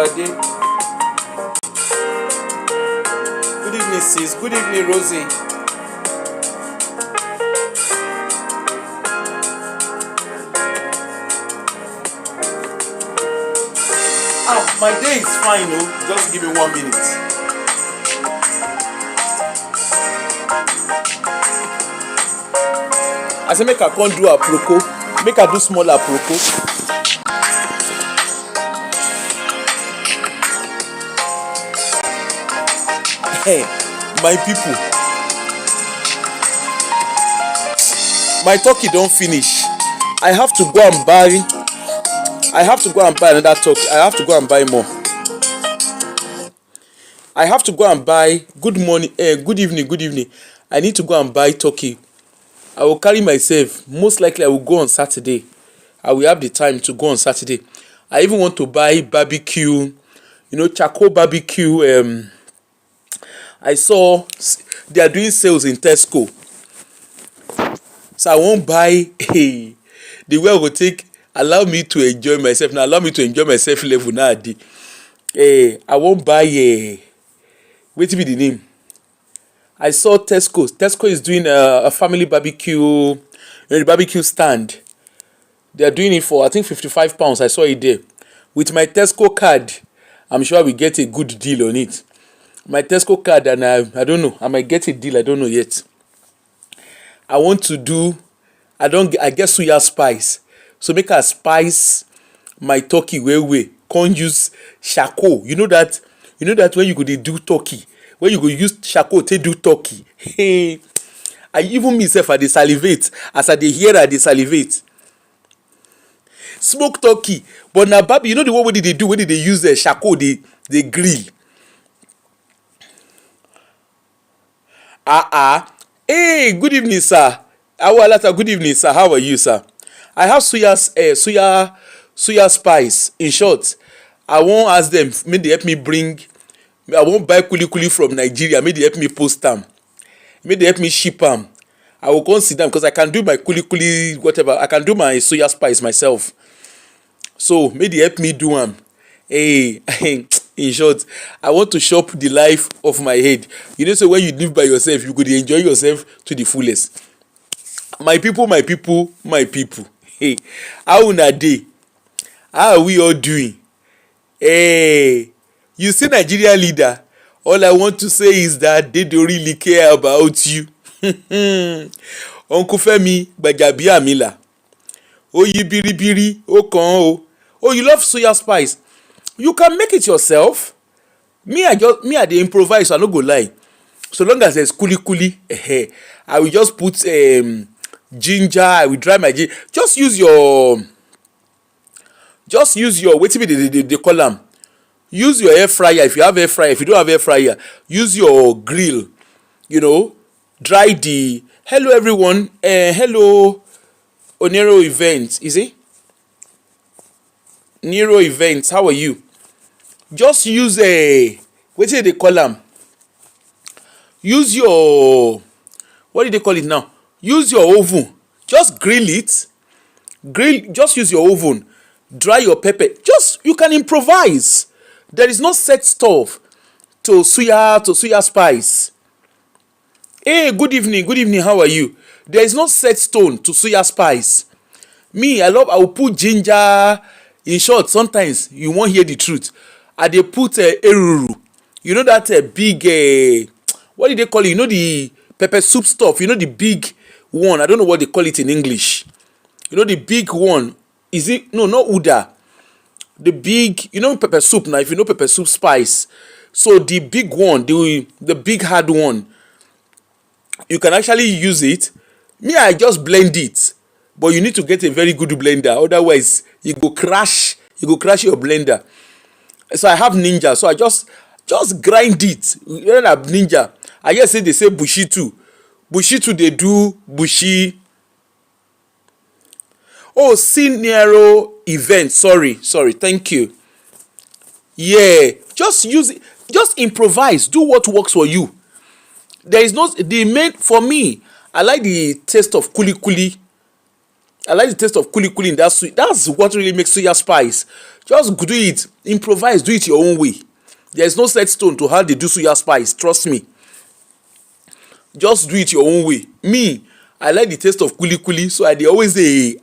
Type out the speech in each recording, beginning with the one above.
Shade. Good evening, sis. Good evening, Rosie. My day is fine, oh. Just give me 1 minute. I say make I come do aproko. Make I do small aproko. Hey, my people. My turkey don't finish. I have to go and buy another turkey. I have to go and buy more. I have to go and buy. Good morning, good evening. I need to go and buy turkey. I will carry myself. Most likely I will go on Saturday. I will have the time to go on Saturday. I even want to buy barbecue, charcoal barbecue. I saw they are doing sales in Tesco. So I won't buy the way I will take. Allow me to enjoy myself. Now allow me to enjoy myself level now. I won't buy wait till be the name. I saw Tesco. Tesco is doing a family barbecue, the barbecue stand. They are doing it for I think £55. I saw it there. With my Tesco card, I'm sure I will get a good deal on it. My Tesco card, and I don't know. I might get a deal. I don't know yet. I want to do. I get suya spice. So make I spice my turkey way. Can't use charcoal. You know that when you go dey do turkey, when you go use charcoal to do turkey. Hey, I even myself I dey salivate. As I dey hear I dey salivate. Smoke turkey, but na baby, the one wey they do when they use the charcoal they grill. Hey, good evening, sir. Good evening, sir. How are you, sir? I have suya spice. In short, I won't ask them. May they help me bring. I won't buy kuli from Nigeria. May they help me post them. May they help me ship them. I will consider them because I can do my kuli whatever. I can do my suya spice myself. So may they help me do them. Hey, in short, I want to shop the life of my head. So when you live by yourself, you could enjoy yourself to the fullest. My people. Hey, how una dey? How are we all doing? Hey, you see Nigeria leader, all I want to say is that they don't really care about you. Uncle Femi, Gbajabiamila. Oh, you biribiri, oh kan oh. Oh, you love soya spice. You can make it yourself. Me I dey improvise, so I no go lie. So long as there's kuli, I will just put ginger. I will dry my ginger. Just use your wetin be the call am. Use your air fryer if you have air fryer. If you don't have air fryer, use your grill. Dry the. Hello everyone. Hello Onero Events. Is it? Nero Events. How are you? Just use wetin they call am. Use your, what do they call it now? Use your oven. Just grill it. Just use your oven. Dry your pepper. You can improvise. There is no set stuff to suya spice. Hey, good evening. How are you? There is no set stone to suya spice. Me, I will put ginger. In short, sometimes you won't hear the truth. I dey put eruru. You know that big what do they call it? The pepper soup stuff. The big one. I don't know what they call it in English. The big one. Is it? No, not Uda. The big, pepper soup now. If you know pepper soup spice. So the big one, the big hard one, you can actually use it. Me, I just blend it. But you need to get a very good blender. Otherwise, you go crash your blender. So I have Ninja. So I just grind it. When I have Ninja, I just say they say Bushi too. Bushi too, they do Bushi. Oh, Senior event. Sorry. Thank you. Yeah. Just use it. Just improvise. Do what works for you. There is no, the main, for me, I like the taste of kuli. I like the taste of kuli kuli in that sweet. That's what really makes suya spice. Just do it, improvise, do it your own way. There's no set stone to how they do suya spice. Trust me. Just do it your own way. Me, I like the taste of kuli kuli, so I dey always dey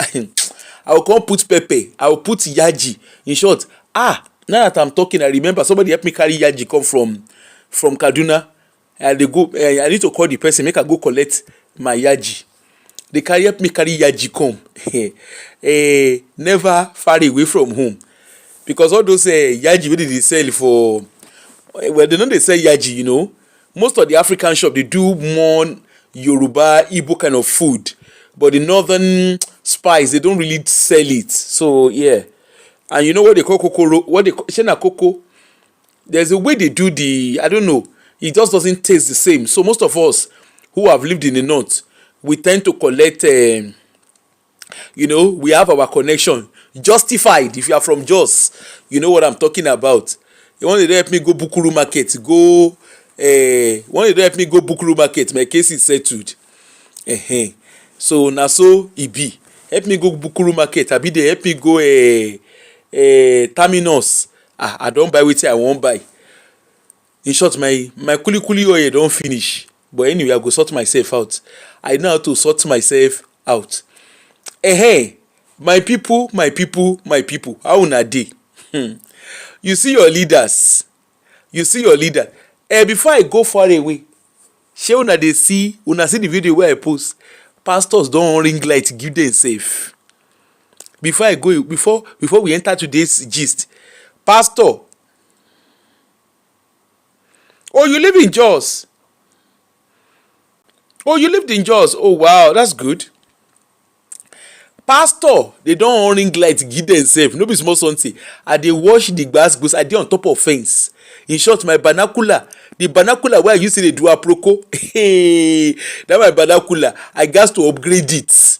I will come put pepper, I will put yaji. In short, now that I'm talking, I remember somebody help me carry yaji come from Kaduna. And they go, I need to call the person, make I go collect my yaji. They help me carry yaji come. Never far away from home. Because all those yaji wey dey sell for, well, they know they sell yaji, you know. Most of the African shop, they do more Yoruba, Igbo kind of food. But the northern spice, they don't really sell it. So, yeah. And you know what they call cocoa? What they call shena cocoa? There's a way they do I don't know. It just doesn't taste the same. So most of us who have lived in the north, we tend to collect, we have our connection. Justified. If you are from Jos, you know what I'm talking about. You want to help me go Bukuru market, Bukuru market, my case is settled. So na so e be. Help me go Bukuru market, abi dey help me go terminus. I don buy wetin I wan buy. In short, my kuli kuli oil don finish. But anyway, I go sort myself out. I know how to sort myself out. My people, how una dey? You see your leaders. Before I go far away, shey una dey see the video wey I post. Pastors don ring light give themselves. Before we enter today's gist, pastor, you live in Jos. You lived in Jos. Oh wow, that's good. Pastor, they don ring light give themselves. No be small something. I dey wash the gbas. I dey on top of fence. In short, my vernacular, the vernacular wey I use to dey do aproko, that my vernacular, I gats to upgrade it.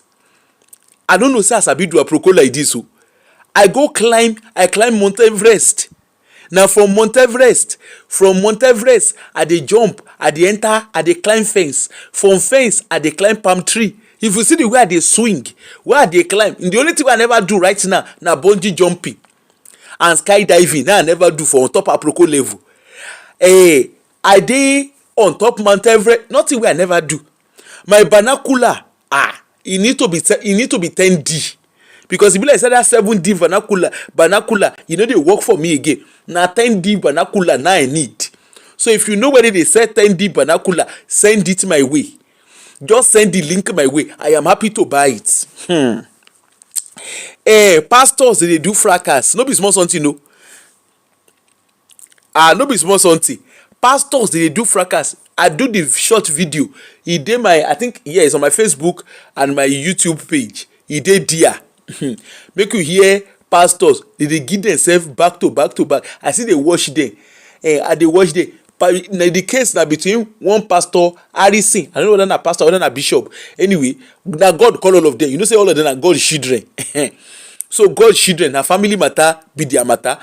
I don't know say I sabi do aproko like this. I climb Mount Everest. Now from Mount Everest, I dey jump, I dey enter, I dey climb fence. From fence, I dey climb palm tree. If you see the way I dey swing, where I dey climb, the only thing I never do right now na bungee jumping and skydiving. Now I never do for on top aproko level. I dey on top Mount Everest. Nothing wey I never do. My vernacular, e need to be 10D. Because e be like say that 7D vernacular, e no dey work for me again. Na 10D vernacular na I need. So if you know where they sell 10D vernacular, send it my way. Just send the link my way. I am happy to buy it. Pastors, they do fracas. No be small something, no. No be small something. Pastors, they do fracas. I do the short video. E dey it's on my Facebook and my YouTube page. E dey there. Make you hear pastors. They give themselves back to back. I see they watch them. I dey watch them. But the case na between one pastor, Harrison. I don't know whether na pastor or whether na bishop. Anyway, na God call all of them. You know say all of them are God's children. So God's children, na family matter be their matter.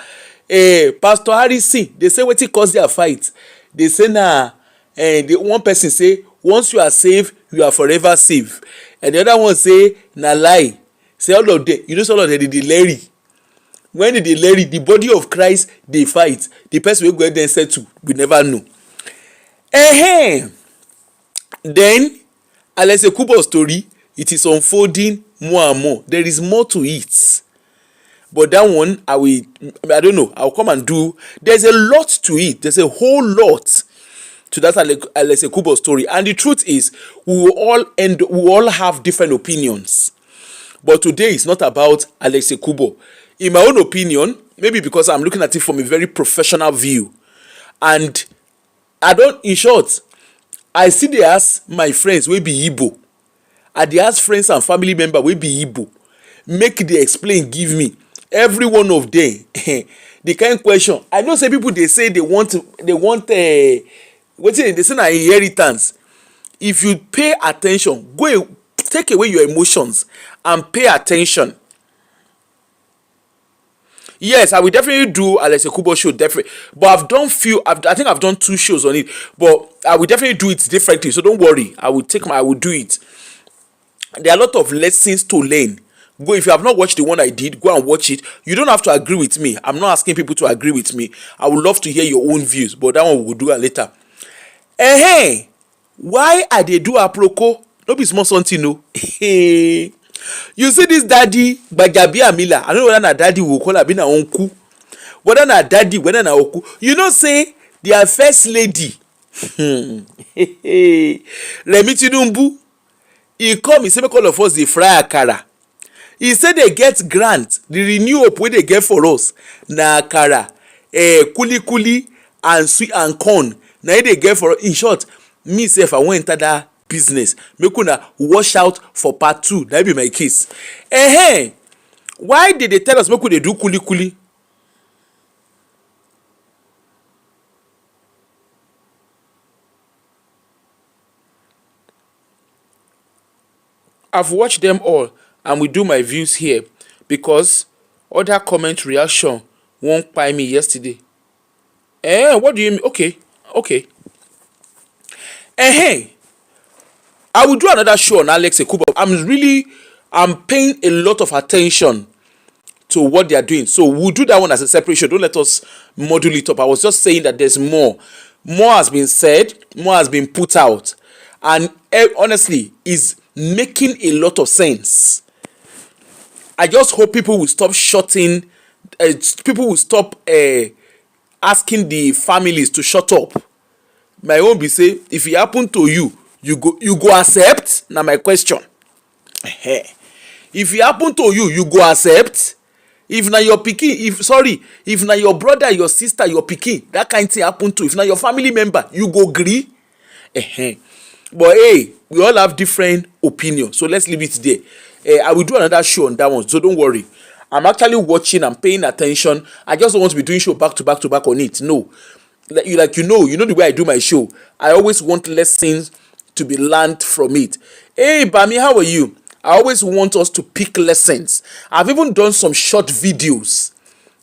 Pastor Harrison, they say wetin cause their fight. They say the one person say once you are saved, you are forever saved. And the other one say na lie. Say all of them, you know say all of them dey Larry. When they Larry, the body of Christ dey fight. The person wey go then settle, we never know. Then Alex Ekubo's story, it is unfolding more and more. There is more to it. But that one, I don't know. I'll come and do. There's a lot to it. There's a whole lot to that Alex Ekubo's story. And the truth is, we will all have different opinions. But today is not about Alex Ekubo. In my own opinion, maybe because I'm looking at it from a very professional view. And in short, I see they ask my friends wey be Igbo. And they ask friends and family members wey be Igbo. Make they explain, give me. Every one of them, the kind of question. I know say people they say they want they say na inheritance. If you pay attention, take away your emotions and pay attention. Yes, I will definitely do Alex Ekubo show, definitely. But I think I've done 2 shows on it. But I will definitely do it differently. So don't worry. I will do it. There are a lot of lessons to learn Go, if you have not watched the one I did, go and watch it. You don't have to agree with me. I'm not asking people to agree with me. I would love to hear your own views, but that one we will do later. Hey, why are they do aproko? No be small something, no. Hey, you see this daddy Gbajabiamila. I don't know whether na daddy will call her, be na uncle. Whether na daddy, whether na uncle. You know, say their first lady. Remi Tinubu. He come, he say make all of us dey fry akara. He say they get grant, the renew hope wey they get for us na akara, kuli and sweet and corn. Na they get for us. In short, me sef I wan enter that business. Make una watch out for part 2. That be my case. Why did they tell us make we dey do kuli? I've watched them all and we do my views here because other comment reaction won't buy me yesterday. What do you mean? Okay. I will do another show on Alex Ekuba. I'm paying a lot of attention to what they are doing. So we'll do that one as a separate show. Don't let us module it up. I was just saying that there's more. More has been said, more has been put out. And honestly, is making a lot of sense. I just hope people will stop shutting, people will stop asking the families to shut up. My own be say, if it happen to you, you go accept. Now my question. If it happen to you, you go accept. If na your pikin, if na your brother, your sister, your pikin, that kind thing happen to, if na your family member, you go agree. But hey, we all have different opinions, so let's leave it there. I will do another show on that one, so don't worry. I'm actually watching and paying attention. I just don't want to be doing show back to back on it. No, you know the way I do my show. I always want lessons to be learned from it. Hey, Bami, how are you? I always want us to pick lessons. I've even done some short videos.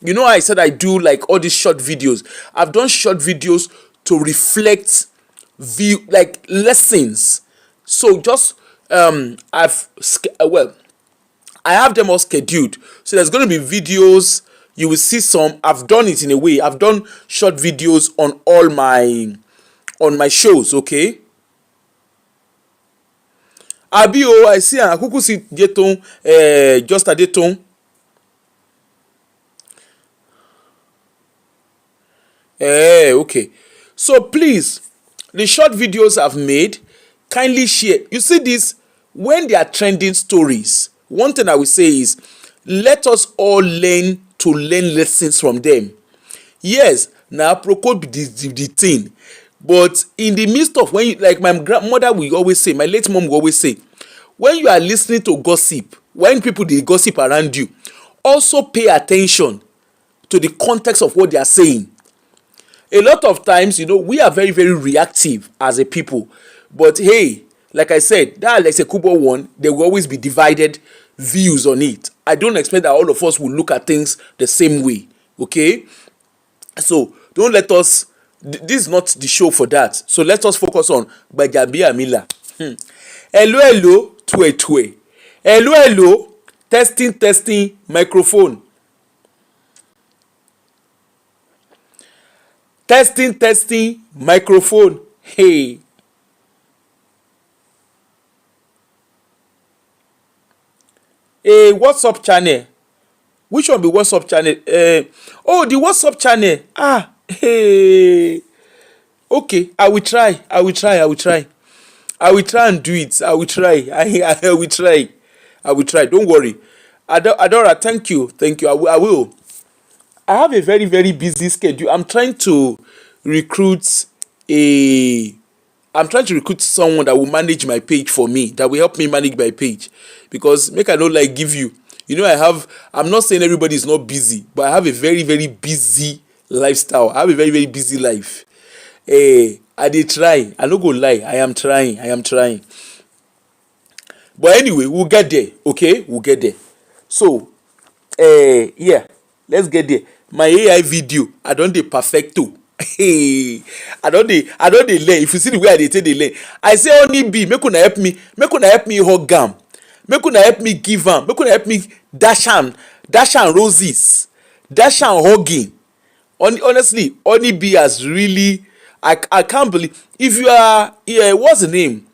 You know, I said I do like all these short videos. I've done short videos to reflect like lessons. So just I have them all scheduled. So there's going to be videos. You will see some. I've done it in a way. I've done short videos on all my shows. Okay. Abio, I see. I kuku see Jeton. Just a Jeton. Okay. So please, the short videos I've made, kindly share. You see this, when they are trending stories, one thing I will say is, let us all learn lessons from them. Yes, now procode the thing, but in the midst of when you, like my grandmother will always say, my late mom will always say, when you are listening to gossip, when people dey gossip around you, also pay attention to the context of what they are saying. A lot of times, we are very, very reactive as a people. But hey, like I said, that Alex Ekubo one, there will always be divided views on it. I don't expect that all of us will look at things the same way. Okay? So, don't let us, this is not the show for that. So, let us focus on Gbajabiamila. Hello, twe. Hello, testing, microphone. Testing, microphone. Hey. A WhatsApp channel. Which one be WhatsApp channel? The WhatsApp channel. Hey. Okay, I will try. I will try and do it. I will try. I will try. Don't worry. Adora, thank you. I will. I have a very, very busy schedule. I'm trying to recruit someone that will manage my page for me, that will help me manage my page. Because make I not like give you. I'm not saying everybody is not busy, but I have a very, very busy lifestyle. I have a very, very busy life. I dey try. I no go lie. I am trying. But anyway, we'll get there. Okay? We'll get there. So, yeah. Let's get there. My AI video, I don't dey perfecto. Hey, I don't dey learn. If you see the way I dey take dey learn, I say only be make una help me hug am. make una help me give am, make una help me dash am roses, dash am hugging. Honestly, Honey has really, I can't believe. If you are, yeah, what's the name?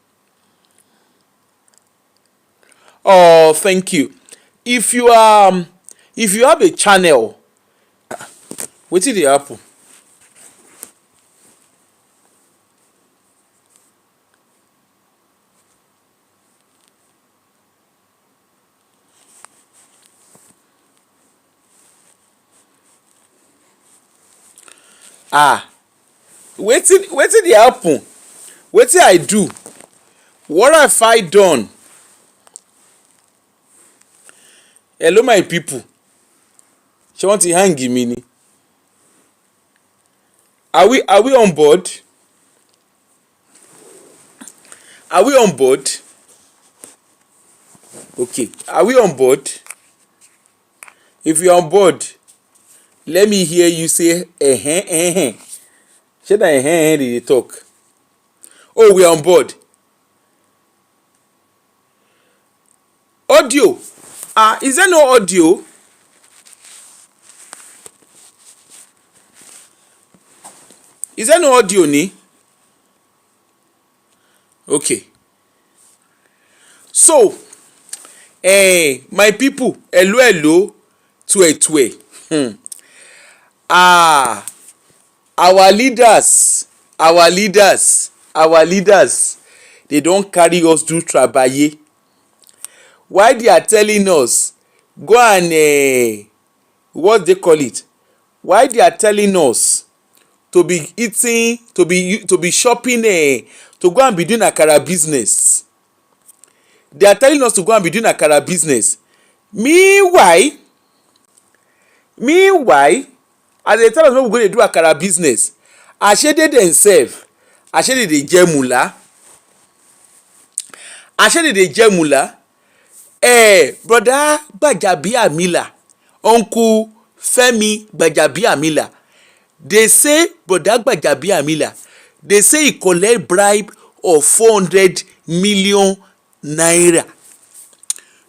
Oh, thank you. If you if you have a channel, wetin dey happen? Ah, wetin dey happen? Wetin I do? What have I done? Hello my people, ṣé wọ́n ti hang mi ni? Are we on board? Are we on board? Okay, are we on board? If you are on board, let me hear you say Shey na they dey talk? Oh, we are on board. Audio. Is there no audio? Is there no audio ni? Okay. So, my people, hello, tue. Our leaders, they don carry us do trabaye. Why they are telling us go and what they call it? Why they are telling us to be eating, to be shopping, to go and be doing akara business? They are telling us to go and be doing akara business. Meanwhile, as they tell us when we go dey do akara business, ashe they themselves, ashe they dey jẹ mula. Brother Gbajabiamila, Uncle Femi Gbajabiamila, they say Brother Gbajabiamila, they say he collect bribe of 400 million naira.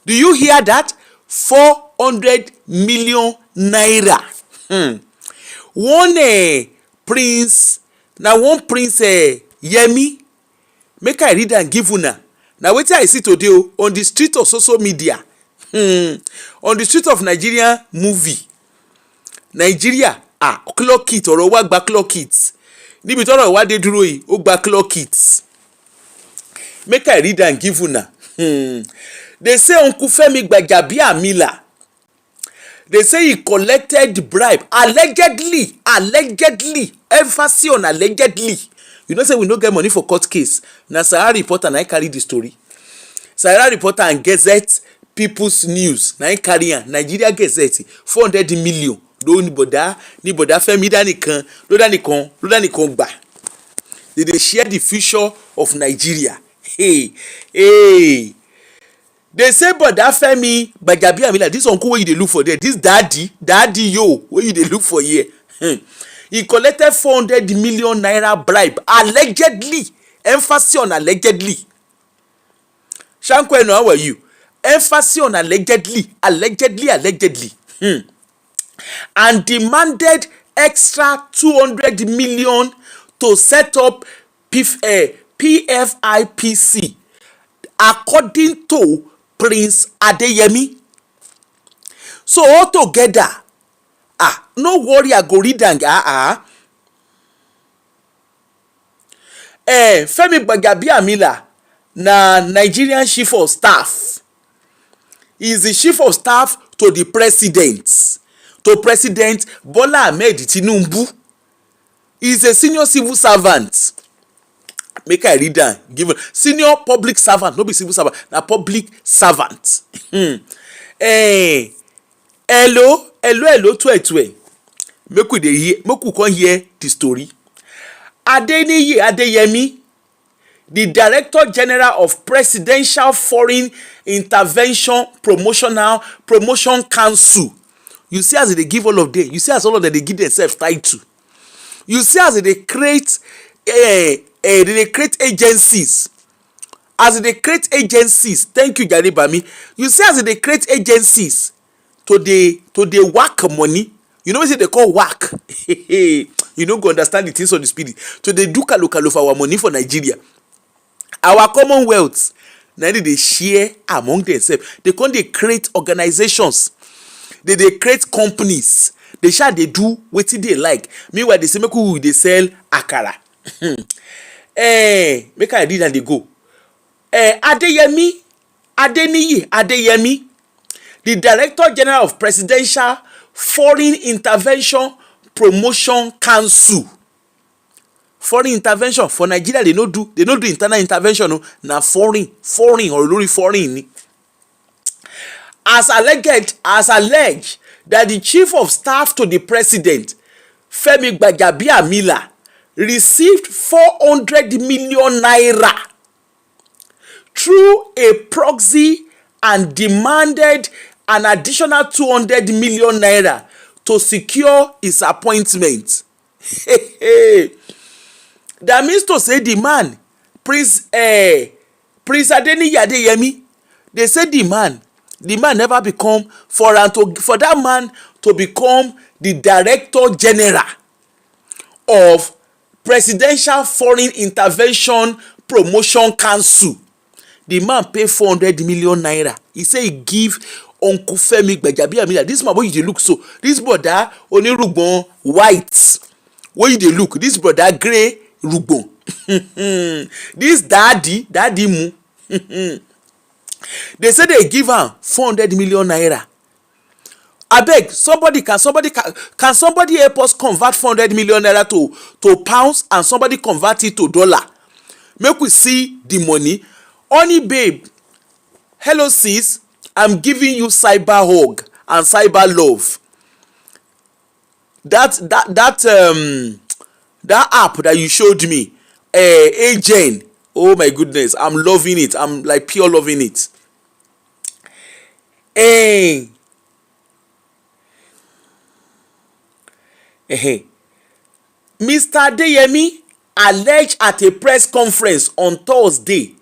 Do you hear that? 400 million naira. One prince Yemi, make I read and give una. Na wetin I see today on the street of social media, on the street of Nigeria movie. Nigeria, clock it, ọ̀rọ̀ wa gba clock it. Níbi tọ́rọ̀ wa dé dúró yìí, ó gba clock it. Make I read and give una. They say Uncle Femi Gbajabiamila, they say he collected bribe allegedly, emphasis on allegedly. You know say we no get money for court case. Na Sahara Reporter na I carry the story. Sahara Reporter and Gazette People's News na I carry am. Nigeria Gazette 400 million ló ní bọ̀dá Fẹ́mi ló dá nìkan gbà. They share the future of Nigeria. Hey. They say Brother Femi Gbajabiamila, this uncle wey you dey look for there, this daddy yo wey you dey look for here. He collected 400 million naira bribe allegedly. Emphasis on allegedly. Shankweno, how are you? Emphasis on allegedly. And demanded extra 200 million to set up PFIPC, according to Prince Adeyemi. So all together, no worry, I go read and Femi Gbajabiamila na Nigerian chief of staff. He is the chief of staff to the president, Bola Ahmed Tinubu. He is a senior civil servant. Make I read am. Give senior public servant, no be civil servant, na public servant. Hello, tue. Make we come hear the story. Adeyemi, the Director General of Presidential Foreign Intervention Promotion Council. You see as they give all of them. You see as all of them they give themselves title. You see as they create agencies as they create agencies, thank you Jare Bami, you see as they create agencies to dey whack money, you know wetin they call whack. You no go understand the things of the spirit, to dey do kalo for our money for Nigeria, our commonwealth, na dey share among themselves. They come dey create organizations, they dey create companies, they sha dey do wetin they like. Meanwhile they say make we dey sell akara. Make I read and dey go. Adeyemi Adeniyi Adeyemi, the Director General of Presidential Foreign Intervention Promotion Council. Foreign intervention for Nigeria, they no do internal intervention, no. Na foreign or lori foreign ni. As alleged that the Chief of Staff to the President, Femi Gbajabiamila, received 400 million naira through a proxy and demanded an additional 200 million naira to secure his appointment. That means to say the man, Prince Adeniyi Adeyemi, they say the man never become for that man to become the Director General of Presidential Foreign Intervention Promotion Council. The man pay 400 million naira. He say he give Uncle Femi Gbajabiamila. This man wey you dey look so, this brother onirugbon white wey you dey look, this brother grey rugbon. This daddy mu. They say they give am 400 million naira. Abeg, can somebody help us convert 400 million naira to pounds, and somebody convert it to dollar? Make we see the money. Honey babe, hello sis, I'm giving you cyber hug and cyber love. That app that you showed me, Agent, oh my goodness, I'm loving it. I'm like pure loving it. Mr. Adeyemi alleged at a press conference on Thursday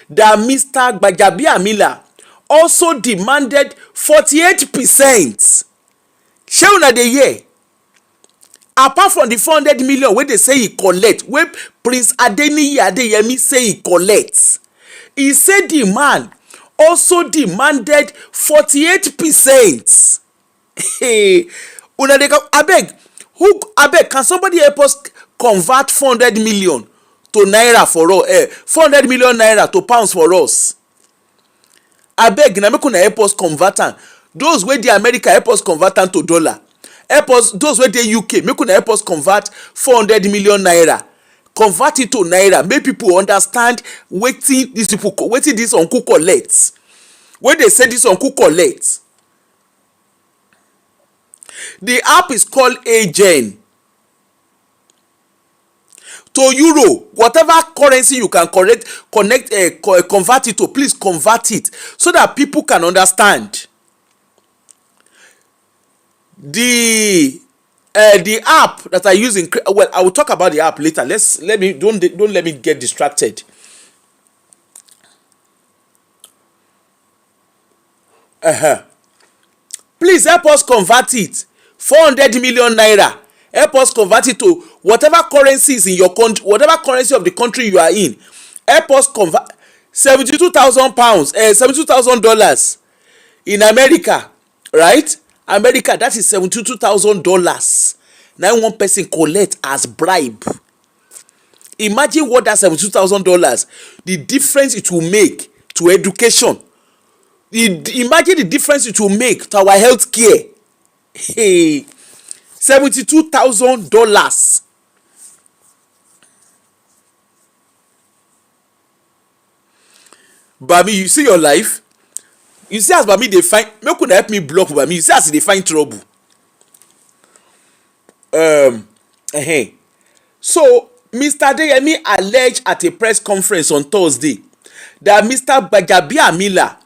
that Mr. Gbajabiamila also demanded 48%. Shey una dey hear? Apart from the 400 million wey they say he collect, wey Prince Adeniyi Adeyemi say he collect, he said the man also demanded 48%. Una dey abeg, can somebody help us convert 400 million to naira for us? 400 million naira to pounds for us. Abeg, na make una help us convert am. Those wey dey America, help us convert am to dollar. Help us, those wey dey UK, make una help us convert 400 million naira. Convert it to naira, make people understand wetin this uncle collect. When they say this uncle collect. The app is called Agent. To euro, whatever currency you can convert it to, please convert it so that people can understand. The app that I use well, I will talk about the app later. Don't let me get distracted. Please help us convert it. 400 million naira. Help us convert it to whatever currency is in your country, whatever currency of the country you are in. Help us convert 72,000 pounds, $72,000 in America, right? America, that is $72,000. Now one person collect as bribe. Imagine what that $72,000, the difference it will make to education. Imagine the difference it will make to our health care. Hey, $72,000. Bami, you see your life? You see as Bami dey find, make una help me block Bami. You see as they find trouble. So Mr. Adeyemi alleged at a press conference on Thursday that Mr. Gbajabiamila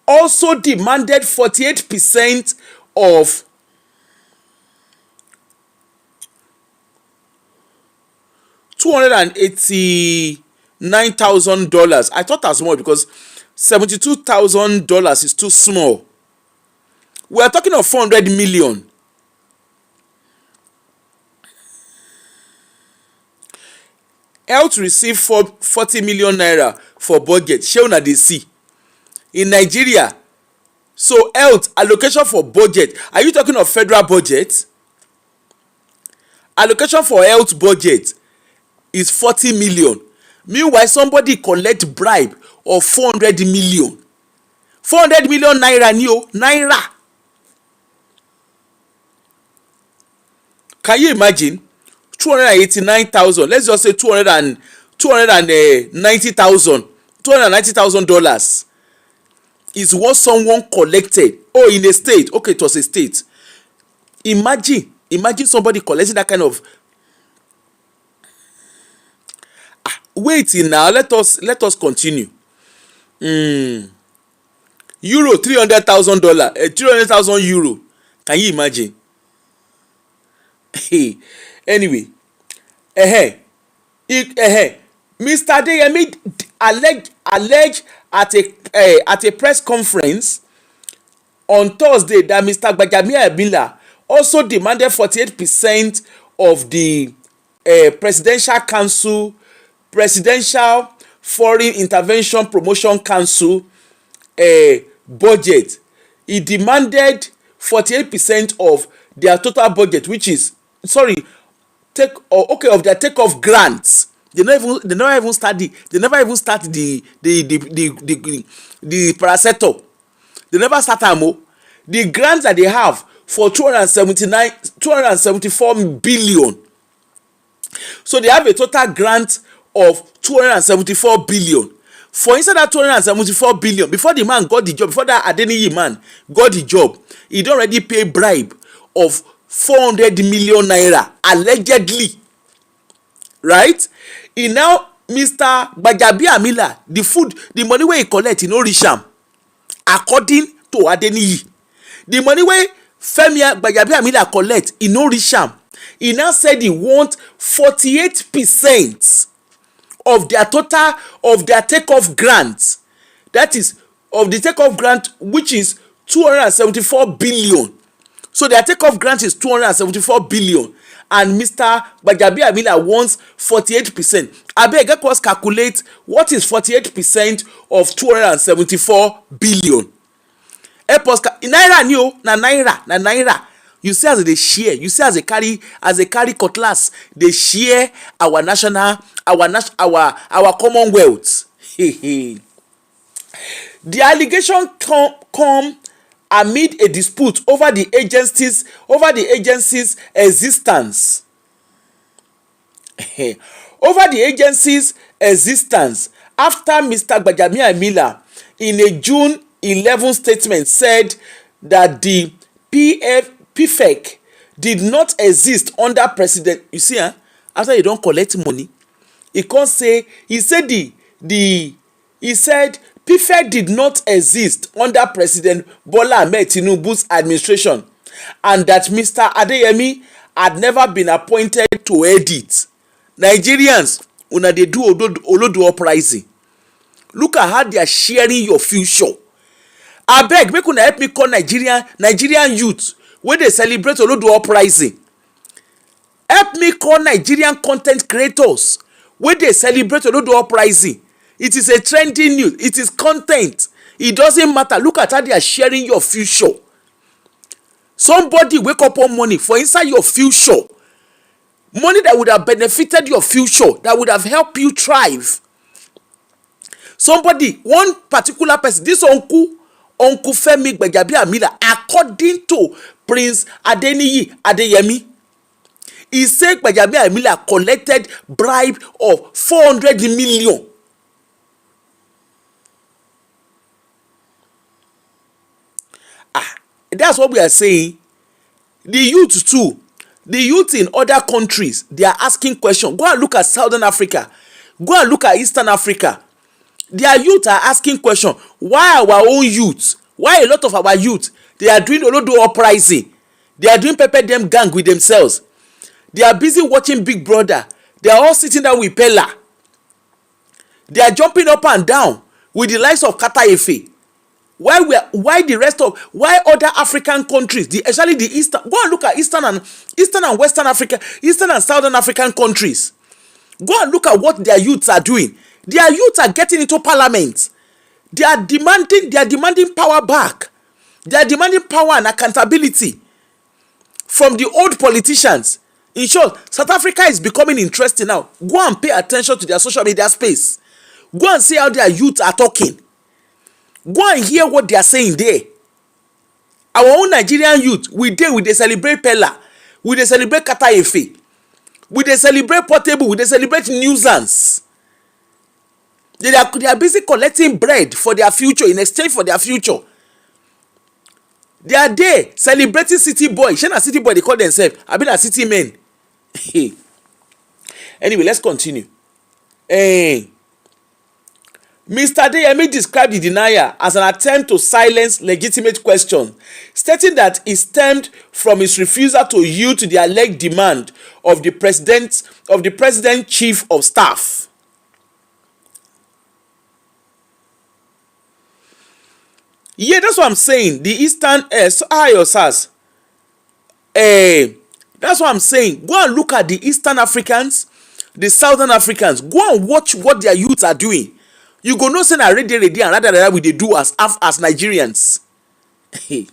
also demanded 48% of $280 $9,000. I thought as much because $72,000 is too small. We are talking of 400 million. Health receive 40 million naira for budget. Shey una dey see in Nigeria. So health allocation for budget. Are you talking of federal budget? Allocation for health budget is 40 million. Meanwhile, somebody collect bribe of 400 million. 400 million naira ni o, naira. Can you imagine? 289,000. Let's just say $290,000 is what someone collected. Oh, in a state. Okay, it was a state. Imagine somebody collecting that kind of. Wait now. Let us continue. Euro $300,000. 300,000 euro. Can you imagine? Anyway, Mr. Adeyemi alleged at a press conference on Thursday that Mr. Gbajabiamila also demanded 48% of the Presidential Foreign Intervention Promotion Council budget. He demanded 48% of their total budget, which is of their takeoff grants. They never even start the paracetamol. They never start them. The grants that they have for 274 billion. So they have a total grant of 274 billion. For inside that 274 billion, before the man got the job, before that Adeniyi man got the job, he don already pay bribe of 400 million naira allegedly. Right? He now, Mr. Gbajabiamila, the money wey he collect, he no reach am. According to Adeniyi, the money wey Femi Gbajabiamila collect, he no reach am. He now said he want 48% of their total of their takeoff grant. That is of the takeoff grant, which is 274 billion. So their takeoff grant is 274 billion, and Mr. Gbajabiamila wants 48%. Abeg, let us calculate what is 48% of 274 billion. Naira ni o, na naira. You see as they share, you see as they carry cutlass, they share our commonwealth. The allegation come amid a dispute over the agency's existence. Over the agency's existence after Mr. Gbajabiamila in a June 11 statement said that the PFEC did not exist under President. You see, after you don't collect money, he said PFEC did not exist under President Bola Ahmed Tinubu's administration, and that Mr. Adeyemi had never been appointed to edit. Nigerians, una dey do olodo uprising. Look at how they are sharing your future. Abeg, make una help me call Nigerian youth wey dey celebrate olodo uprising. Help me call Nigerian content creators wey dey celebrate olodo uprising. It is a trending news. It is content. It doesn't matter. Look at how they are sharing your future. Somebody wake up on money for inside your future. Money that would have benefited your future, that would have helped you thrive. Somebody, one particular person, this uncle Femi Gbajabiamila, according to Prince Adeyemi, he said Gbajabiamila collected bribe of 400 million. That's what we are saying. The youth too. The youth in other countries, they are asking questions. Go and look at Southern Africa. Go and look at Eastern Africa. Their youth are asking questions. Why our own youth? Why a lot of our youth? They are doing olodo uprising. They are doing pepper dem gang with themselves. They are busy watching Big Brother. They are all sitting down with Pella. They are jumping up and down with the likes of Kata Efe. Why other African countries, especially the Eastern, go and look at Eastern and Western Africa, Eastern and Southern African countries. Go and look at what their youths are doing. Their youths are getting into parliament. They are demanding power back. They are demanding power and accountability from the old politicians. In short, South Africa is becoming interesting now. Go and pay attention to their social media space. Go and see how their youth are talking. Go and hear what they are saying there. Our own Nigerian youth, we celebrate Pella, we dey celebrate Kata Efe, we dey celebrate Portable, we dey celebrate nuisance. They are busy collecting bread for their future, in exchange for their future. They are there celebrating city boy. Shey na city boy they call themselves. I been a city men. Anyway, let's continue. Mr. Adeyemi described the denial as an attempt to silence legitimate questions, stating that it stemmed from his refusal to yield to the alleged demand of the president chief of staff. Yeah, that's what I'm saying. The Eastern that's what I'm saying. Go and look at the Eastern Africans, the Southern Africans. Go and watch what their youths are doing. You go no say na ready and rather we dey do as Nigerians. The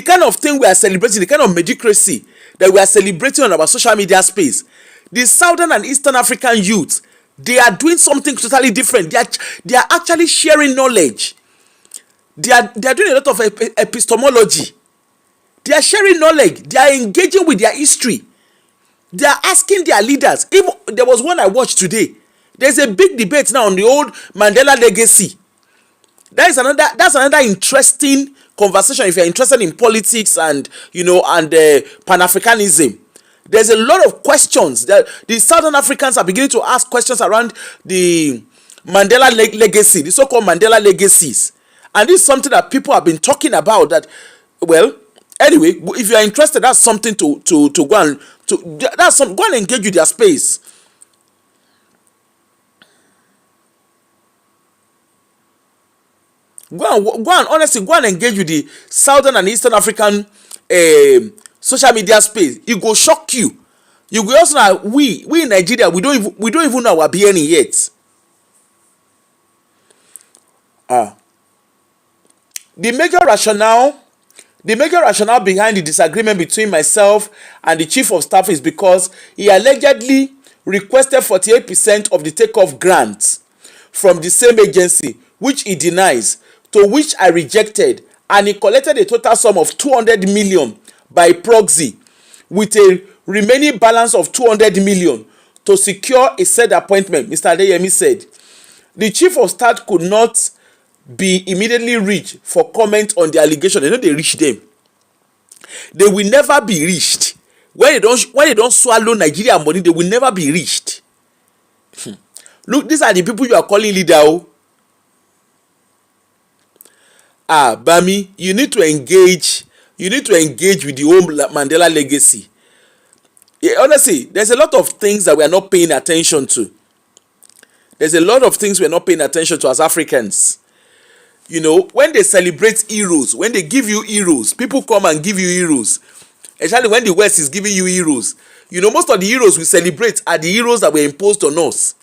kind of thing we are celebrating, the kind of mediocrity that we are celebrating on our social media space, the Southern and Eastern African youth, they are doing something totally different. They are actually sharing knowledge. They are doing a lot of epistemology. They are sharing knowledge. They are engaging with their history. They are asking their leaders. Even there was one I watched today. There's a big debate now on the old Mandela legacy. That's another interesting conversation if you're interested in politics and Pan-Africanism. There's a lot of questions that the Southern Africans are beginning to ask questions around the Mandela legacy, the so-called Mandela legacies. And this is something that people have been talking about. That, well, anyway, if you are interested, that's something to go and go and engage with their space. Honestly, go and engage with the Southern and Eastern African social media space. It go shock you. You go also know we in Nigeria we don't even know our BNE yet. The major rationale behind the disagreement between myself and the chief of staff is because he allegedly requested 48% of the takeoff grants from the same agency, which he denies, to which I rejected, and he collected a total sum of 200 million by proxy, with a remaining balance of 200 million to secure a said appointment. Mr. Adeyemi said the chief of staff could not be immediately reached for comment on the allegation. They know they reach them. They will never be reached. When they don't swallow Nigeria money, they will never be reached. Look, these are the people you are calling leader. Bami, you need to engage with the whole Mandela legacy. Yeah, honestly, there's a lot of things that we are not paying attention to. There's a lot of things we're not paying attention to as Africans. When they celebrate heroes, when they give you heroes, people come and give you heroes. Especially when the West is giving you heroes. Most of the heroes we celebrate are the heroes that were imposed on us.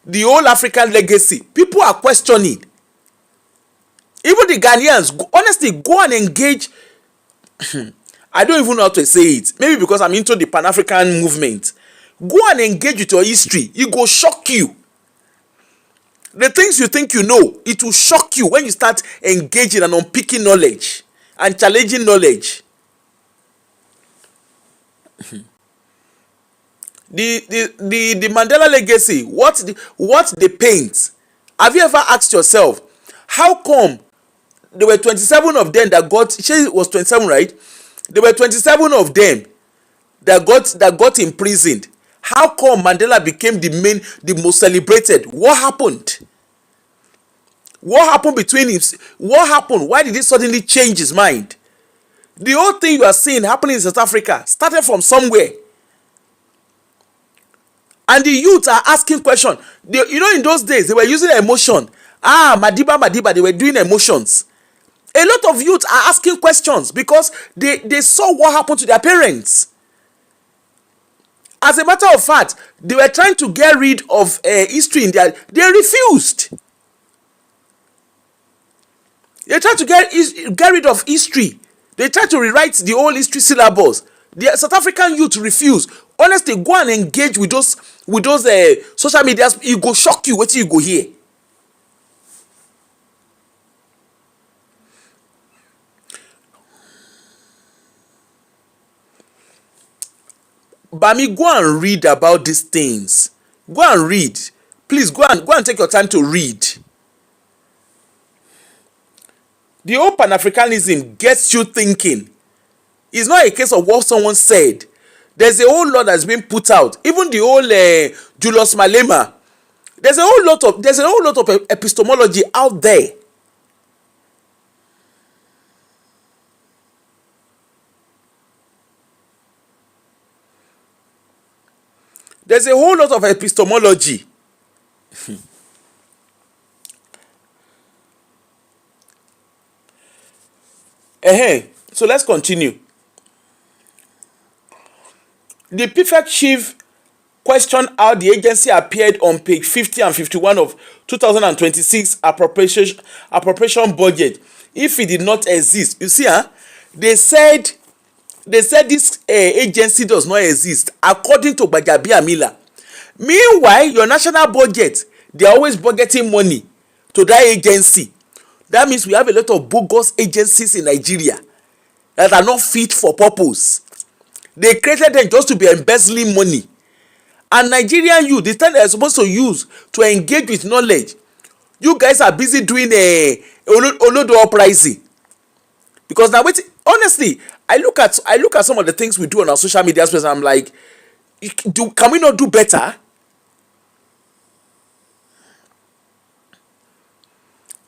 The whole African legacy, people are questioning. Even the Ghanaians, honestly, go and engage. I don't even know how to say it. Maybe because I'm into the Pan-African movement. Go and engage with your history. It will shock you. The things you think you know, it will shock you when you start engaging and unpicking knowledge and challenging knowledge. The Mandela legacy, what they paint. Have you ever asked yourself, how come there were 27 of them that got, she was 27, right? There were 27 of them that got imprisoned. How come Mandela became the most celebrated? What happened? What happened between him? What happened? Why did he suddenly change his mind? The whole thing you are seeing happening in South Africa started from somewhere. And the youth are asking questions. In those days they were using emotion. Madiba, they were doing emotions. A lot of youth are asking questions because they saw what happened to their parents. As a matter of fact, they were trying to get rid of history in their. They refused. They tried to get rid of history. They tried to rewrite the whole history syllabus. The South African youth refuse. Honestly, go and engage with those social media. E go shock you wetin you go hear. Bami, go and read about these things. Go and read. Please go and take your time to read. The whole Pan-Africanism gets you thinking. It's not a case of what someone said. There's a whole lot that's been put out. Even the whole Julius Malema. There's a whole lot of epistemology out there. There's a whole lot of epistemology. So let's continue. The prefect chief questioned how the agency appeared on page 50 and 51 of 2026 appropriation budget if it did not exist. You see, they said this agency does not exist according to Gbajabiamila. Meanwhile, your national budget, they are always budgeting money to that agency. That means we have a lot of bogus agencies in Nigeria that are not fit for purpose. They created them just to be embezzling money. And Nigerian youth, the time they are supposed to use to engage with knowledge, you guys are busy doing a olodo uprising. Because now, honestly, I look at some of the things we do on our social media space, and I'm like, can we not do better?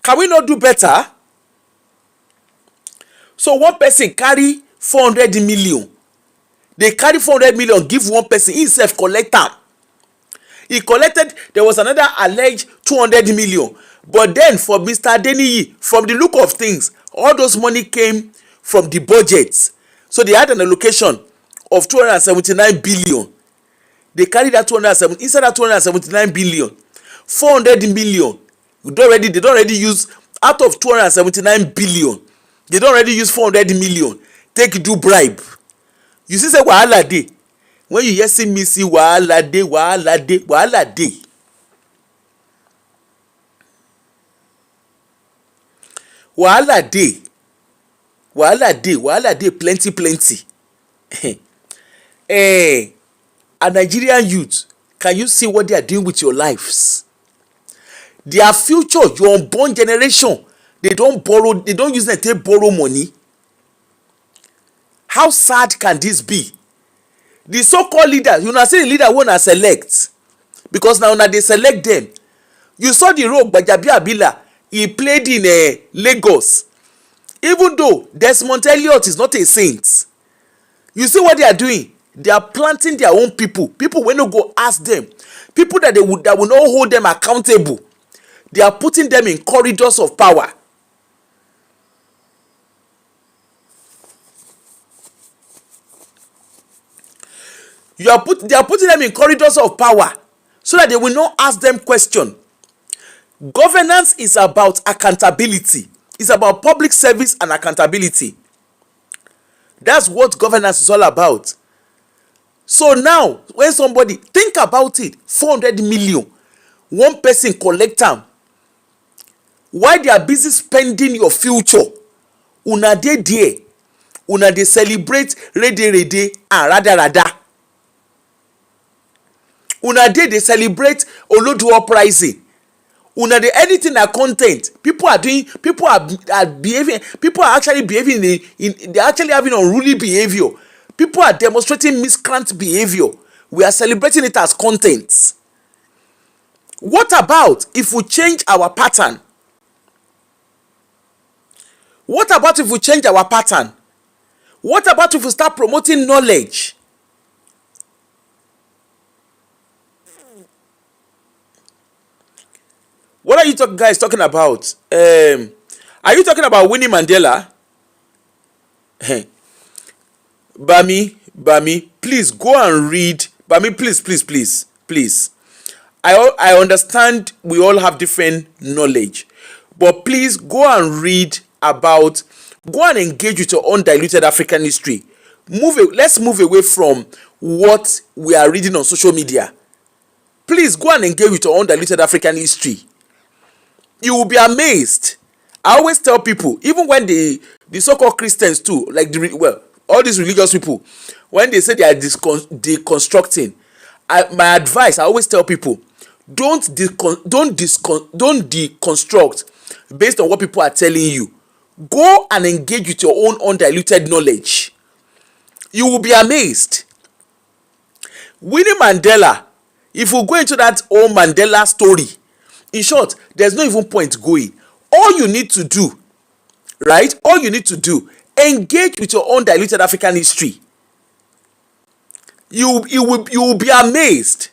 Can we not do better? So one person carry 400 million. They carry 400 million, give one person, he himself collect am. He collected, there was another alleged 200 million. But then for Mr. Adeniyi, from the look of things, all those money came from the budget. So they had an allocation of 279 billion. They carried that 207, instead of 279 billion, 400 million. They don't already use, out of 279 billion, they don't already use 400 million. Take do bribe. You see say wahala dey. When you hear see me see wahala dey. Wahala dey plenty. A Nigerian youth, can you see what they are doing with your lives? Their future, your unborn generation, they don't use them to borrow money. How sad can this be? The so-called leaders, you know, say the leader wanna select, because now they select them. You saw the role Gbajabiamila he played in Lagos. Even though Desmond Elliot is not a saint, you see what they are doing? They are planting their own people wey no go ask them, people that will not hold them accountable. They are putting them in corridors of power. They are putting them in corridors of power so that they will not ask them question. Governance is about accountability. It's about public service and accountability. That's what governance is all about. So now, when somebody, think about it, 400 million, one person collect am. While they are busy spending your future, una dey there, una dey celebrate rede and rada. Una dey celebrate olodo uprising. Una dey anything na content. People are behaving. People are actually behaving they're actually having unruly behavior. People are demonstrating miscreant behavior. We are celebrating it as content. What about if we change our pattern? What about if we change our pattern? What about if we start promoting knowledge? What are you guys talking about? Are you talking about Winnie Mandela? Bami, please go and read. Bami, please. I understand we all have different knowledge, but please go and read about, go and engage with your undiluted African history. Let's move away from what we are reading on social media. Please go and engage with your undiluted African history. You will be amazed. I always tell people, even when the so-called Christians too, like all these religious people, when they say they are deconstructing, my advice, I always tell people, don't deconstruct based on what people are telling you. Go and engage with your own undiluted knowledge. You will be amazed. Winnie Mandela, if we go into that old Mandela story, in short, there's no even point going. All you need to do, right? All you need to do, engage with your own diluted African history. You will be amazed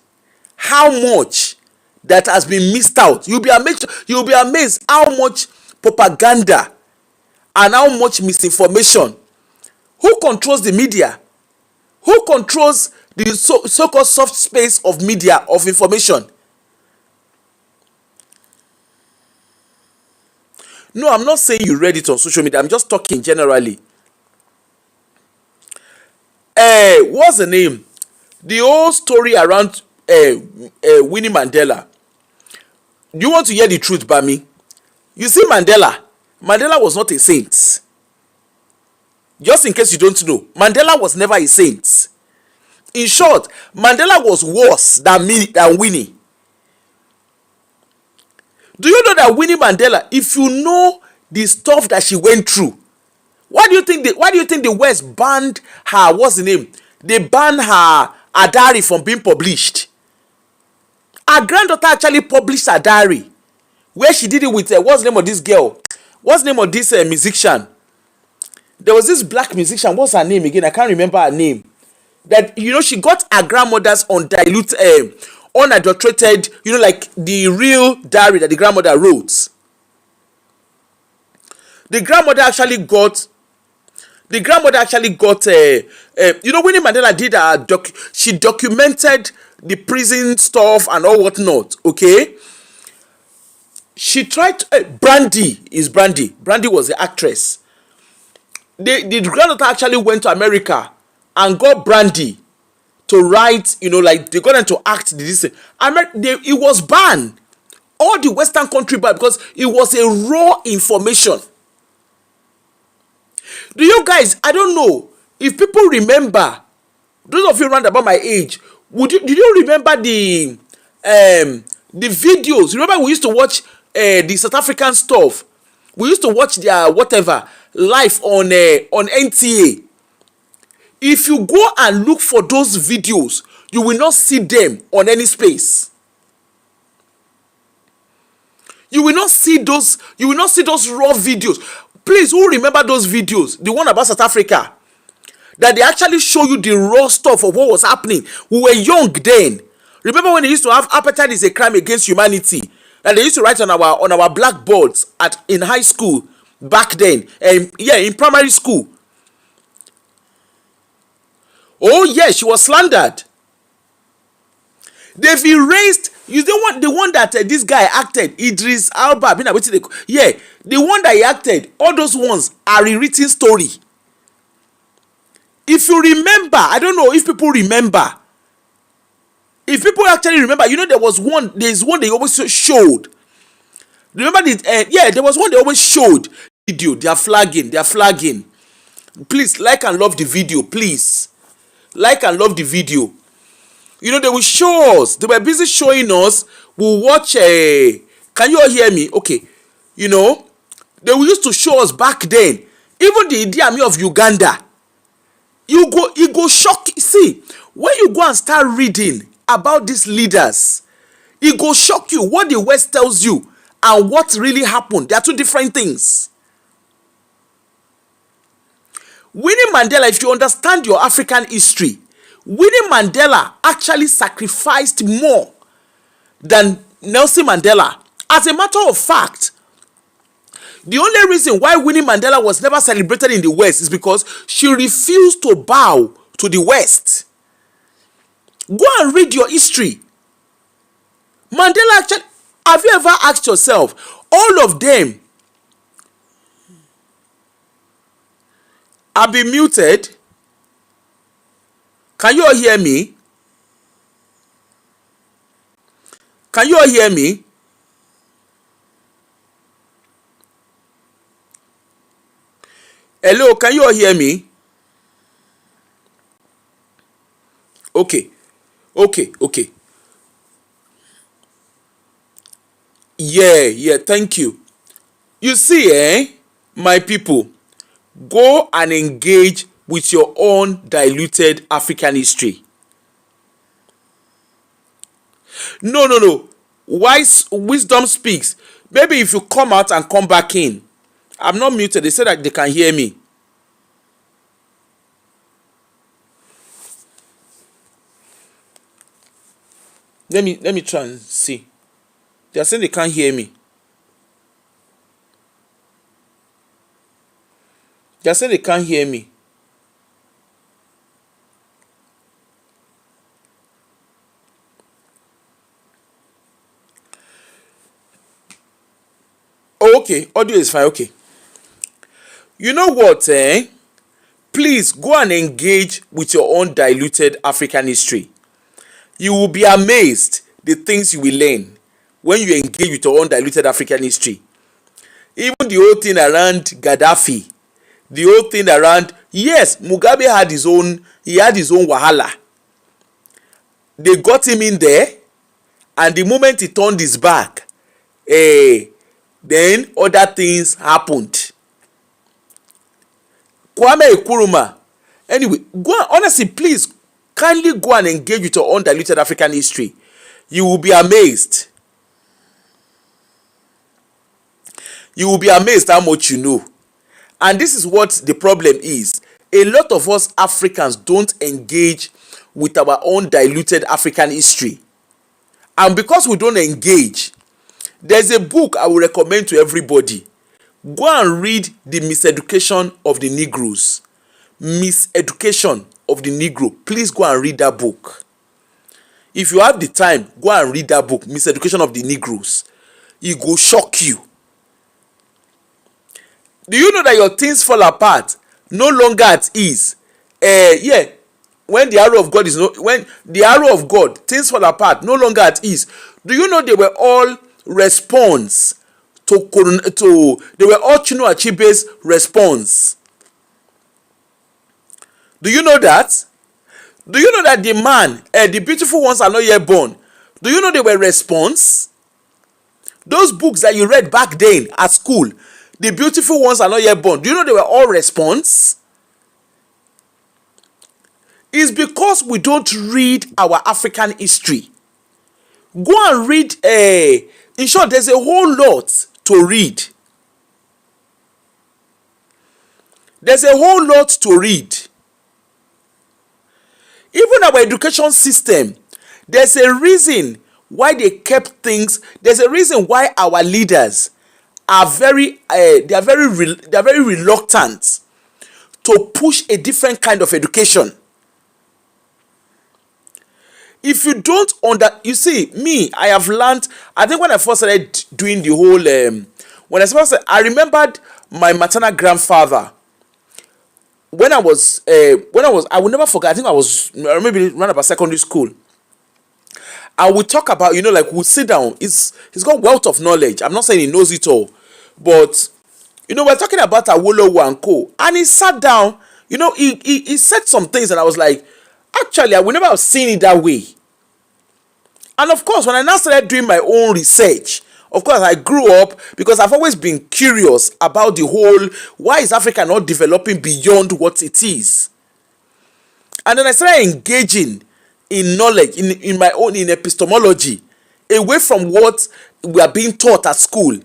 how much that has been missed out. You'll be amazed how much propaganda and how much misinformation. Who controls the media? Who controls the so-called soft space of media, of information? No, I'm not saying you read it on social media. I'm just talking generally. What's the name? The whole story around Winnie Mandela. Do you want to hear the truth, Bami? You see, Mandela was not a saint. Just in case you don't know, Mandela was never a saint. In short, Mandela was worse than Winnie. Do you know that Winnie Mandela, if you know the stuff that she went through, why do you think the West banned her? What's the name? They banned her diary from being published. Her granddaughter actually published her diary, where she did it with what's the name of this girl? What's the name of this musician? There was this black musician. What's her name again? I can't remember her name. That, you know, she got her grandmother's unadulterated, you know, like the real diary that the grandmother wrote. The grandmother actually got, you know, Winnie Mandela did she documented the prison stuff and all whatnot, okay? She tried to, Brandy was the actress. The granddaughter actually went to America and got Brandy to write, you know, like they got them to act this. It was banned. All the Western country banned because it was a raw information. Do you guys, I don't know if people remember, those of you around about my age, did you remember the videos? Remember we used to watch the South African stuff. We used to watch their whatever live on NTA. If you go and look for those videos, you will not see them on any space. You will not see those raw videos. Please, who remember those videos? The one about South Africa. That they actually show you the raw stuff of what was happening. We were young then. Remember when they used to have appetite is a crime against humanity? And they used to write on our blackboards in high school back then. In primary school. Oh yes, she was slandered. They've erased. You don't want the one that this guy acted, Idris Alba. The one that he acted. All those ones are rewritten story. If you remember, I don't know if people remember. If people actually remember, you know there's one they always showed. Remember there was one they always showed. Video, they are flagging. Please like and love the video, please. Like and love the video. You know, they will show us. They were busy showing us. We'll watch can you all hear me? Okay. You know, they used to show us back then. Even the Idi Amin of Uganda. It go shock. See, when you go and start reading about these leaders, it go shock you what the West tells you and what really happened. They are two different things. Winnie Mandela, if you understand your African history, Winnie Mandela actually sacrificed more than Nelson Mandela As a matter of fact, the only reason why Winnie Mandela was never celebrated in the West is because she refused to bow to the West. Go and read your history. Mandela actually, have you ever asked yourself, all of them have been muted? Can you all hear me? Can you all hear me? Hello, can you all hear me? Okay. Yeah, thank you. You see, my people, go and engage with your own diluted African history. No. Wise wisdom speaks. Maybe if you come out and come back in. I'm not muted. They said that they can hear me. Let me try and see. They are saying they can't hear me. They are saying they can't hear me. Oh, okay. Audio is fine. Okay. You know what, Please go and engage with your own diluted African history. You will be amazed the things you will learn when you engage with your own diluted African history. Even the whole thing around Gaddafi, the whole thing around, yes, Mugabe had his own wahala. They got him in there, and the moment he turned his back, then other things happened. Kwame Nkrumah. Anyway, honestly, please kindly go and engage with your own diluted African history. You will be amazed. You will be amazed how much you know. And this is what the problem is. A lot of us Africans don't engage with our own diluted African history. And because we don't engage, there's a book I will recommend to everybody. Go and read The Miseducation of the Negroes. Miseducation of the Negro. Please go and read that book. If you have the time, go and read that book, Miseducation of the Negroes. It will shock you. Do you know that your things fall apart no longer at ease? When the arrow of God things fall apart no longer at ease. Do you know they were all response they were all Chinua Achebe's response? Do you know that? Do you know that the man, the beautiful ones are not yet born? Do you know they were response? Those books that you read back then at school, the beautiful ones are not yet born. Do you know they were all response? It's because we don't read our African history. Go and read. In short, there's a whole lot to read. There's a whole lot to read. Even our education system, there's a reason why they kept things. There's a reason why our leaders are very reluctant to push a different kind of education. If you don't you see, me, I have learned. I think when I first started doing the whole, I remembered my maternal grandfather. I will never forget. I think I was maybe around about secondary school. And we talk about, we'll sit down. He's got wealth of knowledge. I'm not saying he knows it all, but we're talking about Awolowo and co. And he sat down. He said some things, and I was like, actually, I would never have seen it that way. And of course, when I now started doing my own research, of course, I grew up because I've always been curious about the whole, why is Africa not developing beyond what it is? And then I started engaging in knowledge, in my own, in epistemology, away from what we are being taught at school.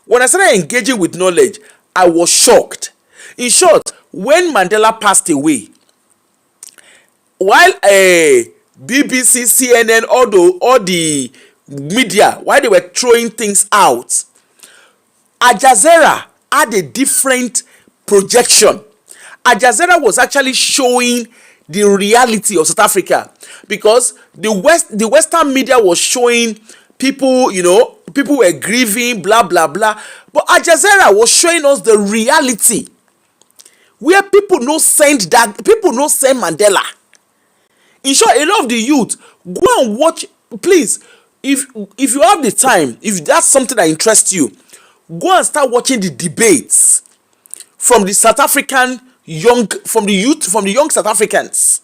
When I started engaging with knowledge, I was shocked. In short, when Mandela passed away, while BBC, CNN, all the media, while they were throwing things out, Al Jazeera had a different projection. Al Jazeera was actually showing the reality of South Africa, because the Western media was showing people, people were grieving, blah blah blah. But Al Jazeera was showing us the reality, where people no send Mandela. In short, a lot of the youth go and watch. Please, if you have the time, if that's something that interests you, go and start watching the debates from the South African from the young South Africans.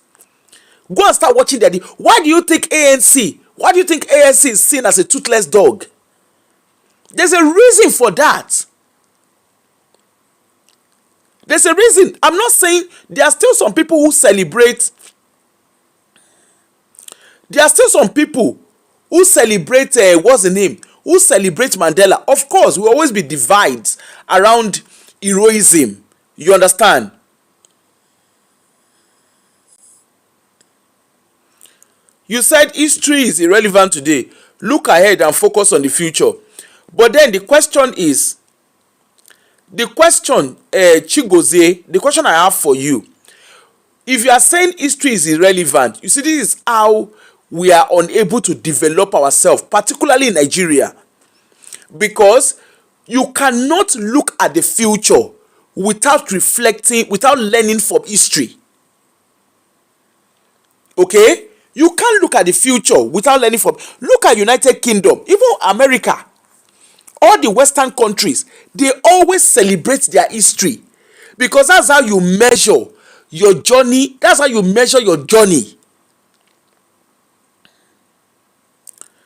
Go and start watching that. Why do you think ANC is seen as a toothless dog? There's a reason for that. There's a reason. I'm not saying there are still some people who celebrate. There are still some people who celebrate, what's the name? Who celebrate Mandela. Of course, will always be divides around heroism. You understand? You said history is irrelevant today. Look ahead and focus on the future. But then the question is, Chigozie, the question I have for you, if you are saying history is irrelevant, you see, this is how we are unable to develop ourselves, particularly in Nigeria. Because you cannot look at the future without reflecting, without learning from history. Okay? You can't look at the future without learning from. Look at United Kingdom, even America, all the Western countries, they always celebrate their history, because that's how you measure your journey. That's how you measure your journey.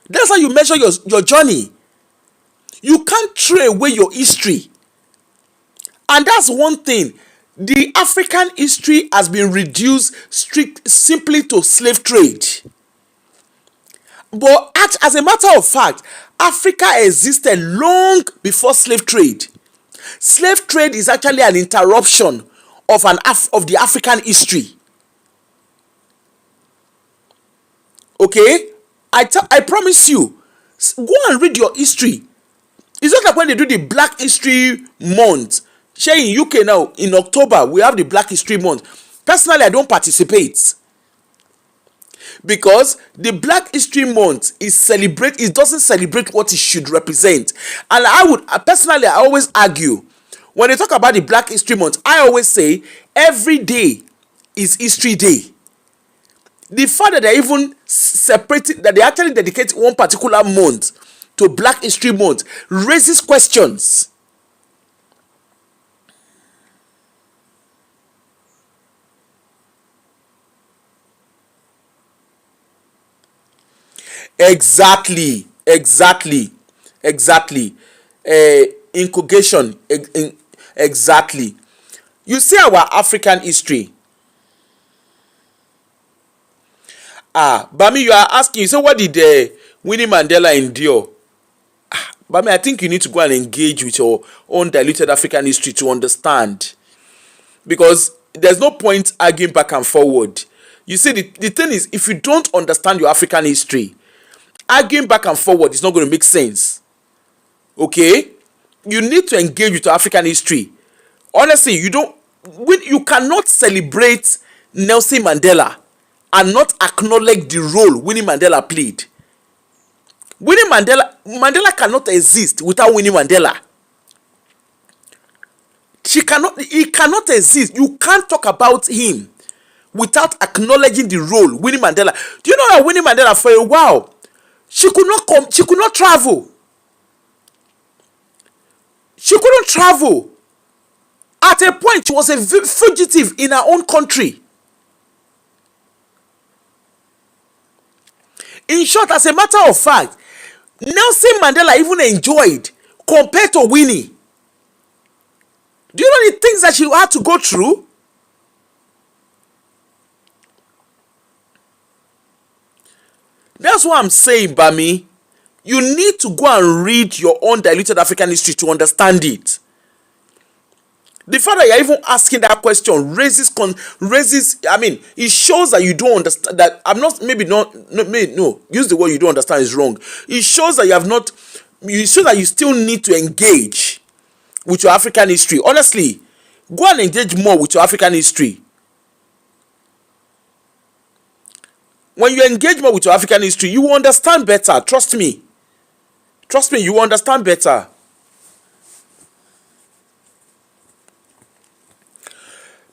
That's how you measure your journey. You can't throw away your history. And that's one thing. The African history has been reduced simply to slave trade. But as a matter of fact, Africa existed long before slave trade. Slave trade is actually an interruption of the African history. Okay? I promise you, go and read your history. It's not like when they do the Black History Month. Say in UK now, in October, we have the Black History Month. Personally, I don't participate. Because the Black History Month it doesn't celebrate what it should represent. And I always argue, when they talk about the Black History Month, I always say every day is History Day. The fact that they even separated, that they actually dedicate one particular month to Black History Month, raises questions. Exactly. Inculcation. Exactly. You see our African history. Bami, you are asking, so what did Winnie Mandela endure? Bami, I think you need to go and engage with your own diluted African history to understand. Because there's no point arguing back and forward. You see, the thing is, if you don't understand your African history, arguing back and forward is not going to make sense. Okay? You need to engage with your African history. Honestly, you cannot celebrate Nelson Mandela and not acknowledge the role Winnie Mandela played. Mandela cannot exist without Winnie Mandela. He cannot exist. You can't talk about him without acknowledging the role Winnie Mandela. Do you know that Winnie Mandela, for a while, she could not travel. She couldn't travel. At a point, she was a fugitive in her own country. In short, as a matter of fact, Nelson Mandela even enjoyed compared to Winnie. Do you know the things that she had to go through? That's what I'm saying, Bami. You need to go and read your own diluted African history to understand it. The fact that you're even asking that question raises. I mean, it shows that you don't understand. That I'm not maybe not no, maybe, no use the word you don't understand is wrong. It shows that you have not. You show that you still need to engage with your African history. Honestly, go and engage more with your African history. When you engage more with your African history, you will understand better. Trust me. Trust me, you will understand better.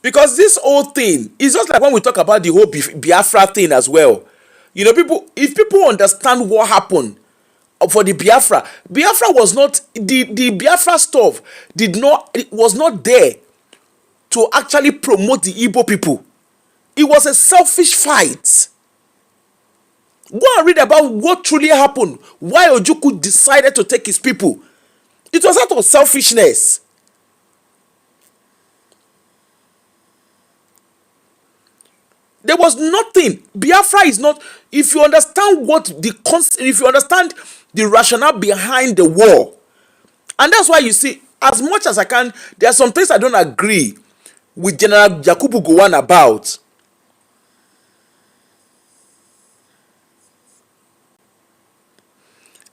Because this whole thing is just like when we talk about the whole Biafra thing as well. You know, if people understand what happened for the Biafra was not the Biafra stuff it was not there to actually promote the Igbo people. It was a selfish fight. Go and read about what truly happened. Why Ojukwu decided to take his people. It was out of selfishness. There was nothing. Biafra is not. If you understand if you understand the rationale behind the war, and that's why you see, as much as I can, there are some things I don't agree with General Yakubu Gowon about.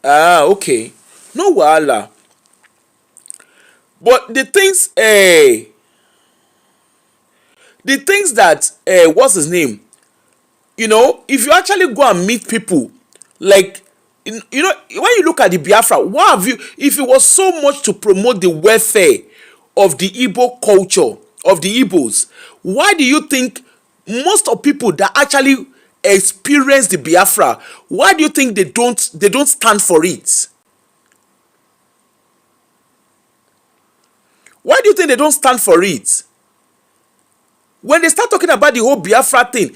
Okay, no wahala. But the things that what's his name, you know, if you actually go and meet people, like, you know, when you look at the Biafra, what have you, if it was so much to promote the welfare of the Igbo culture, of the Igbos, why do you think most of people that actually experience the Biafra, why do you think they don't stand for it? Why do you think they don't stand for it? When they start talking about the whole Biafra thing,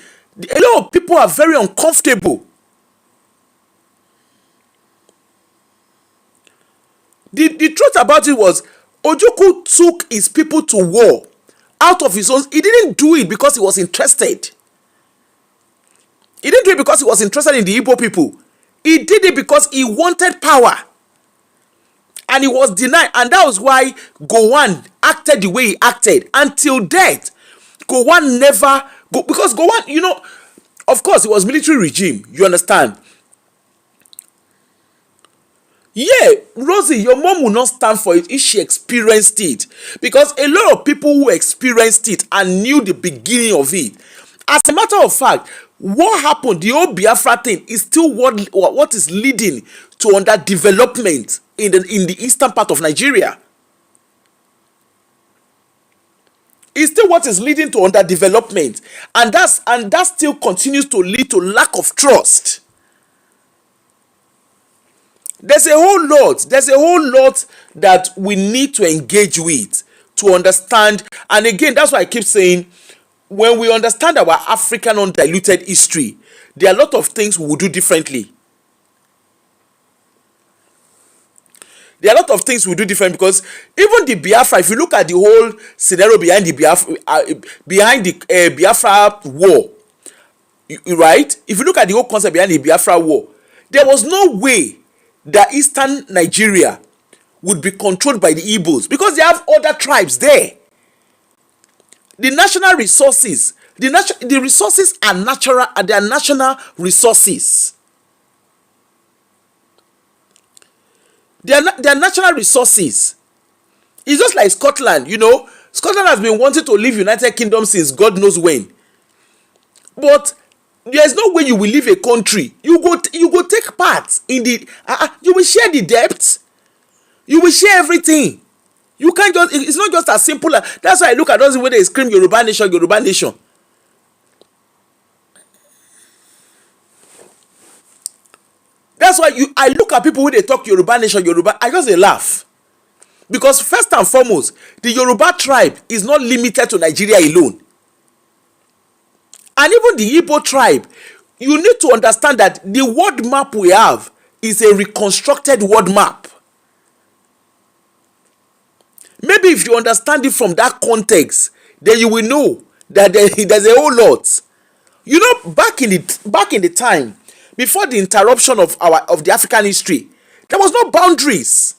a lot of people are very uncomfortable. The truth about it was, Ojukwu took his people to war out of his own. He didn't do it because he was interested. He didn't do it because he was interested in the Igbo people. He did it because he wanted power. And he was denied. And that was why Gowon acted the way he acted. Until death, Gowon never... because Gowon, you know, of course, it was military regime. You understand? Yeah, Rosie, your mom will not stand for it if she experienced it. Because a lot of people who experienced it and knew the beginning of it. As a matter of fact, what happened, the whole Biafra thing is still what is leading to underdevelopment in the eastern part of Nigeria. It's still what is leading to underdevelopment. And that still continues to lead to lack of trust. There's a whole lot that we need to engage with to understand. And again, that's why I keep saying, when we understand our African undiluted history, there are a lot of things we will do differently. There are a lot of things we do different, because even the Biafra, if you look at the whole scenario behind the Biafra war, right? If you look at the whole concept behind the Biafra war, there was no way that eastern Nigeria would be controlled by the Igbos, because they have other tribes there. The national resources, the resources are natural, they are national resources. They are natural resources. It's just like Scotland, you know. Scotland has been wanting to leave United Kingdom since God knows when. But there's no way you will leave a country. You go take part in the. You will share the debt. You will share everything. You can't just. It's not just as simple as. That's why I look at those when they scream Yoruba nation, Yoruba nation. That's why I look at people when they talk Yoruba nation, Yoruba. I just laugh. Because first and foremost, the Yoruba tribe is not limited to Nigeria alone. And even the Igbo tribe, you need to understand that the world map we have is a reconstructed world map. Maybe if you understand it from that context, then you will know that there's a whole lot. You know, back in the time, before the interruption of the African history, there was no boundaries.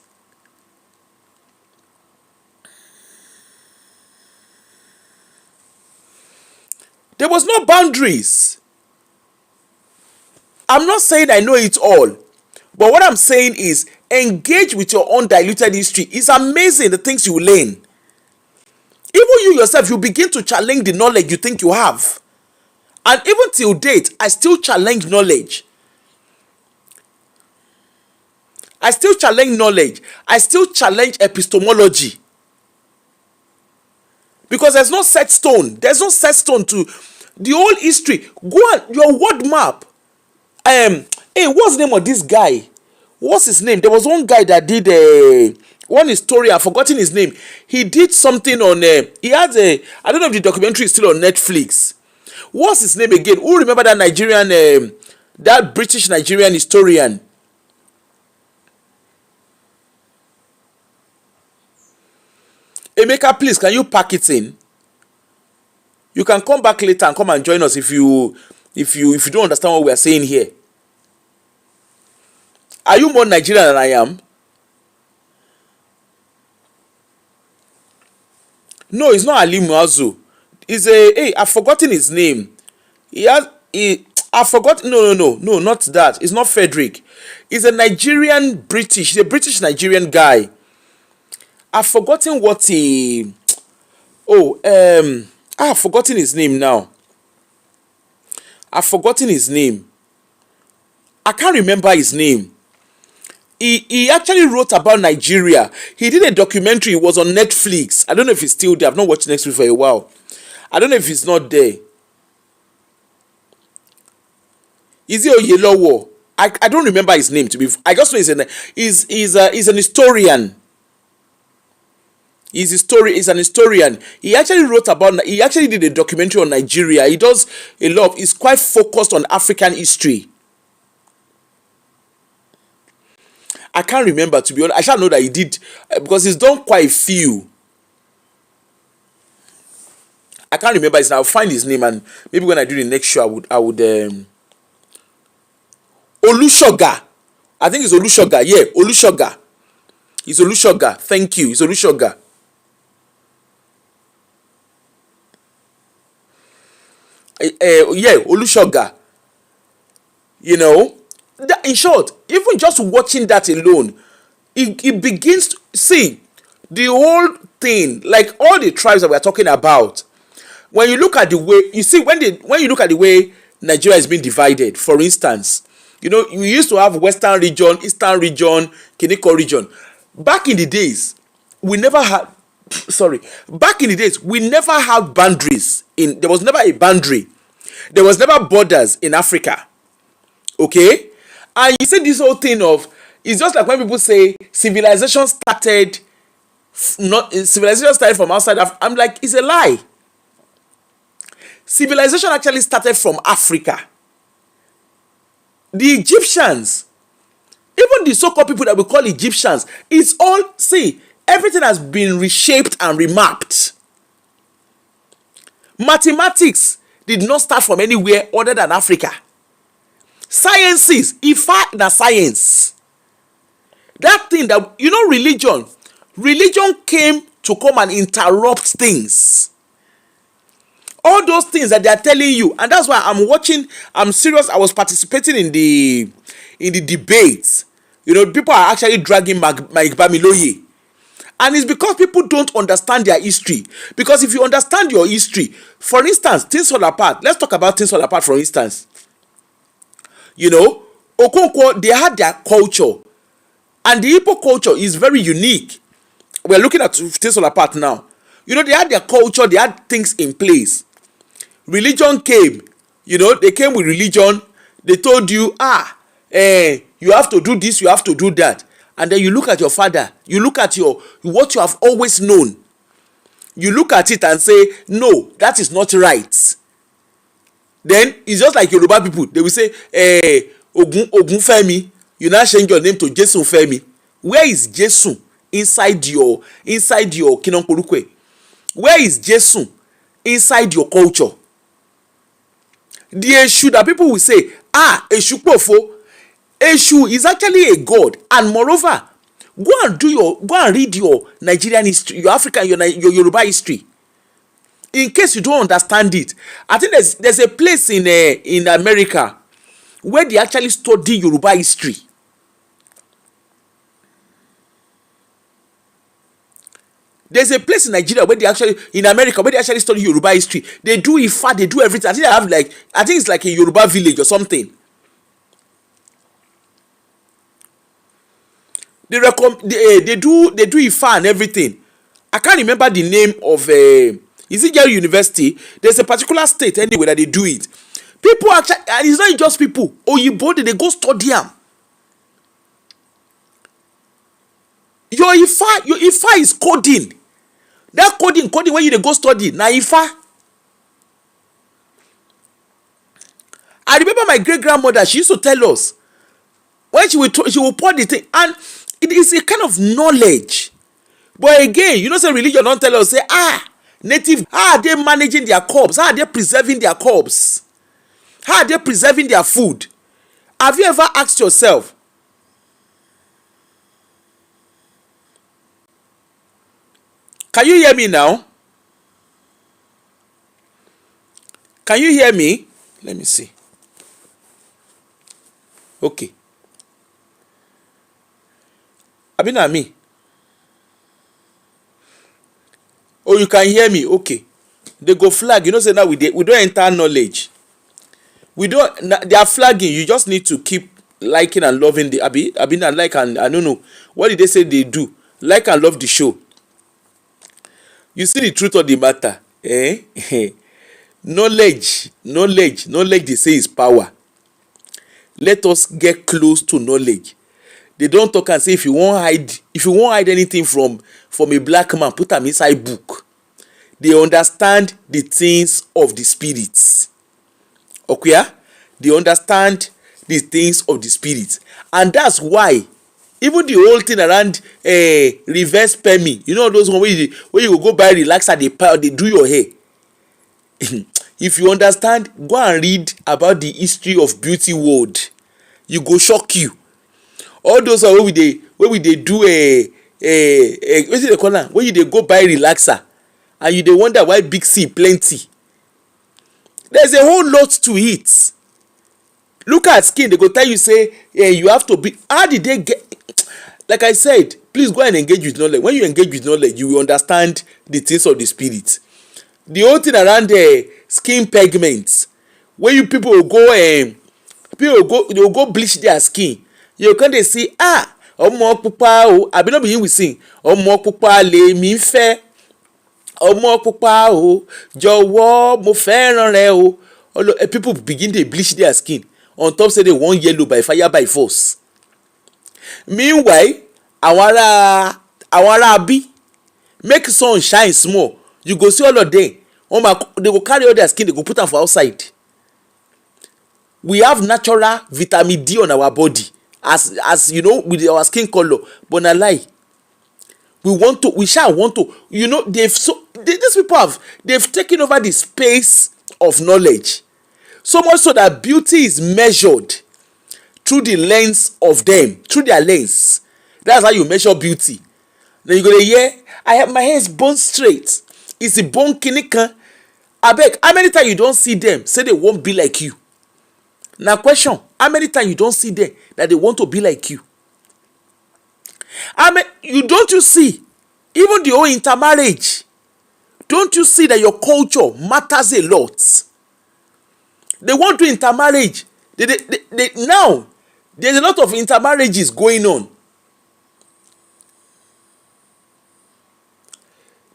There was no boundaries. I'm not saying I know it all, but what I'm saying is engage with your undiluted history. It's amazing the things you learn. Even you yourself, you begin to challenge the knowledge you think you have. And even till date, I still challenge knowledge. I still challenge knowledge. I still challenge epistemology. Because there's no set stone. There's no set stone to the whole history. Go on your word map. Hey, what's the name of this guy? What's his name? There was one guy that did one story. I've forgotten his name. He did something on. He had a. I don't know if the documentary is still on Netflix. What's his name again? Who remember that Nigerian, that British Nigerian historian? Emeka, please, can you pack it in? You can come back later and come and join us if you don't understand what we are saying here. Are you more Nigerian than I am? No, it's not Ali Muazu. It's I've forgotten his name. I've forgotten. No, not that. It's not Frederick. He's a Nigerian British. He's a British Nigerian guy. I've forgotten what he. I've forgotten his name now. I've forgotten his name. I can't remember his name. He actually wrote about Nigeria. He did a documentary. It was on Netflix. I don't know if it's still there. I've not watched Netflix for a while. I don't know if it's not there. Is it Oyelowo? I don't remember his name to be. I just know he's an historian. He's an historian. He actually wrote about. He actually did a documentary on Nigeria. He does a lot. He's quite focused on African history. I can't remember, to be honest. I shall know that he did because he's done quite a few. I can't remember his name. I'll find his name and maybe when I do the next show, I would. Olusoga. I think it's Olusoga. Yeah, Olusoga. It's Olusoga. Thank you. It's Olusoga. Yeah, Olusoga. You know, in short, even just watching that alone, it begins to see the whole thing, like all the tribes that we're talking about. When you look at the way, you see, when you look at the way Nigeria is being divided, for instance, you know, you used to have Western region, Eastern region, Kiniko region. Back in the days, we never had, back in the days, we never had boundaries. There was never a boundary. There was never borders in Africa. Okay? And you see this whole thing of, it's just like when people say civilization started from outside. I'm like, it's a lie. Civilization actually started from Africa. The Egyptians, even the so-called people that we call Egyptians, it's all, everything has been reshaped and remapped. Mathematics did not start from anywhere other than Africa. Sciences, Ifa na science. That thing that, you know, religion came to come and interrupt things. All those things that they are telling you, and that's why I'm serious. I was participating in the debates. You know, people are actually dragging Gbajabiamila. And it's because people don't understand their history. Because if you understand your history, for instance, things fall apart. Let's talk about things fall apart, for instance. You know, Okonkwo, they had their culture. And the Igbo culture is very unique. We're looking at things fall apart now. You know, they had their culture, they had things in place. Religion came. You know, they came with religion. They told you, you have to do this, you have to do that. And then you look at your father, you look at what you have always known. You look at it and say, no, that is not right. Then it's just like Yoruba people. They will say, Ogun Femi. You now change your name to Jesu Femi. Where is Jesu inside your Kinonkorukwe? Where is Jesu inside your culture? The Eshu that people will say, Eshu Pofo. Eshu is actually a god, and moreover, go and read your Nigerian history, your African, your Yoruba history. In case you don't understand it, I think there's a place in America where they actually study Yoruba history. There's a place in Nigeria where they actually, in America, where they actually study Yoruba history. They do Ifa, they do everything. I think it's like a Yoruba village or something. They do Ifa and everything. I can't remember the name of is it Yale University? There's a particular state anyway that they do it. People actually, and it's not just people. Oyibo, they go study am. Your Ifa is coding. That coding when you dey go study na Ifa. I remember my great grandmother, she used to tell us when she will pour the thing, and it is a kind of knowledge. But again, you know, say religion don't tell us, say, native, how are they managing their crops? How are they preserving their crops? How are they preserving their food? Have you ever asked yourself, can you hear me now? Can you hear me? Let me see. Okay. Abi na me? Oh, you can hear me? Okay. They go flag. You know, say now we don't enter knowledge. They are flagging. You just need to keep liking and loving the Abi na like, and I don't know. What did they say they do? Like and love the show. You see the truth of the matter. Knowledge they say is power. Let us get close to knowledge. They don't talk and say if you won't hide anything from a black man, put am inside book. They understand the things of the spirits. Okay? They understand the things of the spirits. And that's why even the whole thing around reverse Femi, you know those one where you go buy relaxer, they do your hair. If you understand, go and read about the history of beauty world. You go shock you. All those are where we dey do wetin they call am, where you dey go buy relaxer and you dey wonder why big C plenty. There's a whole lot to it. Look at skin, they go tell you say you have to be, how did they get, like I said, please go and engage with knowledge. When you engage with knowledge, you will understand the things of the spirit. The whole thing around the skin pigments, where you people will go they will go bleach their skin. You can dey see ọmọ pupa o, àbí no be him we sing, ọmọ pupa lèmi fẹ́, ọmọ pupa o, jọ̀wọ́ mo fẹ́ràn rẹ o. People begin to bleach their skin on top, say they want yellow by fire by force. Meanwhile, àwọn ará bí make sun shine small, you go see all of them, they go carry all their skin, they go put am for outside. We have natural vitamin D on our body, as you know, with our skin color, but na lie. We shall want to, you know, these people they've taken over the space of knowledge, so much so that beauty is measured through the lens of them, through their lens. That's how you measure beauty. Then you go dey hear, my hair is bone straight, it's a bone kinikan. Abeg, how many times you don see them say they won't be like you? Now question, how many times you don't see them that they want to be like you? Don't you see, even the whole intermarriage, don't you see that your culture matters a lot? They want to intermarriage. Now, there's a lot of intermarriages going on.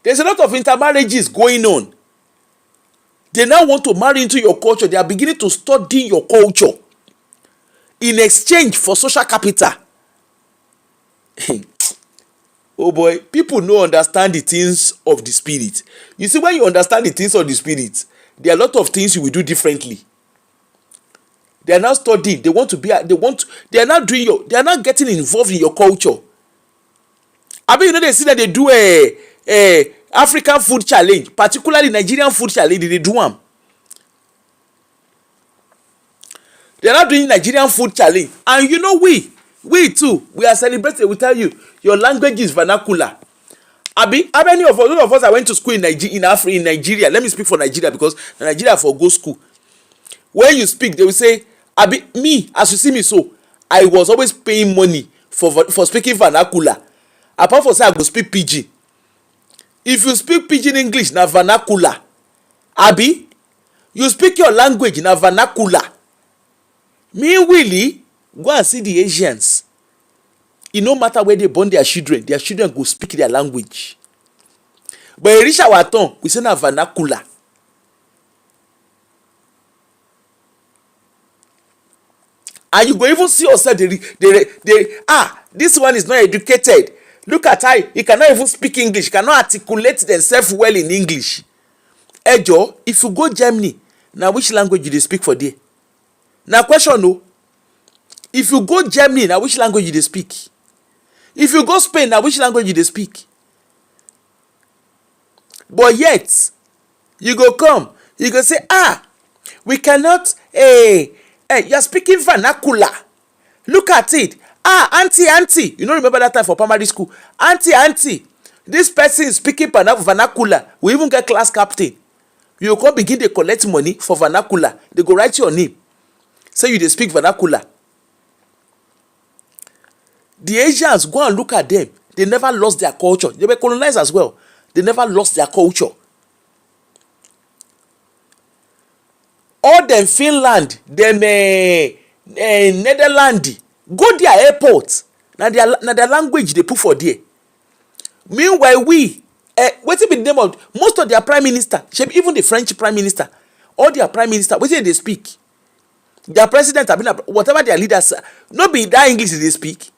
There's a lot of intermarriages going on. They now want to marry into your culture. They are beginning to study your culture in exchange for social capital. Oh boy, people no understand the things of the spirit. You see, when you understand the things of the spirit, there are a lot of things you will do differently. They are now studying. They are now getting involved in your culture. I mean, you know, they see that they do a African food challenge, particularly Nigerian food challenge. They do them. They are not doing Nigerian food challenge, and you know we too, we are celebrating. We tell you, your language is vernacular. Abi, how many of us, those of us that went to school in Nigeria, let me speak for Nigeria because Nigeria for go school. When you speak, they will say, Abi, me, as you see me so, I was always paying money for speaking vernacular. Apart from say I go speak pidgin. If you speak pidgin English na vernacular. Abi, you speak your language na vernacular. Me really go and see the Asians. E no matter where they born their children go speak their language. But e reach our turn, we say na vernacular. And you go even see yourself, this one is not educated. Look at how he cannot even speak English, he cannot articulate themselves well in English. Ejo, if you go Germany, now which language you dey speak for there? Now question no. If you go Germany, now which language you dey speak? If you go Spain, now which language you dey speak? But yet, you go come, you go say, we cannot, you're speaking vernacular. Look at it. Auntie. You don't remember that time for primary school? Auntie. This person is speaking vernacular. We even get class captain. You come begin to collect money for vernacular. They go write your name. Say you dey speak vernacular. The Asians, go and look at them. They never lost their culture. They were colonized as well. They never lost their culture. All them Finland, them Netherlands, go their airport. Now their language they put for there. Meanwhile, what's be the name of most of their prime minister, even the French prime minister, all their prime minister, what they speak? Their president, whatever their leaders, not be that English they speak.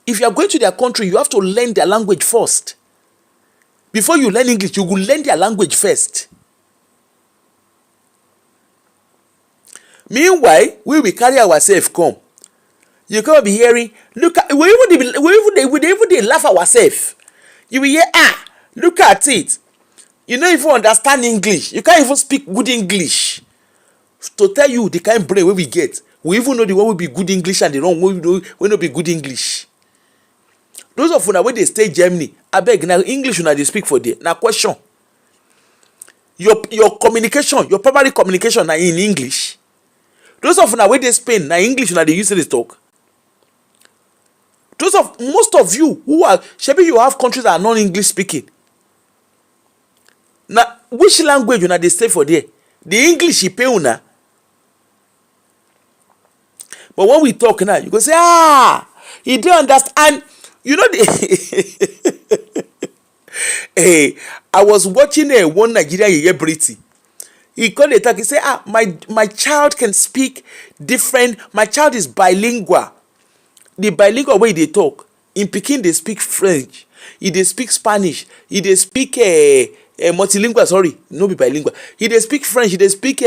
If you are going to their country, you have to learn their language first. Before you learn English, you will learn their language first. Meanwhile, we will carry ourselves come. You can't be hearing, look at, we even laugh ourselves. You will hear, look at it. You don't even understand English. You can't even speak good English. To tell you the kind of brain we get, we even know the one will be good English and the wrong one will not be good English. Those of you when they stay Germany, I beg now English when they speak for there. Now question. Your communication, your primary communication now in English. Those of you when they Spain, now English when they use this talk. Most of you who are, maybe you have countries that are non-English speaking. Now, which language when they stay for there? The English you pay una. But when we talk now, you go say, he don't understand. You know hey, I was watching one Nigerian here, Briti. He called it talk. He said, my child can speak different. My child is bilingual. The bilingual way they talk. In Peking, they speak French. They speak Spanish. They speak multilingual. Sorry, no be bilingual. They speak French. They speak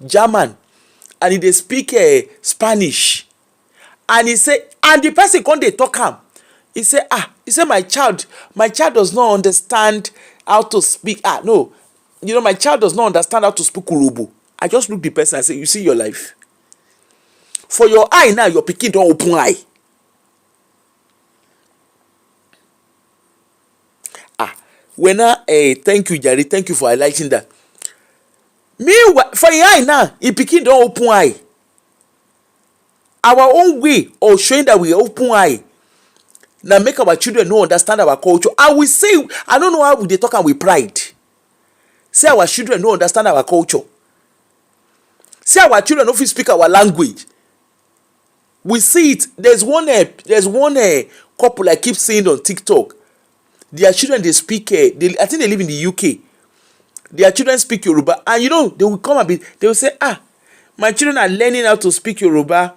German, and they speak Spanish. And he said, and the person come they talk him. He said, my child does not understand how to speak. No, my child does not understand how to speak Urobo. I just look the person and say, you see your life. For your eye now, your pikin don't open eye. Thank you, Jerry. Thank you for highlighting that. Meanwhile, for your eye now, your pikin don't open eye. Our own way of showing that we open eye now make our children no understand our culture. I will say, I don't know how they talk with pride. Say our children no understand our culture. Say our children don't speak our language. We see it. There's one couple I keep seeing on TikTok. Their children they speak. I think they live in the UK. Their children speak Yoruba, and they will come they will say, my children are learning how to speak Yoruba.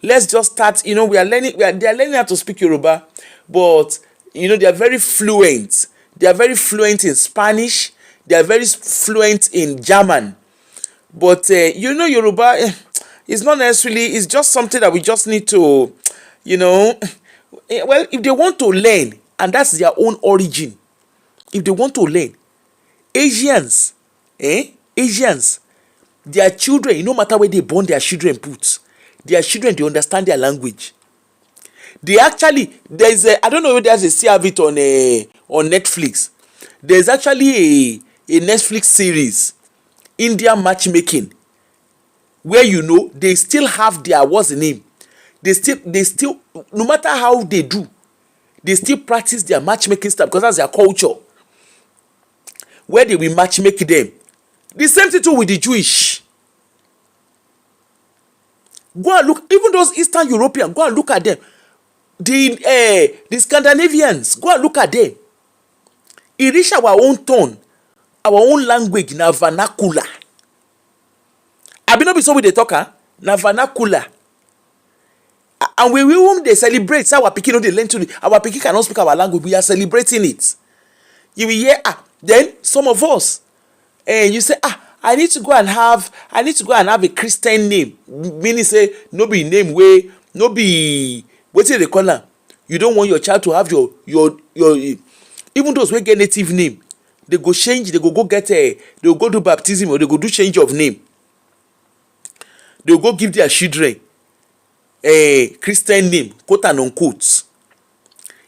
Let's just start. They are learning how to speak Yoruba, but they are very fluent. They are very fluent in Spanish. They are very fluent in German. But Yoruba is not necessarily. It's just something that we just need to, well, if they want to learn, and that's their own origin. If they want to learn, Asians, their children, no matter where they born their children put, their children, they understand their language. They actually, there's a, I don't know if there's a still have it on Netflix. There's actually a Netflix series, Indian matchmaking, where they still have their, what's the name? They still, no matter how they do, they still practice their matchmaking stuff because that's their culture. Where they will matchmake them. The same thing too with the Jewish. Go and look, even those Eastern European, go and look at them. The Scandinavians, go and look at them. It reach our own tone, our own language, na vernacular. Abi no be so we dey talk, na vernacular. And we whom they celebrate, say our pikin no dey learn to, our pikin cannot speak our language, we are celebrating it. You will hear, then some of us, you say, I need to go and have a Christian name. Meaning say, no be name way, no be, wetin they call am? You don't want your child to have your even those wey get native name, they go change, they go get they go do baptism or they go do change of name. They go give their children a Christian name, quote and unquote.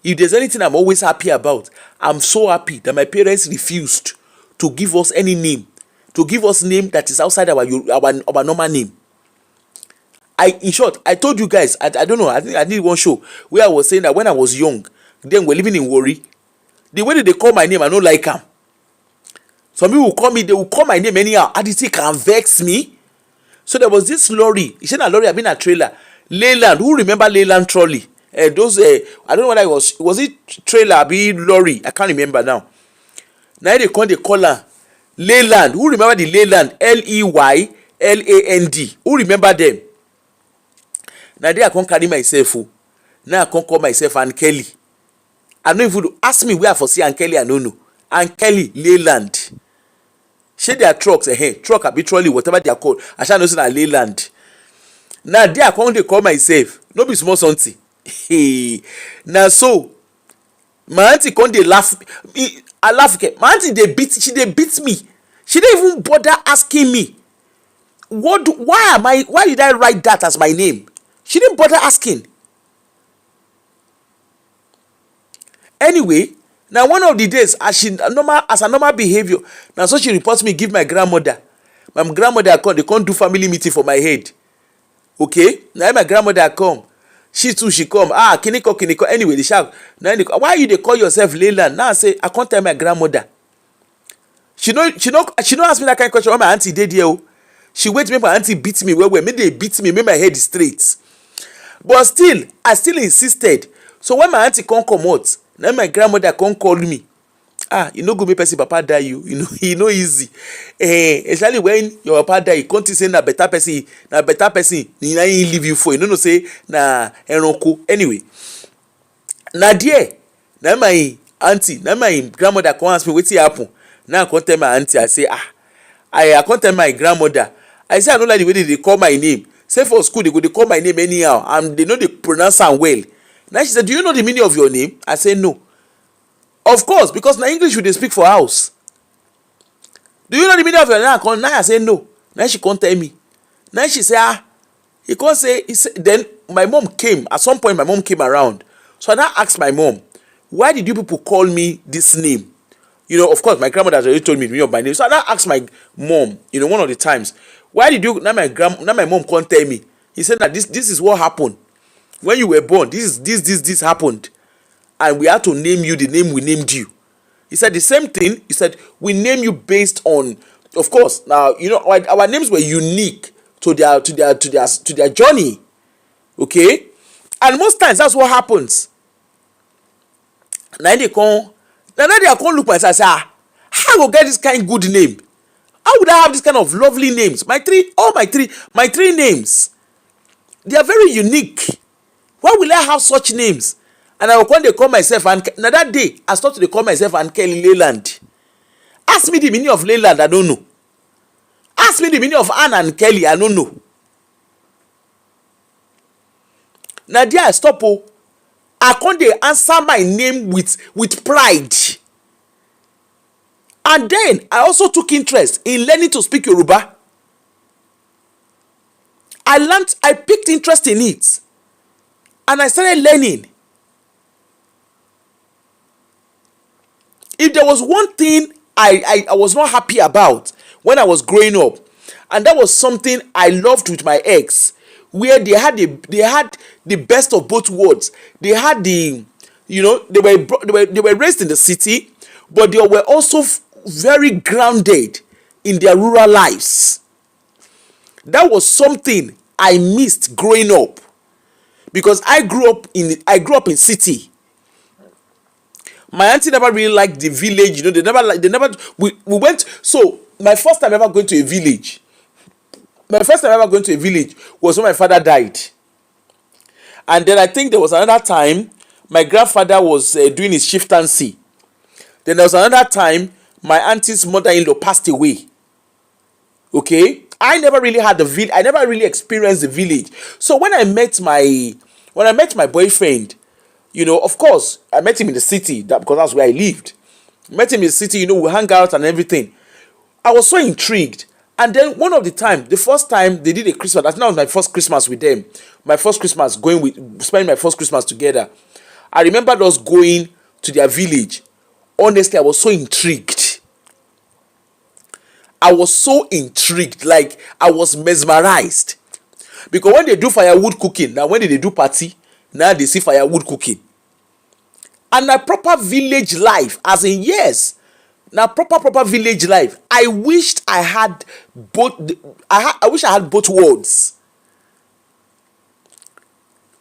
If there's anything I'm always happy about, I'm so happy that my parents refused to give us any name, to give us name that is outside our normal name. In short, I told you guys, I don't know, I think I did one show where I was saying that when I was young, then we're living in Warri. The way that they call my name, I don't like them. Some people will call me, they will call my name anyhow. And it can vex me. So there was this lorry. He said that lorry had been a trailer. Leyland, who remember Leyland trolley? I don't know whether it was it trailer, be lorry? I can't remember now. Now they call her Leyland. Who remember the Leyland? Leyland. Who remember them? Now they I can't carry myself. Now I can't call myself Aunt Kelly. I don't even ask me where I for see Aunt Kelly. I don't know. Aunt Kelly Leyland. Share their trucks, truck arbitrarily, whatever they are called. I shall know say na Leyland. Now they are going to call myself. No be small something. Now so my auntie come dey laugh. I laugh. My auntie dey beat me. She didn't even bother asking me. Why did I write that as my name? She didn't bother asking. Anyway, now one of the days as a normal behavior, now so she reports me give my grandmother. My grandmother come, they can't do family meeting for my head. Okay, now my grandmother come, she too she come. Kiniko. Anyway, they shout. Now why you they call yourself Leyland? Now I say I can't tell my grandmother. She no ask me that kind of question. When my auntie did here, she wait me. My auntie beat me. Maybe they beat me. Make my head is straight. But still, I still insisted. So when my auntie come out, now my grandmother come call me. You know, go make person papa die you. You know easy. Especially when your papa die, you can't say na better person. You know he leave you for. You know say na enronko. Anyway, now there, now my auntie, now my grandmother come ask me wetin happen. Now I come tell my auntie. I say I come tell my grandmother. I say I don't like the way they call my name. Say for school they call my name anyhow, and they know they pronounce am well. Now she said, do you know the meaning of your name? I say no. Of course, because na English we dey speak for house. Do you know the meaning of your name? Now I say no. Now she can't tell me. Now she say he can't say. Then my mom came. At some point my mom came around. So I now asked my mom, why did you people call me this name? Of course my grandmother has already told me the meaning of my name. So I now asked my mom, one of the times, why did you now my mom can't tell me? He said that this is what happened. When you were born, this happened. And we had to name you the name we named you. He said the same thing. He said, we name you based on, of course, now, our names were unique to their journey. Okay? And most times, that's what happens. Now they come look at us and say, how will I get this kind of good name? How would I have this kind of lovely names? My three names, they are very unique. Why will I have such names? And I will come to call myself, and now that day, I started to call myself Aunt Kelly Leyland. Ask me the meaning of Leyland, I don't know. Ask me the meaning of Anne and Kelly, I don't know. Now there I stop. I can't answer my name with pride. And then I also took interest in learning to speak Yoruba. I picked interest in it. And I started learning. If there was one thing I was not happy about when I was growing up, and that was something I loved with my ex, where they had the best of both worlds. They had the, they were raised in the city, but they were also very grounded in their rural lives. That was something I missed growing up, because I grew up in city. My auntie never really liked the village. We went. So my first time ever going to a village, was when my father died. And then I think there was another time my grandfather was doing his chieftaincy. Then there was another time my auntie's mother-in-law passed away. Okay, I never really had the village. I never really experienced the village. So when I met my boyfriend, of course, I met him in the city, because that's where I lived. Met him in the city, we hang out and everything. I was so intrigued. And then the first time they did a Christmas, that was my first Christmas with them. My first Christmas spending my first Christmas together. I remember us going to their village. Honestly, I was so intrigued. Like I was mesmerized. Because when they do firewood cooking, now when they do party, now they see firewood cooking. And a proper village life, as in, yes, now proper village life. I wished I had both. I wish I had both worlds.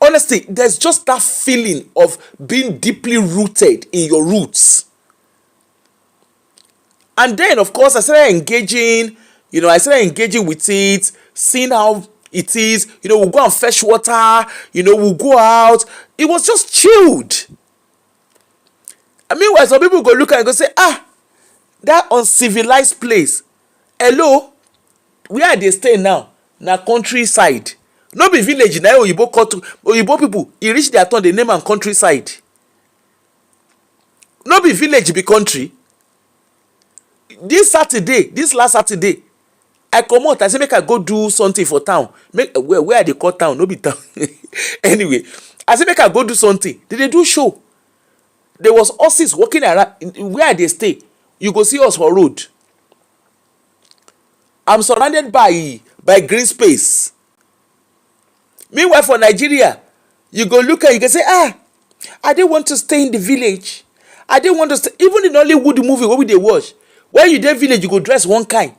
Honestly, there's just that feeling of being deeply rooted in your roots. And then, of course, I started engaging. With it, seeing how it is. We'll go and fetch water. We'll go out. It was just chilled. And meanwhile, some people go look at it and go say, that uncivilized place. Hello, where they stay now? Na countryside. No be village. Na Oyibo people, e reach their turn, they name am countryside. No be village, be country. This last Saturday, I comot. I say make I go do something for town. Where I dey call town, no be town. Anyway, I say make I go do something. They do show. There was horses walking around where they stay. You go see us for road. I'm surrounded by green space. Meanwhile, for Nigeria, you go look at, you can say, I didn't want to stay in the village. I didn't want to stay. Even in Hollywood movie, what we they watch, when you dey village, you go dress one kind.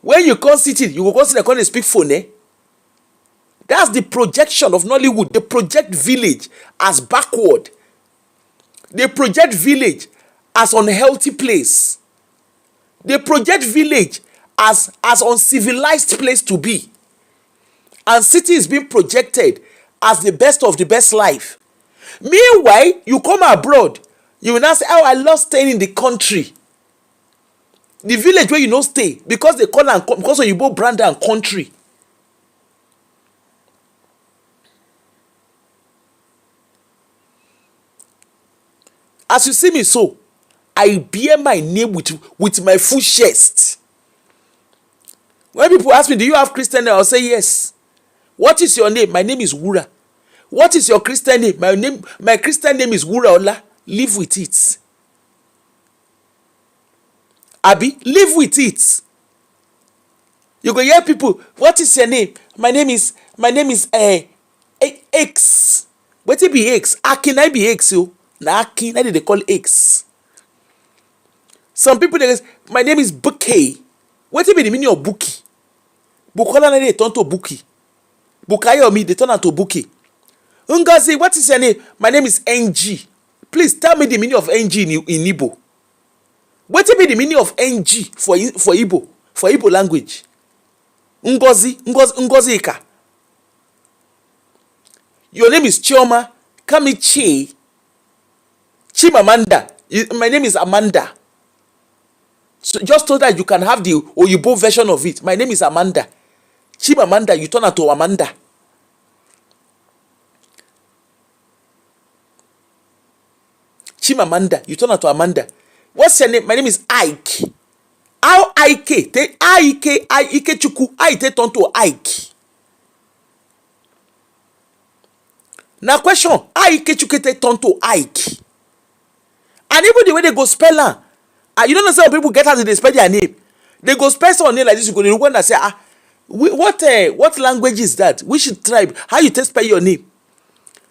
When you come city, you go come sit and speak phone. That's the projection of Nollywood. They project village as backward. They project village as unhealthy place. They project village as uncivilized place to be. And city is being projected as the best of the best life. Meanwhile, you come abroad, you will now say, I love staying in the country. The village where you no stay, because they call am, because you both brand and country. As you see me so, I bear my name with my full chest. When people ask me, do you have Christian name? I'll say yes. What is your name? My name is Wura. What is your Christian name? My Christian name is Wura Ola. Live with it. Abi, live with it. You go hear people, what is your name? My name is X. What it be X? Akin I be X yo. Na Akin, that they call X. Some people they say, my name is Buki. What it be the meaning of Buki? Bukola na they turn to Buki. Bukayomi they turn to Buki. Ngozi, what is your name? My name is NG. Please tell me the meaning of NG in Igbo. What be the meaning of NG for Igbo language? Ngozi Ika. Your name is Chioma. Kamichi. Chimamanda. My name is Amanda. So just so that you can have the Oyibo version of it. My name is Amanda. Chimamanda, you turn her to Amanda. Chimamanda, you turn her to Amanda. What's your name? My name is Ike. How Ike? Ike Chuku. I turn to Ike. Now question, how Ikechukwu turn to Ike? And even the way they go spell am, you don't know some people get how they spell their name. They go spell some name like this, you go dey wonder say what language is that? Which tribe? How you spell your name?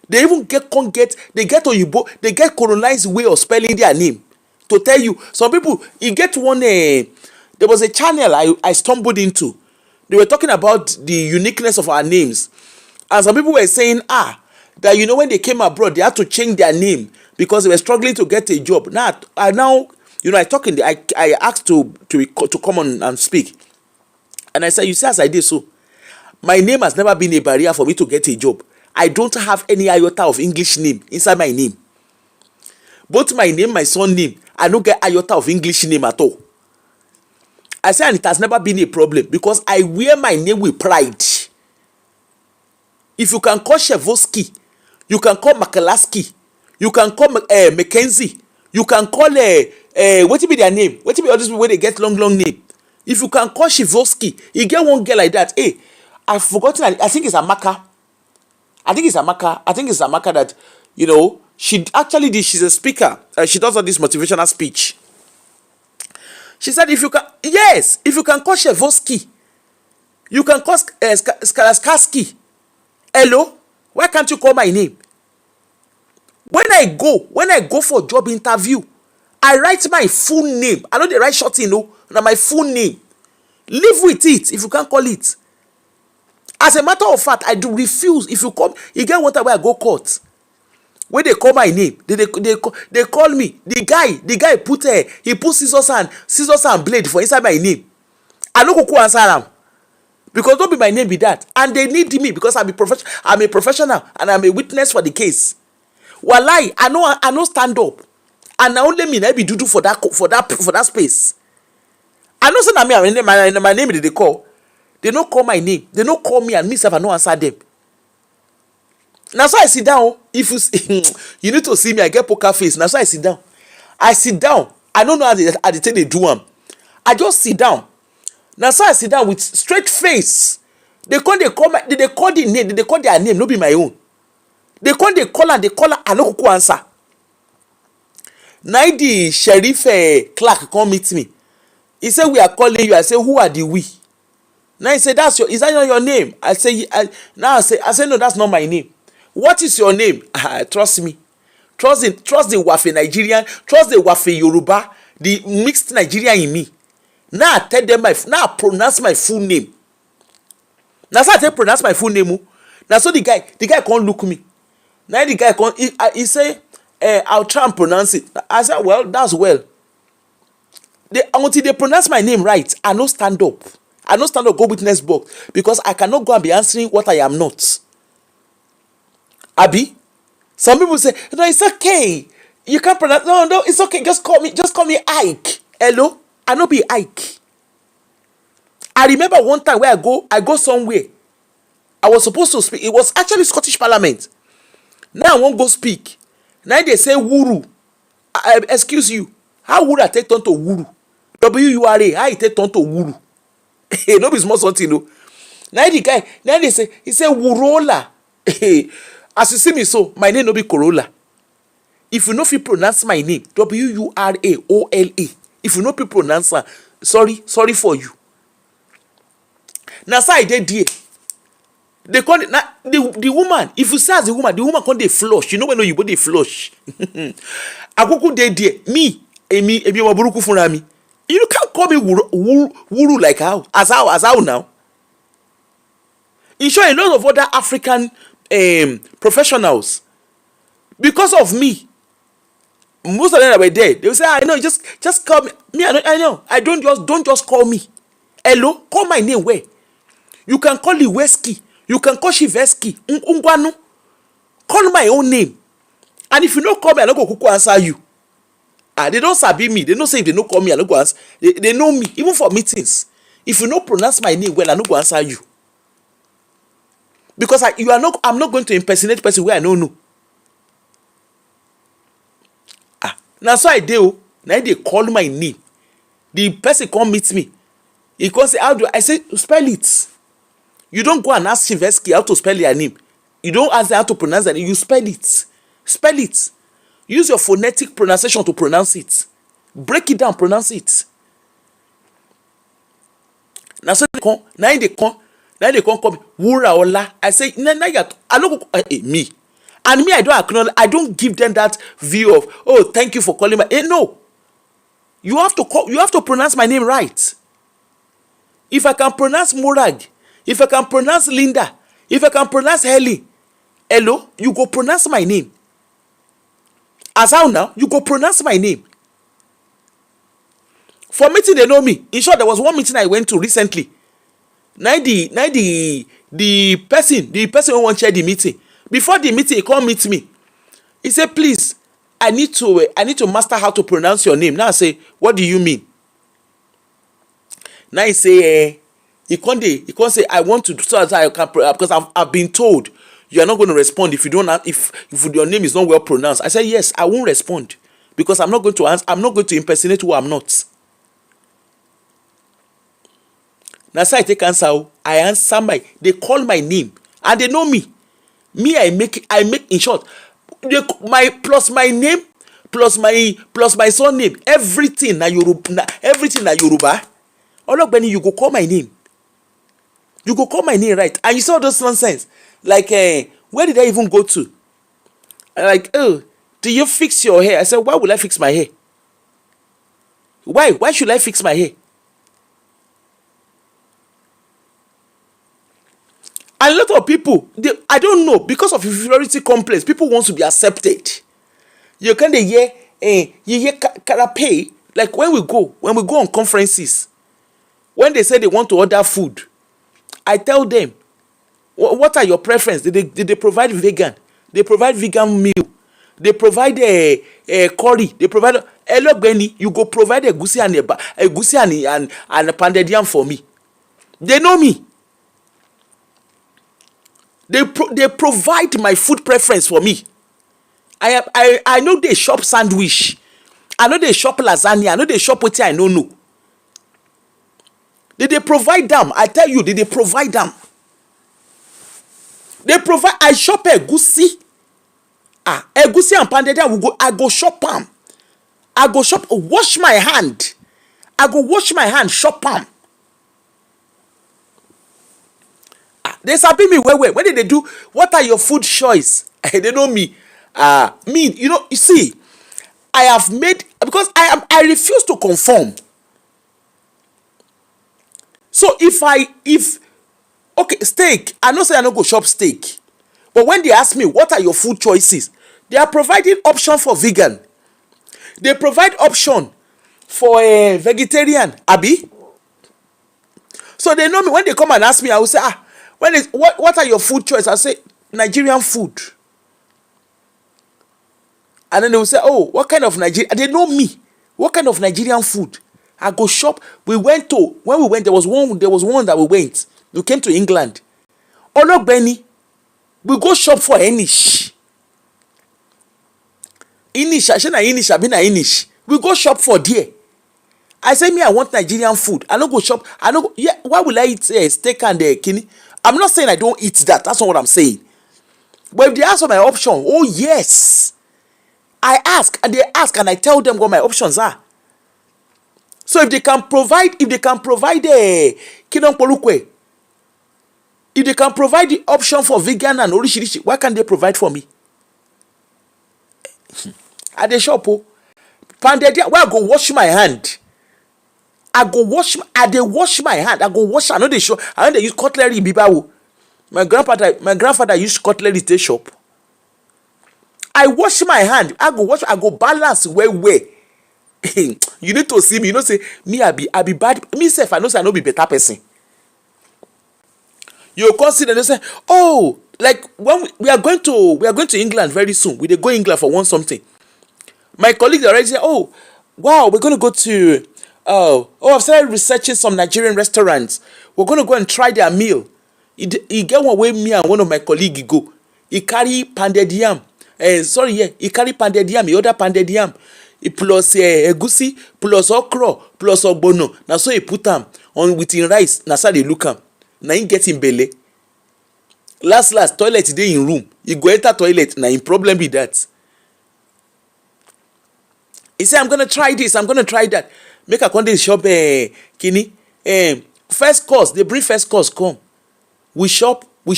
They even get Oyibo, they get colonized way of spelling their name to tell you. Some people, you get one. There was a channel I stumbled into. They were talking about the uniqueness of our names, and some people were saying that when they came abroad they had to change their name because they were struggling to get a job. Now I asked to come on and speak, and I said, you see, as I did so, my name has never been a barrier for me to get a job. I don't have any iota of English name inside my name. Both my name, my son name, I don't get iota of English name at all. I said, and it has never been a problem because I wear my name with pride. If you can call Shevosky, you can call Makalaski, you can call Mackenzie, you can call what be their name? What be all these people where they get long name? If you can call Shevosky, you get one girl like that. Hey, I've forgotten. I think it's Amaka. I think it's Amaka that, she actually did. She's a speaker. She does all this motivational speech. She said, if you can call Shevosky, you can call Skalaskaski. Hello? Why can't you call my name? When I go for job interview, I write my full name. I know they write short now my full name. Live with it if you can't call it. As a matter of fact, I do refuse. If you come, you get one time where I go court. When they call my name, they call me. The guy put scissors and blade for inside my name. I no go answer am because don't be my name be that, and they need me because I'm a professional and I'm a witness for the case. Wallahi, I no stand up, and na only me na be do for that space. I know say na me my name they call. They no call my name. They no call me and me sef I no answer them. Now so I sit down. If you you need to see me, I get poker face. Now so I sit down. I don't know how they take they do am. I just sit down. Now so I sit down with straight face. They call the name. They call their name. No be my own. They call I no go answer. Now the sheriff clerk come meet me. He said, we are calling you. I say, who are the we? Now he said, is that not your name? I say, no, that's not my name. What is your name? Trust me. Trust the Wafe Nigerian, trust the Wafe Yoruba, the mixed Nigerian in me. Now I tell them I pronounce my full name. Now so I tell pronounce my full name. Now so the guy can't look me. Now the guy can't, he say, I'll try and pronounce it. I said, well, that's well. Until they pronounce my name right, I no stand up. Go witness box because I cannot go and be answering what I am not. Abi, some people say, no, it's okay. You can't pronounce. No, it's okay. Just call me Ike. Hello, I no be Ike. I remember one time where I go somewhere. I was supposed to speak. It was actually Scottish Parliament. Now I won't go speak. Now they say Wuru. Excuse you. How would I take turn to Wuru? W-U-R-A. How you take turn to Wuru? No be small something, no. Now the guy, he say Wurola. As you see me so, my name no be Corolla. If you know if you pronounce my name, W-U-R-A-O-L-A. If you know people pronounce her, sorry for you. Now, so I did there. They call it the woman. If you say as the woman call they flush. You know when you go they flush. Akuku dey there. Me waburuku funra mi. You can't call me wuru like how? As how now? In short, a lot of other African professionals, because of me, most of them that were there, they will say, I know, just call me. I know. I don't just call me. Hello, call my name where? You can call Liweski. You can call Shiveski. Ungwanu. Call my own name. And if you don't call me, I don't go answer you. They don't sabi me. They don't say if they don't call me, I don't go answer. They know me, even for meetings. If you don't pronounce my name well, I don't go answer you. Because I'm not going to impersonate person where I don't know. Now so I do. Now they call my name. The person come meet me. He come say, how do I say spell it? You don't go and ask Shiveski how to spell your name. You don't ask them how to pronounce that. You spell it. Spell it. Use your phonetic pronunciation to pronounce it. Break it down, pronounce it. Now so they come, now they come Wura Ola. I say, I look me. And me, I don't acknowledge, I don't give them that view of, oh, thank you for calling my no. You have to pronounce my name right. If I can pronounce Murag, if I can pronounce Linda, if I can pronounce hello, you go pronounce my name. As how now, you go pronounce my name. For meeting, they know me. In short, there was one meeting I went to recently. Now the person who won't share the meeting. Before the meeting, he come meet me. He said, please, I need to master how to pronounce your name. Now I say, what do you mean? Now he say, he can't say, I want to do so I can, because I've been told you are not going to respond if you don't if your name is not well pronounced. I said, yes, I won't respond because I'm not going to answer, I'm not going to impersonate who I'm not. Now so I take answer, I answer they call my name and they know me. Me, I make in short, my name plus my surname, everything na Yoruba. Ologbeni, you go call my name. You go call my name right. And you saw those nonsense. Like, where did I even go to? Like, oh, do you fix your hair? I said, why would I fix my hair? Why? Why should I fix my hair? And a lot of people, I don't know, because of inferiority complex, people want to be accepted. You kind of hear, you hear karape, like when we go on conferences, when they say they want to order food, I tell them, what are your preferences? They provide vegan. They provide vegan meal. They provide a curry. They provide Benny. You go provide a egusi and a pounded yam for me. They know me. They provide my food preference for me. I know they shop sandwich. I know they shop lasagna. I know they shop what I don't know. They provide them. I tell you, they provide them. They provide. I shop egusi. Egusi and pounded yam. I go shop them. I go shop. Wash my hand. I go wash my hand. Shop them. They sabi me well. When did they do? What are your food choice? They know me. Me, you see, I have made, because I refuse to conform. So if okay, steak, I know say I no go shop steak. But when they ask me what are your food choices, they are providing option for vegan. They provide option for a vegetarian, abi. So they know me. When they come and ask me, I will say, what are your food choices? I say Nigerian food. And then they will say, oh, what kind of Nigerian? They know me. What kind of Nigerian food? I go shop. When we went, there was one that we went. We came to England. Ologbeni, we go shop for Inish. Inish. We go shop for there. I say, me, I want Nigerian food. I don't go shop. Yeah, why will I eat steak and kidney? I'm not saying I don't eat that. That's not what I'm saying. But if they ask for my option, oh yes. I ask and they ask and I tell them what my options are. So if they can provide a kidon polukwe, if they can provide the option for vegan and orishirishi, why can't they provide for me? At the shop, pounded yam, where I go wash my hand. I wash my hand. I go wash. I know they use cutlery in Bibawo. My grandfather used cutlery to shop. I wash my hand. I go balance where. You need to see me. You know, say me, I be bad. Me self, I know say I no be better person. You consider they say, oh, like when we are going to England very soon. We dey go England for one something. My colleagues already say, oh, wow, we're gonna go to I've started researching some Nigerian restaurants. We're gonna go and try their meal. He get one way me and one of my colleagues go. He carry pounded yam. He carry pounded yam. He order pounded yam. Plus egusi, plus okra, plus ogbono. Now so he put them on with him rice. Now so they look am. Now he get him belly. last toilet dey in room, you go enter toilet, na im problem be that. He say I'm gonna try this, I'm gonna try that, make I come dey shop kini first course, dey bring first course come, we shop, we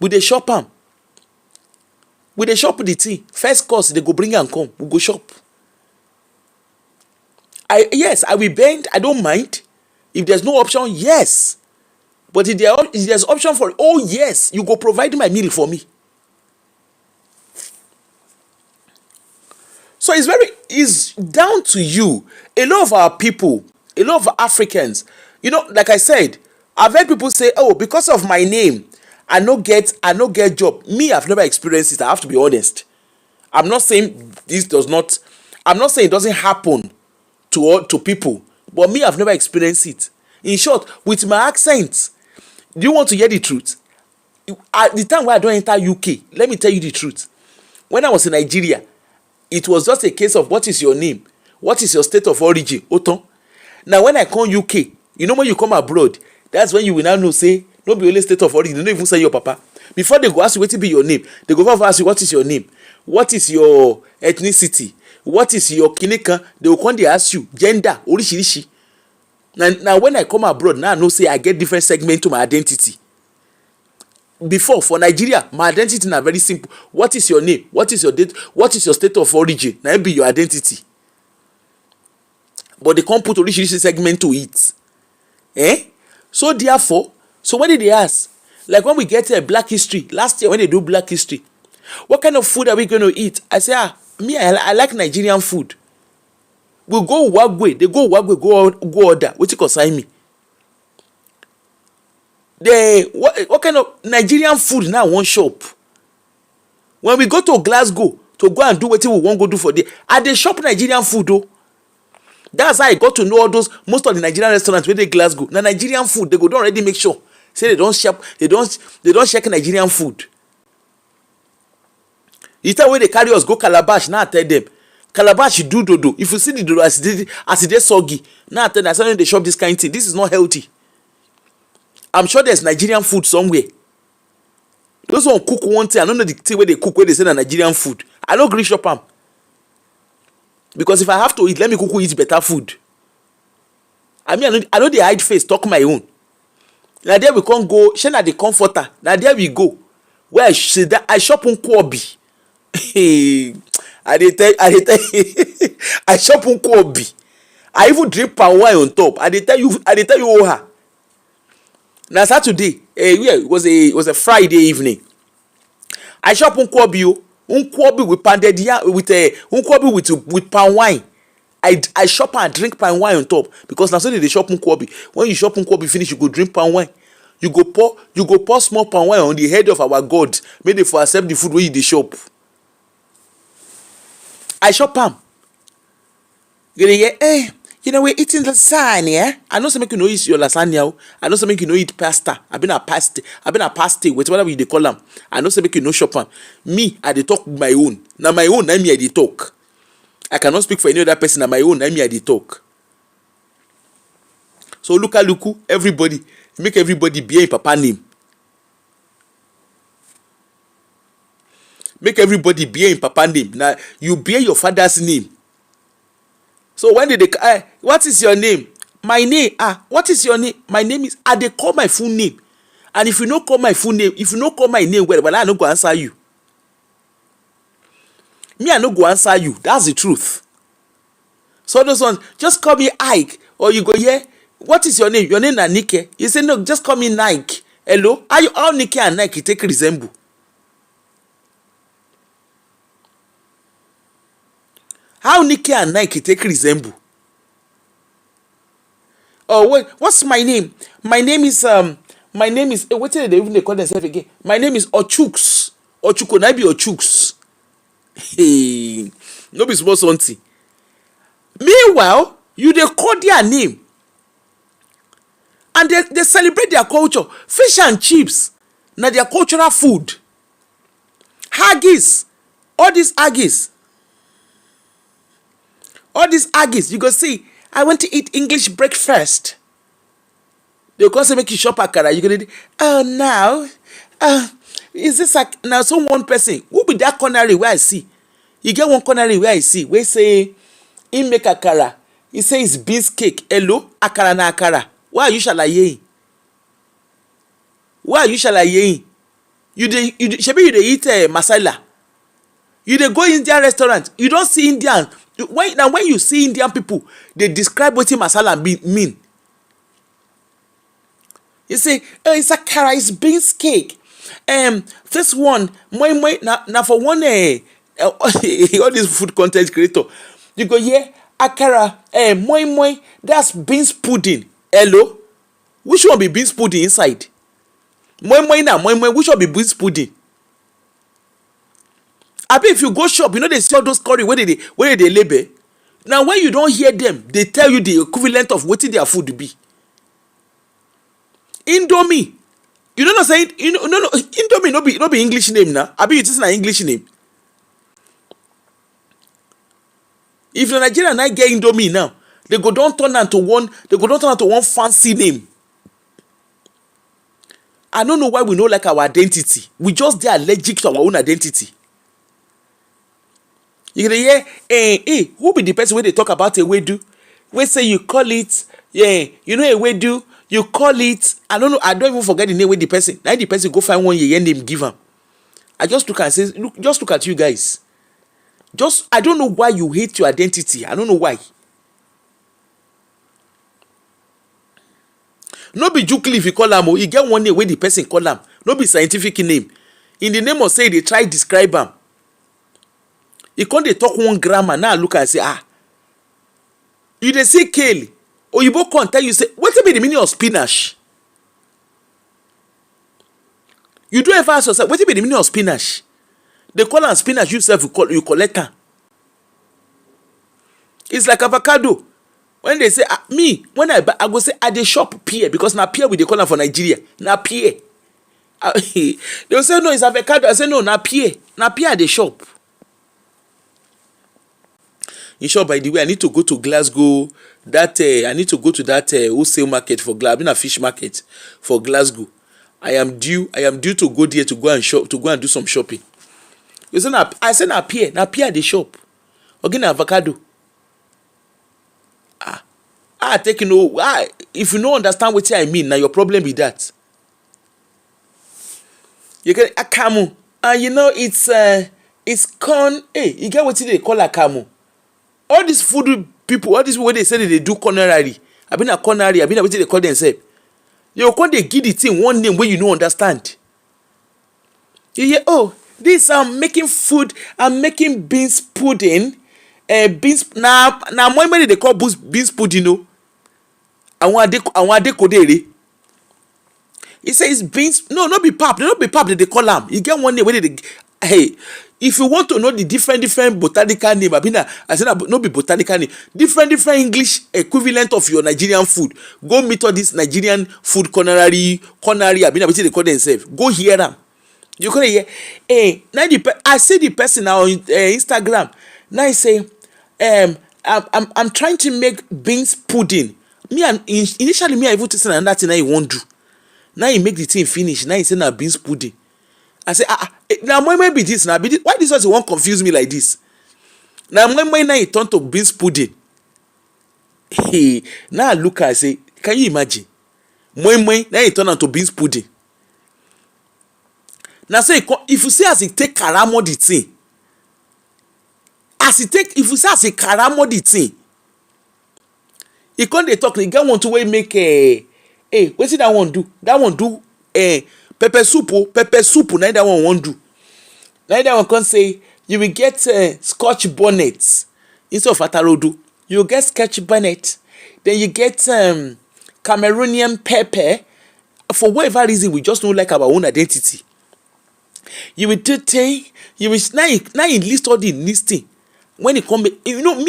dey shop am, we dey shop the thing, first course dey go bring am come, we go shop. Yes, I will bend, I don't mind. If there's no option, yes, but if there's option for it, oh yes, you go provide my meal for me. So it's down to you. A lot of our people, a lot of Africans, like I said, I've heard people say, oh, because of my name, I no get job. Me, I've never experienced it, I have to be honest. I'm not saying it doesn't happen to people, but me, I've never experienced it. In short, with my accent, do you want to hear the truth? At the time when I don't enter UK, let me tell you the truth. When I was in Nigeria, it was just a case of what is your name, what is your state of origin, Oton. Now when I come UK, when you come abroad, that's when you will now know, say, no be only state of origin, you don't even say your papa. Before they go ask you what be your name, they go first ask you what is your name, what is your ethnicity, what is your kinika, they will come, they ask you gender, orishirishi. Now when I come abroad, now I know, say I get different segment to my identity. Before, for Nigeria, my identity na very simple. What is your name? What is your date? What is your state of origin? Now be your identity. But they can't put orishirishi segment to it. So therefore, so when did they ask? Like when we get a Black History, last year when they do Black History, what kind of food are we going to eat? I say, I like Nigerian food. We go Wagwe, they go Wagwe, go order. What you consign me? What kind of Nigerian food now one shop? When we go to Glasgow to go and do what we want go do for there, they shop Nigerian food though. That's how I got to know all those, most of the Nigerian restaurants where they Glasgow. Now Nigerian food, they go don't already make sure. Say they don't shop, they don't check Nigerian food. It's the way they carry us go Calabash. Now I tell them, Calabash do dodo. If you see the dodo as it is soggy, now I tell them, I say they shop this kind of thing. This is not healthy. I'm sure there's Nigerian food somewhere. Those who cook one thing, I don't know the thing where they cook, where they say Nigerian food. I don't agree shop them. Because if I have to eat, let me cook eat better food. I know they hide face, talk my own. Now there we can't go, shena the comforter. Now there we go. Where I shop Nkwobi. I tell you, I shop Nkwobi. I even drink palm wine on top. I tell you, Oha. Now Saturday, it was a Friday evening. I shop Nkwobi with pounded yam, with Nkwobi with palm wine. I shop and drink palm wine on top, because now so they shop Nkwobi. When you shop Nkwobi finish, you go drink palm wine. You go pour small palm wine on the head of our God. May they for accept the food where you dey shop. I shop palm. We're eating lasagna. I know something you know eat your lasagna. I know something you know eat pasta. I've been a pasta, whatever they call them. I know something you know shop am. Me, I dey talk my own. Now my own, na me I dey talk. I cannot speak for any other person. Na my own, na me I dey talk. So luku, everybody, make everybody bear in papa name. Make everybody bear in papa name. Now you bear your father's name. So when did they what is your name? My name. What is your name? My name is, they call my full name. And if you don't call my full name, if you don't call my name well, I no go answer you. Me, I no go answer you. That's the truth. So those ones, just call me Ike. Or you go, yeah, what is your name? Your name is Nike. You say, no, just call me Nike. Hello? How Nike and Nike take resemble? How Nike and Nike take resemble? Oh wait, what's my name? My name is what did they even call themselves again? My name is Ochuks. Ochuko, na be Ochuks. Hey, no be small something. Meanwhile, you they call their name. And they celebrate their culture. Fish and chips. Now their cultural food. Haggis. All these haggis. You go see, I want to eat English breakfast. They go say make you shop akara. You go, is this like now so one person who be that cornery where I see? You get one cornery where I see where say he make akara. He say it's beans cake. Hello, akara na akara. Why are you shalaye? Why are you shalaye? Shebi you dey eat masala. You dey go Indian restaurant. You don't see Indian. When you see Indian people, they describe what masala mean. You say, it's akara, it's beans cake. This one, moi now for one all these food content creator, you go akara, moi, that's beans pudding. Hello, which one be beans pudding inside? Moi now, which one be beans pudding? Abi if you go shop, they sell those curry where they label. Now when you don't hear them, they tell you the equivalent of wetin their food be. Indomie, you don't know say no Indomie no be English name now. Abi it is an English name. If the Nigerian na get Indomie now, they go don turn am to one fancy name. I don't know why we no like our identity. We just dey allergic to our own identity. You can hear, who be the person wey dey talk about ewedu? Wey say you call it, ewedu, you call it, I don't even forget the name wey the person. Now the person go find one yeye name give am. I just look and say, look at you guys. I don't know why you hate your identity. I don't know why. No be Jukli if you call am, you get one name wey the person call am. No be scientific name. In the name of say they try describe am. You can't dey talk one grammar. Now look and say, you dey say kale. Oyibo come tell you say, wetin be the meaning of spinach? You don't ever ask yourself, wetin be the meaning of spinach? They call am spinach, you sef you collect am. It's like avocado. When they say when I go say I dey shop pear because na pear we dey call am for Nigeria. Na pear. They will say no, it's avocado. I say no, na pear. Na pear I dey shop. In short, by the way, I need to go to Glasgow. I need to go to that wholesale market for Glasgow. I mean a fish market for Glasgow. I am due to go there to go and shop, to go and do some shopping. You say I say na pear the shop. Again avocado. If you no understand what I mean, now your problem be that. You get akamu, and it's corn. You get what they call akamu. All these food people, all these people they say they do culinary. I been what they call themselves. You can't they give the thing one name where you don't understand. You hear, this I'm making food, I'm making beans pudding. Beans now when they call beans pudding, no. I want de kodere. He says beans, no be pap, they call them. You get one name where they if you want to know the different botanical name, I said no be botanical name, different English equivalent of your Nigerian food. Go meet all this Nigerian food culinary, what they call themselves. Go hear them. You can hear, now I see the person now on Instagram. Now he say, I'm trying to make beans pudding. Initially I even to say another thing that he won't do. Now he make the thing finish. Now he say now beans pudding. I say, now when be this now? Why this was won't confuse me like this? Now when he turn to beans pudding. Now I look and say, can you imagine? When now he turn to beans pudding. Now say if you say as he take karamo the thing, if you say as he karamo the thing, he can't dey talk. He get one to way make what did that one do? That one do pepper soup. Now that one won't do. Now that one can say you will get scotch bonnet instead of atarodo. You will get scotch bonnet. Then you get Cameroonian pepper. For whatever reason, we just don't like our own identity. You will do thing. You will now you list all the listing. When it come, me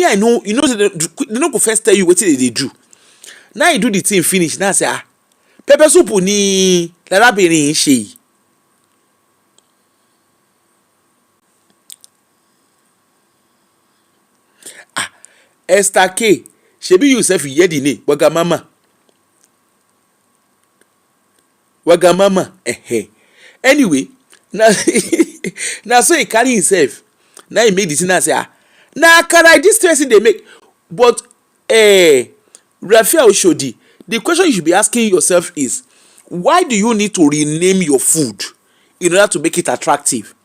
I know. They don't go first tell you what they do. Now you do the thing finish. Now say pepper soup ni larabere ṣe. Esther K. Shebi you sef hear the name Wagamama. Anyway, now now so he carry himself. Now he make the thing and say, ah, na akara this person dey make. But Raphael Oshodi, the question you should be asking yourself is, why do you need to rename your food in order to make it attractive?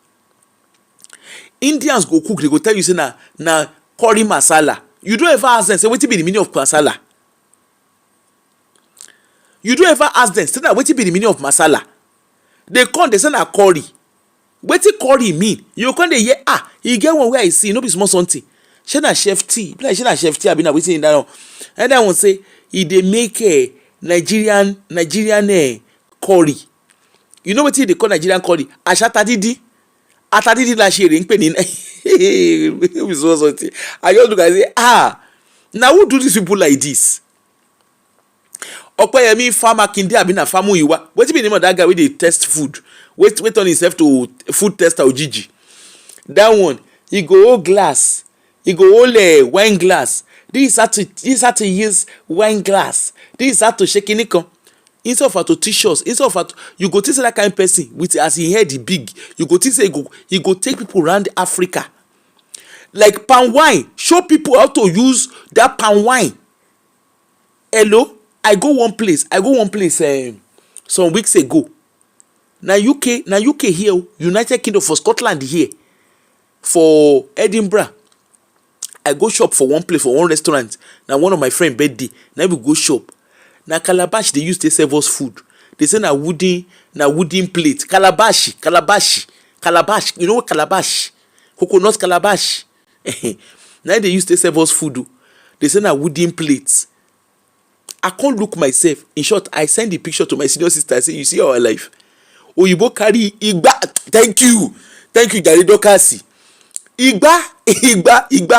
Indians go cook, they go tell you say na curry masala. You don't ever ask them say wetin be the meaning of masala. You don't ever ask them say na wetin be the meaning of masala. They come, they say na curry. Wetin curry mean? You come dey hear, ah, e get one wey I see, no be small something. Shey na chef tea, be like shey na chef tea abi na wetin in that one. And that one say e dey make Nigerian curry. You know wetin they call Nigerian curry? Ashatadidi. Atadidi la ṣe ere n pe ni. No be small something. I just look and say, ah, na who do these people like this? Opeyemi Famakinde abi na Famuyiwa. Wetin be the name of that guy wey dey test food? Wait turn himself to food tester Ojiji. That one, he go hold glass. He go hold wine glass. This is how to use wine glass. This is how to shake it. Instead of to teach us, instead of you go teach that kind of person with as he head big. You go teach he go take people around Africa. Like palm wine, show people how to use that palm wine. Hello, I go one place some weeks ago. Na UK here, United Kingdom, for Scotland here, for Edinburgh. I go shop for one place, for one restaurant. Na one of my friend birthday. Na we go shop. Na calabash they use to serve us food. They say na wooden plate. Calabash. You know what calabash? Coconut calabash. Now they use to serve us food. They say na wooden plates. I can't look myself. In short, I send the picture to my senior sister. I say, you see our life. Oyibo carry igba. Thank you Jare Dokasi. Igba.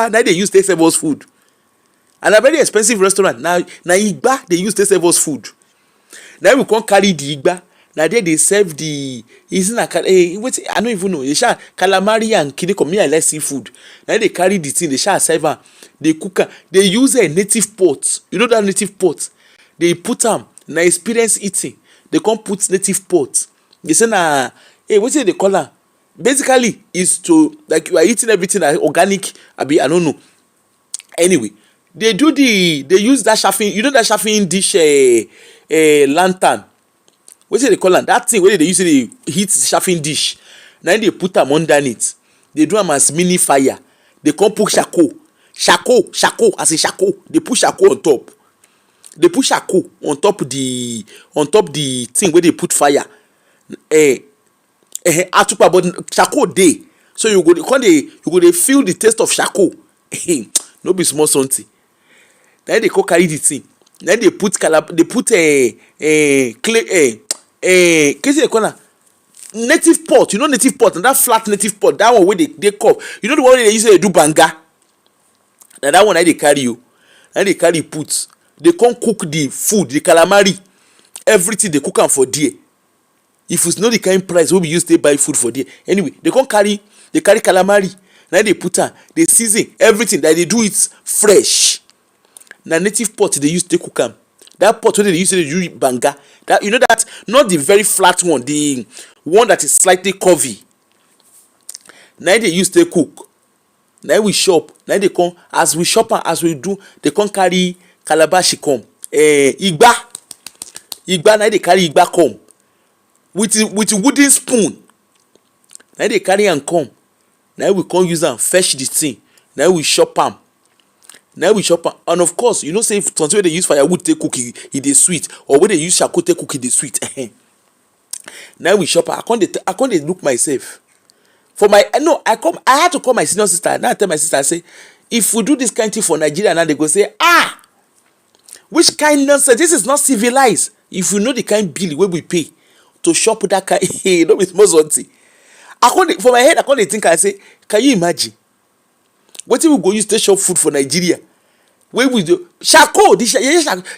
Now they use to serve us food. And a very expensive restaurant. Now igba they use to serve us food. Now we can't carry the igba. Now they serve the I don't even know. They shall calamari and kiniko. Me I like seafood. Now they carry the thing. They shall serve her. They cook her. They use a native pot. You know that native pot? They put them. Now experience eating. They can't put native pot. They say what say they call her? Basically, is to like you are eating everything organic. I don't know. Anyway, they use that chafing. You know that chafing dish lantern. What say they call her? That thing where they use the heat chafing dish. Now they put them underneath. They do them as mini fire. They can't put shako. As a shako. They put shako on top. They put shako on top the thing where they put fire. Atupa, but shako day. So you go they feel the taste of shako. No be small something. Then they go carry the thing. Then they put clay native pot. You know native pot, and that flat native pot, that one where they cup. You know the one where they use to do banga. Now that one they carry you. And they carry put. They can't cook the food, the calamari, everything they cook am for there. If it's not the kind price we use to buy food for there. Anyway, they carry calamari. Now they put am, they season everything that they do it fresh. Now native pot they use to cook am. That pot where they use to do banga. That you know that not the very flat one, the one that is slightly curvy. Now they use to cook. Now we shop. Now they come as we shop and as we do, they come carry calabash come. Igba. Now they carry igba come. With wooden spoon. Now they carry and come. Now we come use am fetch the thing. Now we shop am. And of course, you know say if something wey they use firewood take cook e dey sweet, or when they use charcoal take cook e dey sweet. Now we shop am. I can't look myself. For my I had to call my senior sister. Now I tell my sister, I say, if we do this kind of thing for Nigeria, now they go say, which kind nonsense? This is not civilized. If you know the kind bill wey we pay to shop that kind, no be small something. For my head, I can't think. I say, can you imagine? What if we go use to shop food for Nigeria? Where we do shako?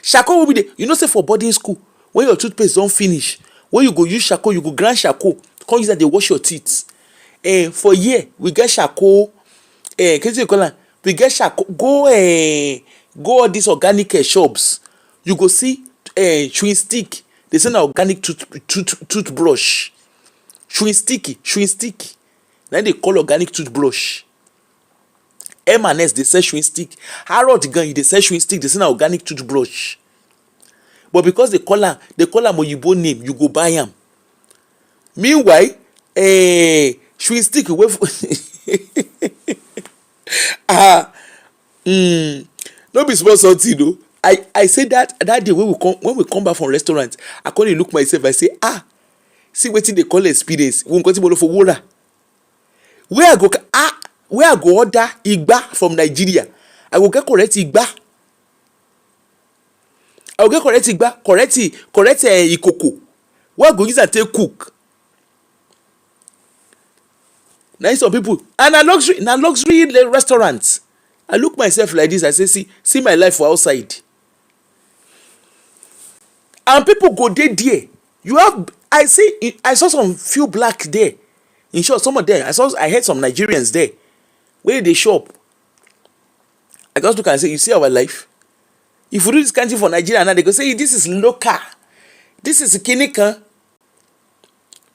Shako will be there. You know, say for boarding school, when your toothpaste don't finish, when you go use shako, you go grind shako. Can't use that they wash your teeth. For year we get shako. We get shako. Go all these organic shops. You go see chewing stick. They send an organic toothbrush. chewing stick. Na dey call organic toothbrush. M&S dey sell chewing stick. Harrods gan e dey sell chewing stick, dey say na organic toothbrush. But because they call am oyibo name, you go buy am. Meanwhile, chewing stick wey no be small something o. I say that day when we come back from restaurant, I come dey look myself, I say see wetin dey call experience. Wo nkan tí mo lọ fowó rà. Where I go order igba from Nigeria, I go get correct igba. I go get correct igba, correct ikoko. Wey I go use am take cook. Na some people, and na luxury restaurant. I look myself like this, I say see my life for outside. And people go dey there. I saw some few black there. In short, some of them, I heard some Nigerians there wey dey shop. I just look and say, you see our life. If we do this kind of thing for Nigeria now, they go say this is local, this is kinikan.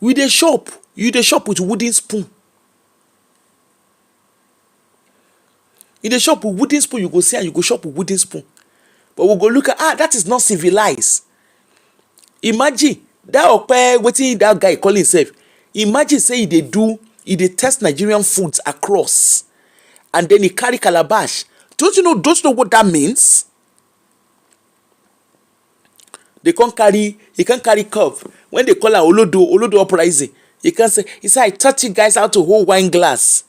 We dey shop. You dey shop with wooden spoon. You dey shop with wooden spoon. You go see and you go shop with wooden spoon. But we go look at that is not civilized. Imagine that ope wetin that guy call himself. Imagine say he dey test Nigerian foods across, and then he carry calabash. Don't you know what that means? He can carry cup. When they call am olodo uprising, he say I taught you guys how to hold wine glass.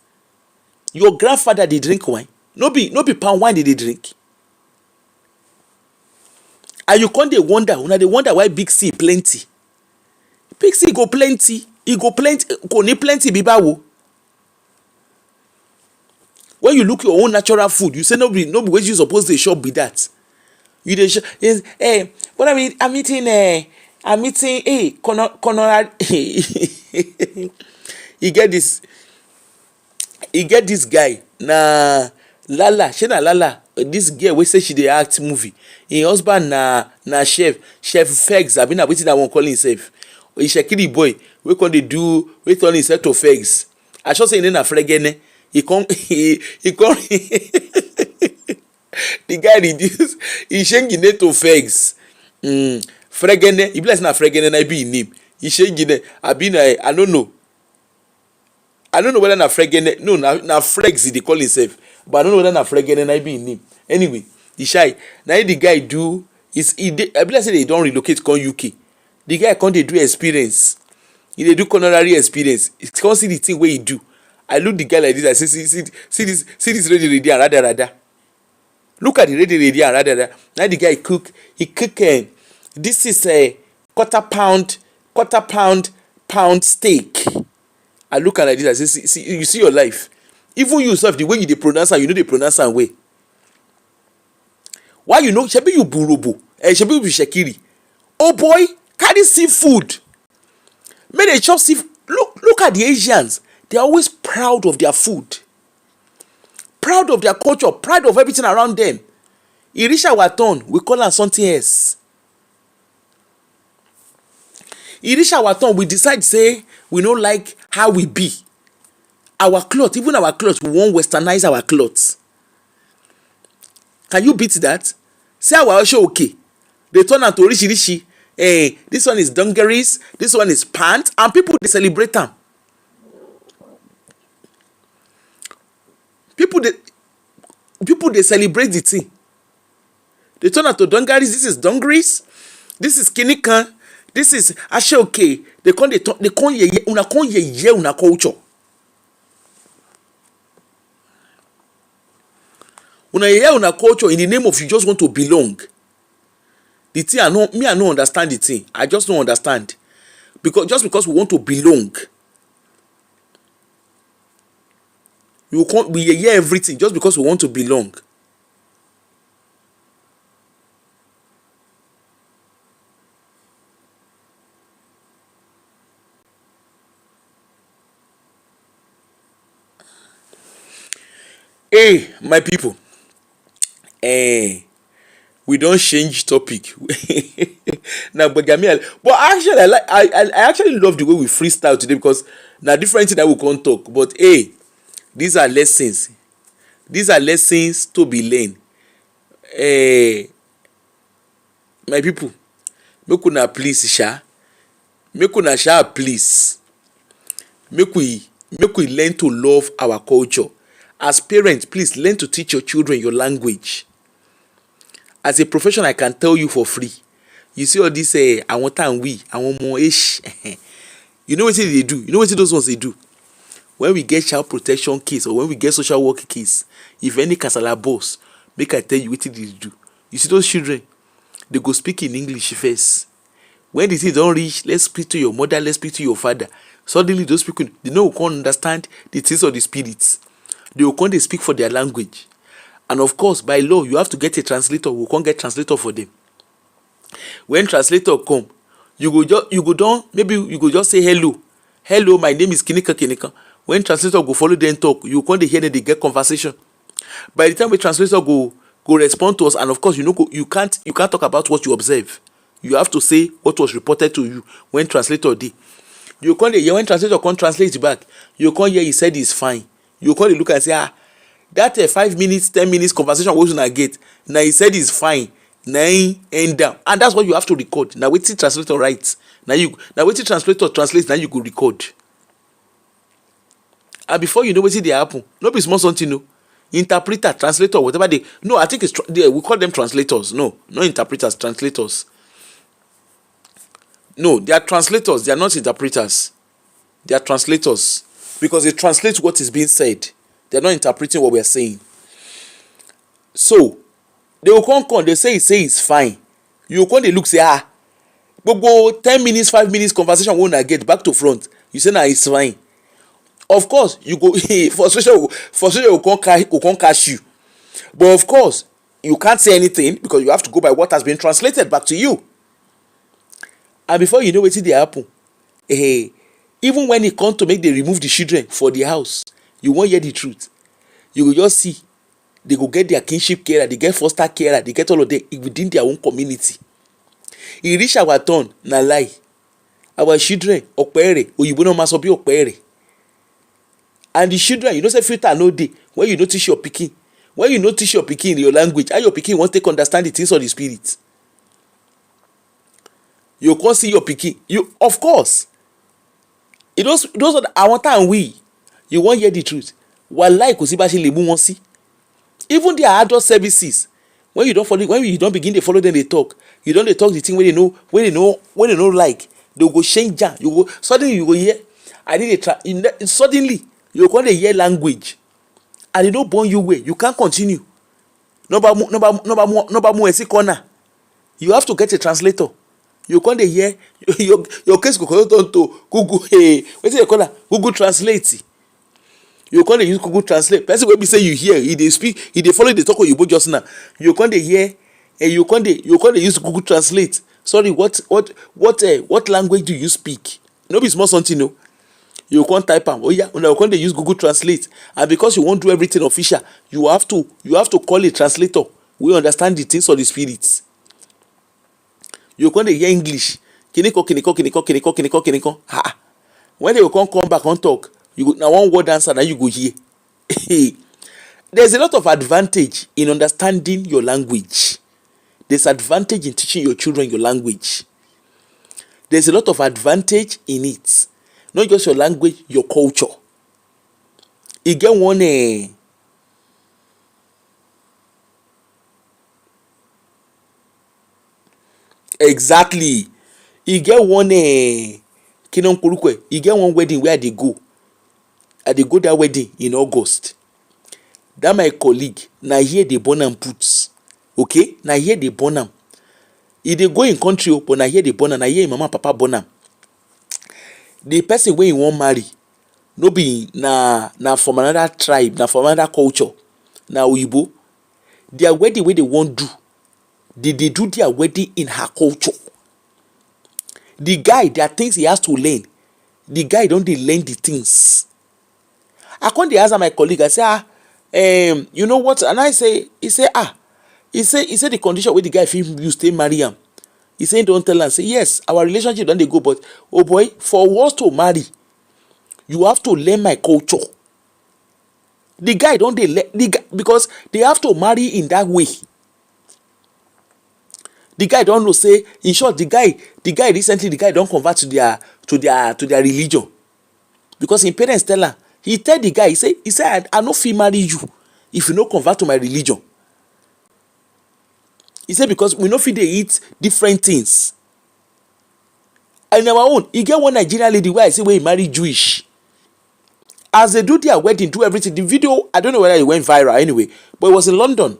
Your grandfather dey drink wine. No be palm wine dey drink. And you come dey wonder, why big C plenty. Big C go plenty. E go plenty. Kò ní plenty bí báwo. When you look your own natural food, you say no be wetin you suppose dey chop be that. You dey chop. What I'm eating. Corner. He get this guy na Lala. She na Lala. This girl wey say she dey act movie. Him husband na chef Fegs. Abi na wetin that one call himself. Ishekiri boy wey come dey do wey turn himself to Fegs. I sure say him name na Fregene. He come the guy reduce he change him name to Fegs. Fregene, e be like na Fregene na be him name. He change him name. Abi na I don't know. I don't know whether na Fregene. No, na Fregs he dey call himself. But I don't know whether na Fregene na be him name. Anyway, the shy. Now the guy do is I be like say they don relocate come UK. The guy come dey do experience. He dey do culinary experience. He come see the thing wey he do. I look the guy like this. I say, see this ready and rada. Look at the ready and rada. Now the guy cook. He cook. This is a quarter pound steak. I look at like this. I say, see, you see your life. Even you yourself, the way you dey pronounce am, you know dey pronounce am way. Why you know? Shebi you burobo. Shebi you shekiri. Oh boy, carry seafood. Make they chop seafood. Look at the Asians. They are always proud of their food, proud of their culture, proud of everything around them. E reach our turn, we call am something else. E reach our turn, we decide say we no like how we be. Our cloth, even our cloth, we wan westernize our cloth. Can you beat that? Say our show okay. They turn am to rishi. This one is dungarees, this one is pants, and people dey celebrate am. People dey celebrate the thing. They turn am to dungarees. This is dungarees. This is kinikan. This is ashoke. They come yeye una culture. Una yeye una culture in the name of you just want to belong. The thing I no understand the thing. I just don't understand. Because we want to belong. We hear everything just because we want to belong. Hey, my people. we don't change topic. Now, but actually, I actually love the way we freestyle today because now different thing that we can't talk. But hey, these are lessons. These are lessons to be learned. My people, make una please, sha. Make una sha please. Make we learn to love our culture. As parents, please learn to teach your children your language. As a profession, I can tell you for free. You see all this àwọn tá ń wí àwọn ọmọ ish. You know wetin they do? You know wetin those ones they do? When we get child protection case or when we get social work case, if any kasala boss, make I tell you wetin they do. You see those children, they go speak in English first. When the thing don reach, let's speak to your mother, let's speak to your father. Suddenly those people, they no go understand the things of the spirits. They will come dey speak for their language. And of course, by law, you have to get a translator. We can't get translator for them. When translator come, you go just say hello. Hello, my name is Kinika Kinika. When translator go follow them talk, you can't hear them, they get conversation. By the time the translator go respond to us, and of course, you can't talk about what you observe. You have to say what was reported to you when translator did. You can't hear when translator can't translate back. You can't hear he said it's fine. You can't look and say that 5 minutes 10 minutes conversation wey una get na he said is fine na him end down, and that's what you have to record. Na wetin translator write na wetin translator translate na you go record. And before you know wetin dey happen, no be small something o. Interpreter, translator, whatever they no, I think it's we call them translators. No interpreters, translators. No, they are translators. They are not interpreters. They are translators because they translate what is being said. They're not interpreting what we are saying. So they will come, they say it's fine. You come, they look, say, go 10 minutes, 5 minutes conversation when I get back to front. You say, it's fine. Of course, you go frustration will come catch you. But of course, you can't say anything because you have to go by what has been translated back to you. And before you know what they happen, even when it comes to make they remove the children for the house, you won't hear the truth. You will just see they go get their kinship carer, they get foster carer, they get all of them within their own community. E reach our turn, na lie. Our children, okpere, oyibo no maso bi okpere. And the children, you know say filter no dey when you no teach your pikin. When you no teach your pikin your language, how your pikin wan take understand the things of the spirit? You can't see your pikin. You, of course. Those are our time we. You won't hear the truth. Wallahi kò sí bá ṣe lè mú wọn sí. Even their adult services, when you don't begin to follow them, they talk. You don't they talk the thing when they know like they go change. You go suddenly you go hear. Suddenly you go hear language, and they don't born you way. You can't continue. No more corner. You have to get a translator. You can't hear your case go turn to Google. Hey, what you call that? Google Translate. You can't use Google Translate. Person will be say you hear, he they speak, he they follow the talk you just now. You can't hear, and you can't use Google Translate. Sorry, what language do you speak? No be small something, no. You can't type am. Oh yeah, you can't use Google Translate, and because you won't do everything official, you have to call a translator. We understand the things of the spirits. You can't hear English. Kiniko. Ha. When they will come back and talk. You go, now one word answer, now you go here. There's a lot of advantage in understanding your language. There's advantage in teaching your children your language. There's a lot of advantage in it. Not just your language, your culture. You get one exactly. You get one you get one wedding where they go. I dey go that wedding in August. That my colleague, na here they born am put. Okay? Na here they born am. E dey go in country, but na here they born am. Na here im mama and papa born am. The person wey he wan marry, no be na from another tribe, na from another culture. Na Oyibo. Their wedding wey they wan do, they do their wedding in her culture. The guy, there are things he has to learn. The guy don dey learn the things. I come dey ask my colleague, I say, you know what? And he say, He say the condition wey the guy fit use take marry am. He say don't tell am say yes, our relationship don dey go, but oh boy, for us to marry you have to learn my culture. The guy don dey learn the guy, because they have to marry in that way. The guy don know say, in short, the guy recently, the guy don convert to their religion, because him parents tell am. He tell the guy, he say I no fit marry you if you no convert to my religion. He say because we no fit dey eat different things. And our own, e get one Nigerian lady wey I say wey he marry Jewish. As they do their wedding, do everything, the video, I don't know whether it went viral anyway, but it was in London.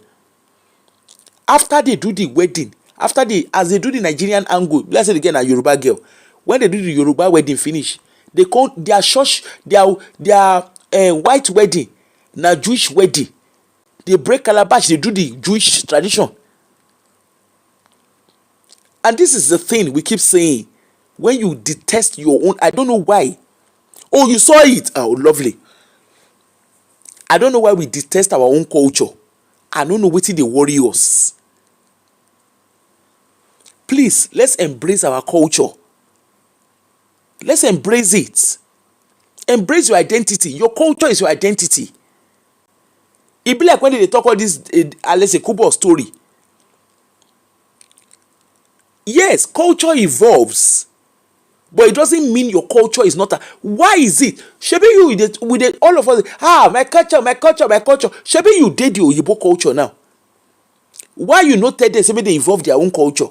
After they do the wedding, as they do the Nigerian angle, let's say again a Yoruba girl, when they do the Yoruba wedding finish, they call their church, their white wedding na Jewish wedding. They break calabash, they do the Jewish tradition. And this is the thing we keep saying, when you detest your own, I don't know why. Oh, you saw it. Oh, lovely. I don't know why we detest our own culture. I don't know wetin dey worry us. Please, let's embrace our culture. Let's embrace it. Embrace your identity. Your culture is your identity. E be like when they talk all this Alese Kubo story. Yes, culture evolves, but it doesn't mean your culture is not. Why is it? Shebi you with all of us. My culture. Shebi you did the Oyibo culture now. Why you not tell them say they evolve their own culture?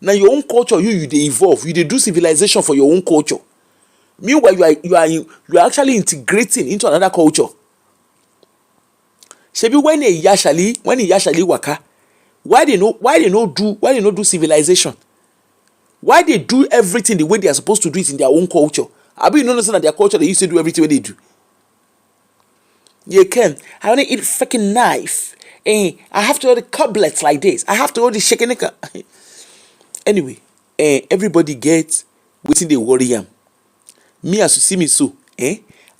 Now your own culture, you dey evolve. You dey do civilization for your own culture. Meanwhile, you are actually integrating into another culture. Shebi when a Yashali waka, why they no do civilization? Why they do everything the way they are supposed to do it in their own culture? Abi you know that their culture they used to do everything wey they do. You can. I want to eat freaking knife. I have to hold the cublets like this. I have to hold the shaking. Anyway, everybody gets wetin dey worry am. Me, as you see me so,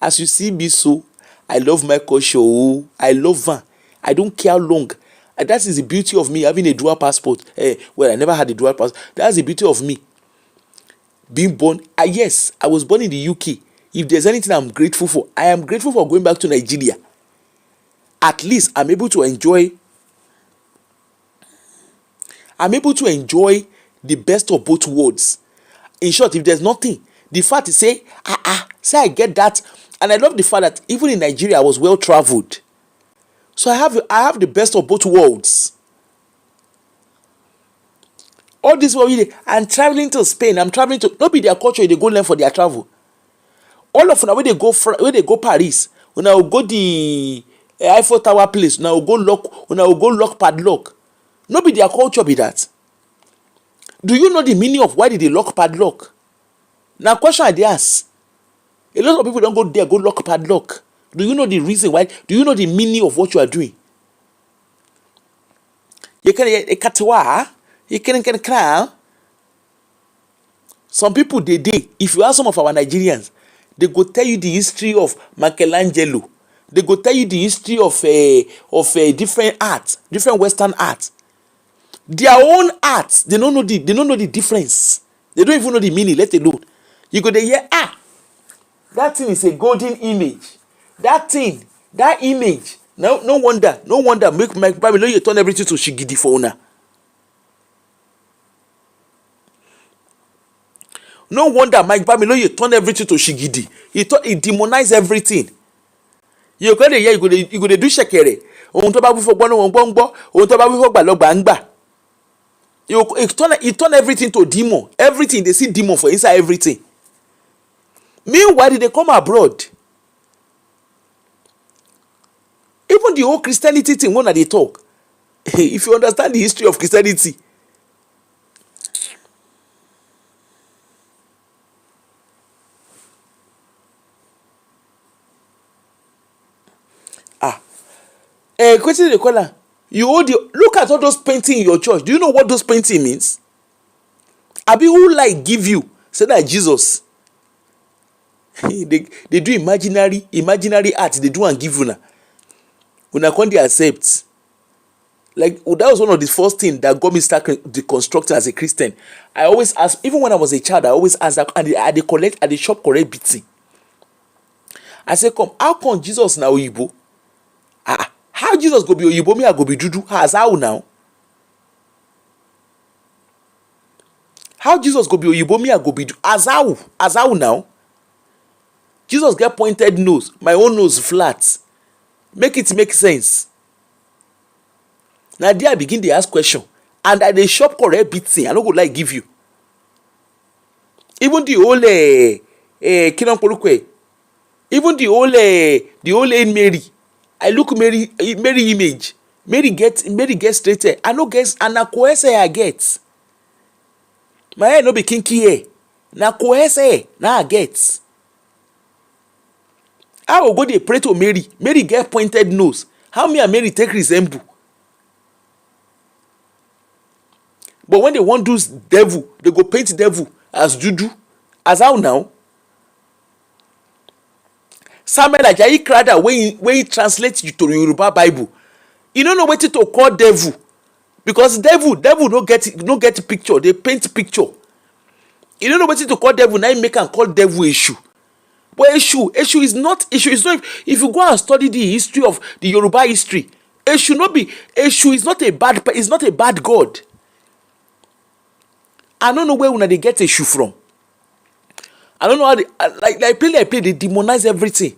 as you see me so, I love my culture. Oh, I love am. I don't care how long. And that is the beauty of me having a dual passport. Well, I never had a dual passport. That's the beauty of me being born. Yes, I was born in the UK. If there's anything I'm grateful for, I am grateful for going back to Nigeria. At least I'm able to enjoy the best of both worlds. In short, if there's nothing, the fact is say I get that. And I love the fact that even in Nigeria I was well traveled. So I have the best of both worlds. All this while I'm traveling to Spain, I'm traveling to, not be their culture, they go learn for their travel. All of them when they go Paris, when I will go the Eiffel Tower place, when I will go lock padlock. Not be their culture be that. Do you know the meaning of why did they lock padlock? Now question I dey ask. A lot of people don't go there, go lock padlock. Do you know the reason why? Do you know the meaning of what you are doing? Some people if you ask some of our Nigerians, they go tell you the history of Michelangelo. They go tell you the history of different art, different Western art. Their own art, they don't know the difference. They don't even know the meaning, let alone. You go there, that thing is a golden image. That image. No wonder make my Bible you turn everything to shigidi for una. No wonder Mike Bamilo you turn everything to shigidi. He demonize everything. You go there, you go dey do shekere. Ohun tó bá wí fo gbọ́ wọ́n gbọ́, ohun tó bá wí fo gbà lọ gbà ń gbà. He turn everything to demon. Everything they see demon for inside everything. Meanwhile, they come abroad. Even the whole Christianity thing, when they talk, if you understand the history of Christianity, question they call her. Look at all those painting in your church. Do you know what those painting means? Abi who like give you? Say that Jesus. they do imaginary art. They do and give una. Una can't accept. Like, that was one of the first things that got me start deconstructing as a Christian. I always ask, even when I was a child, I always ask that, and they collect at the shop correct beating. I say, come, how come Jesus now Oyibo? How Jesus go be Oyibo, me I go be Dudu? As how now? How Jesus go be Oyibo, me I go be as how? As how now? Jesus get pointed nose, my own nose flat. Make it make sense. Now there I begin to ask question, and at the shop correct beating, I no go like give you. Even the whole Kinan Polukwe, even the whole Mary, I look Mary image. Mary get straight hair. I no get, and na cohese hair I get. My hair no be kinky hair. Na cohese hair na I get. I will go dey pray to Mary. Mary get pointed nose. How me and Mary take resemble? But when they want do devil, they go paint devil as Juju. As how now? Samuel Ajayi Crowther, when he translates you to the Yoruba Bible, you don't know what to call devil, because devil no get picture. They paint picture. You don't know what to call devil. Now you make and call devil issue. But issue is not issue. It's not. If you go and study the history of the Yoruba history, issue is not a bad. It's not a bad god. I don't know where they get issue from. I don't know how they play. They demonize everything.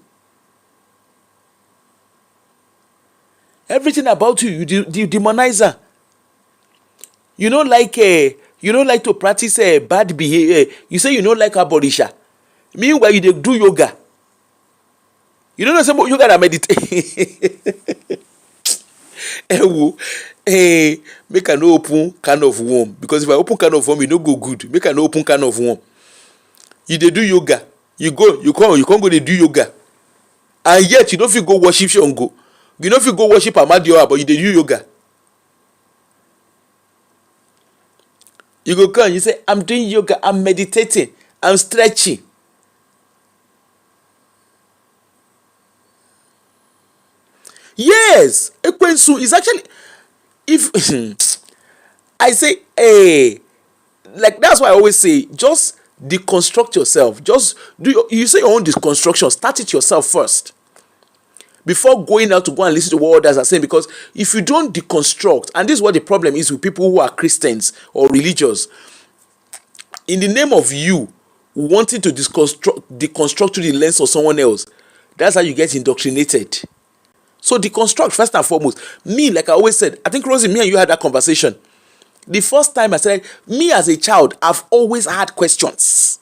Everything about you demonize her. You don't like to practice bad behavior. You say you don't like abolisha. Meanwhile, you do yoga. You don't know some yoga that meditate. Make an open can of worm, because if I open can of worm, it no go good. Make an open can of worm. You dey do yoga. You can't go dey do yoga, and yet you don't feel go worship Shango. You don't feel go worship Amadioha, but you dey do yoga. You go come, you say, I'm doing yoga, I'm meditating, I'm stretching. Yes, Ekwensu is actually, if I say, like, that's why I always say, just deconstruct yourself. Just you say your own deconstruction, start it yourself first before going out to go and listen to what others are saying. Because if you don't deconstruct, and this is what the problem is with people who are Christians or religious, in the name of you wanting to deconstruct through the lens of someone else, that's how you get indoctrinated. So deconstruct first and foremost. Me, like I always said, I think Rosie, me and you had that conversation. The first time I said, me as a child, I've always had questions.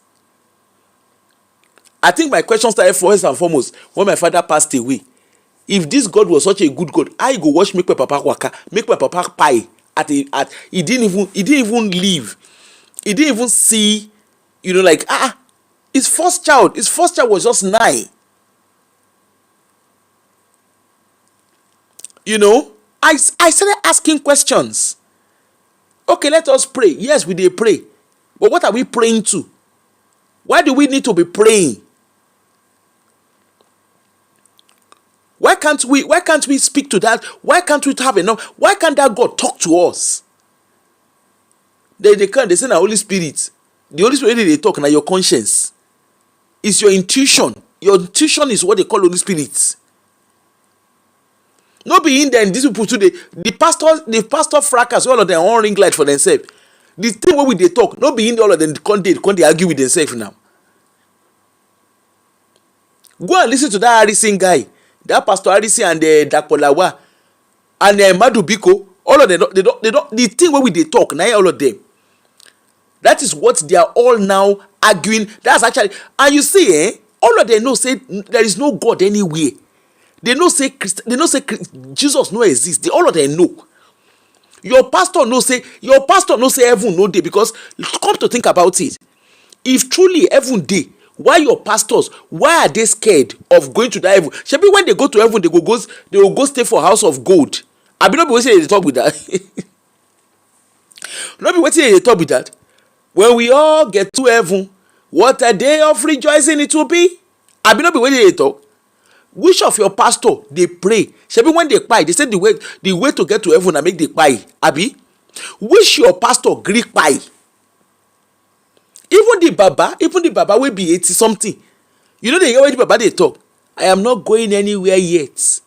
I think my question started first and foremost when my father passed away. If this God was such a good God, I go watch make my papa waka, make my papa pie he didn't even leave. He didn't even see, like his first child was just 9. I started asking questions. Okay, let us pray. Yes, we did pray. But what are we praying to? Why do we need to be praying? Why can't we speak to that? Why can't we have enough? Why can't that God talk to us? They can't. They say the Holy Spirit. The Holy Spirit, they talk now. Your conscience. It's your intuition. Your intuition is what they call Holy Spirit. No be in there. These people today, the pastor fracas, all of them on ring light for themselves. The thing where we they talk, no be in there, all of them they argue with themselves now. Go and listen to that Harrison guy, that Pastor Harrison and Dakolawa and Madubiko. All of them, they don't. The thing where we they talk now, all of them. That is what they are all now arguing. That's actually, and you see, all of them know say there is no God anywhere. They know say Jesus no exist. All of them know. Your pastor no say heaven no day, because come to think about it. If truly heaven day, why are they scared of going to that heaven? Maybe when they go to heaven, they will go stay for house of gold. I be not be waiting they talk with that. Not be waiting they talk with that. When we all get to heaven, what a day of rejoicing it will be. I be not be waiting they talk. Which of your pastor dey pray? Shebi when they kpai, they say the way to get to heaven na make they kpai, abi? Which your pastor gree kpai? Even the baba wey be 80 something, you know, dey hear wetin baba dey talk. I am not going anywhere yet.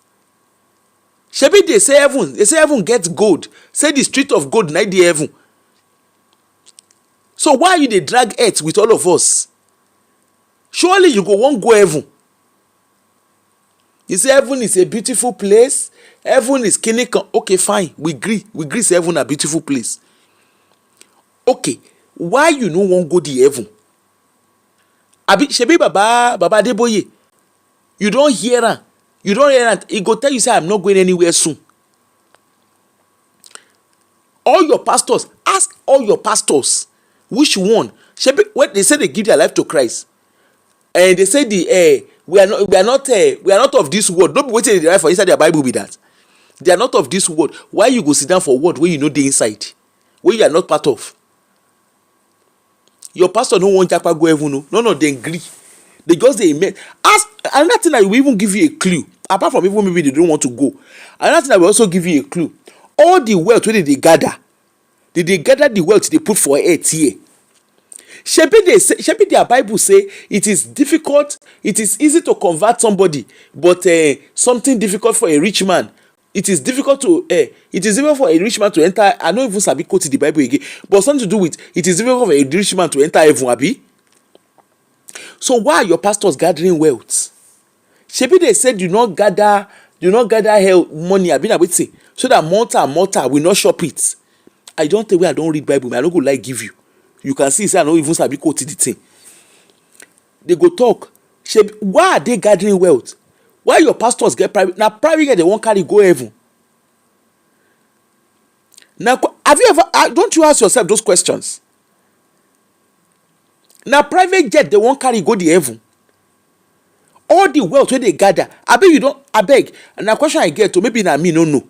Shebi they say heaven get gold. Say the street of gold na the heaven. So why you dey drag earth with all of us? Surely you go wan go heaven. You say heaven is a beautiful place. Heaven is kinikan. Okay, fine. We gree say heaven a beautiful place. Okay, why you no wan go the heaven? Abi shebi baba Adeboye, you don hear am. He go tell you say I'm not going anywhere soon. All your pastors, ask all your pastors, which one? Shebi when they say they give their life to Christ, and they say we are not of this world. No be wetin they write for inside their Bible be that. They are not of this world. Why you go sit down for word wey you know dey inside, wey you are not part of? Your pastor no wan japa go heaven o. None of them gree. They just dey ask. Another thing that will even give you a clue, apart from people maybe they don't want to go. Another thing that will also give you a clue: all the wealth wey they gather, they gather the wealth they put for earth here. Shebi their Bible say it is easy to convert somebody, but something difficult for a rich man. It is difficult for a rich man to enter. I don't even sabi quote the Bible again, but something to do with it is difficult for a rich man to enter heaven, abi? So why are your pastors gathering wealth? Shebi they said do not gather hell money, abi na wetin, so that mortar will not chop it. I don't tell you I don't read Bible, I no go like give you. You can see say I no even sabi quote the thing. They go talk. Shebi, why are they gathering wealth? Why your pastors get private? Now private get they won't carry go heaven. Now have you ever don't you ask yourself those questions? Now private jet they won't carry go the heaven. All the wealth where they gather, I beg. And the question I get to maybe na me no know.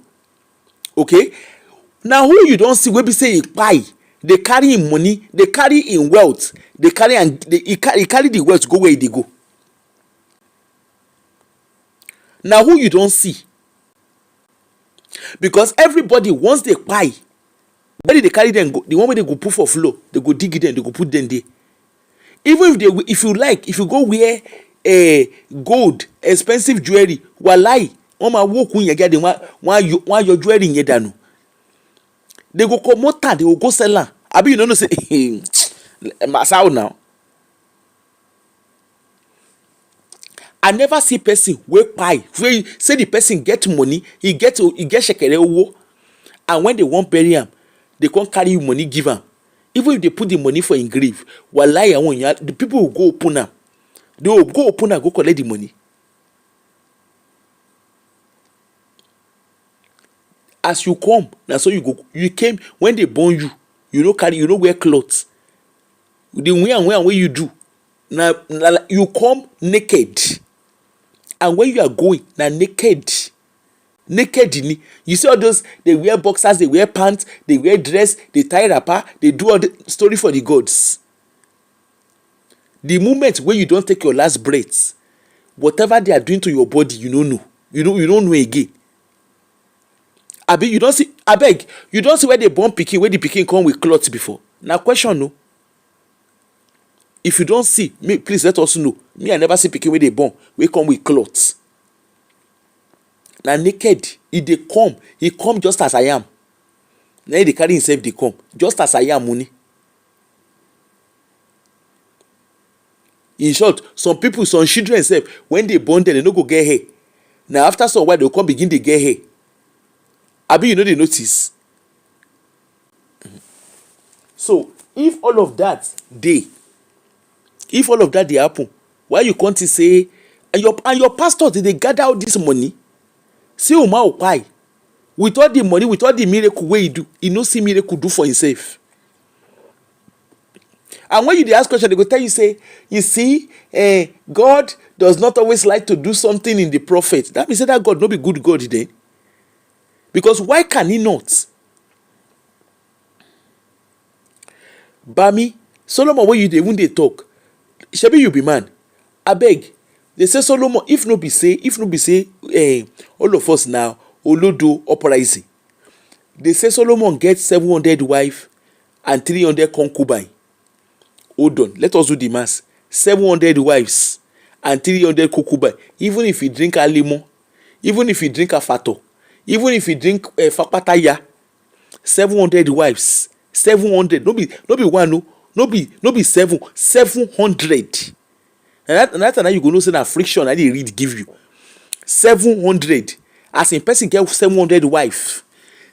Okay? Now who you don't see wey be say he buy, they carry in money, they carry in wealth, they carry and he carry the wealth go where they go. Now who you don't see? Because everybody once they buy, where they carry them go, the one where they go put for floor, they go dig it them, they go put them there. Even if you go wear gold, expensive jewelry, walai, ma walk when you get them one your jewelry in your danu. They go comot am, they will go sell am. Abi you no know say masao now. I never see person wey kpai wey say the person get money, he get shekere owo, and when they wan bury am, they come carry money give am. Even if they put the money for him grave, wallahi the people will go open am. They will go open am, go collect the money. As you come, na so you go. You came when they born you. You no carry, you no wear clothes. The way you do. Now you come naked, and when you are going, na naked. You see all those, they wear boxers, they wear pants, they wear dress, they tie wrapper, they do all the story for the gods. The moment when you don't take your last breath, whatever they are doing to your body, you don't know. You don't know again. Abi you don't see, abeg, you don't see where they born pikin, where the pikin come with cloth before. Now question no. If you don't see, me please let us know. Me I never see pikin where they born, we come with cloths. Now naked, he come just as I am. Now they carry himself, they come just as I am, money. In short, some children sef, when they born them, they no go get hair. Now after some while they come begin to get hair. Abi you know they notice. So if all of that dey happen, why you can't say and your pastor they gather all this money? See Uma Opai, with all the money, with all the miracle wey he do, he no see miracle do for himself. And when you dey ask question, they go tell you say, you see, God does not always like to do something in the prophet. That means that God no be good God then. Because why can he not? Bami, Solomon, when you dey talk, shebi you be man. Abeg, They say Solomon, if no be say, all of us now, Olodo uprising. They say Solomon get 700 wife and 300 concubine. Hold on, let us do the math. 700 wives and 300 concubine. Even if you drink alimo, even if you drink afato, even if you drink fakpataya, 700 wives, 700. No be one, no be 700. And that time you go know say na friction I dey read give you. 700. As in person get 700 wives,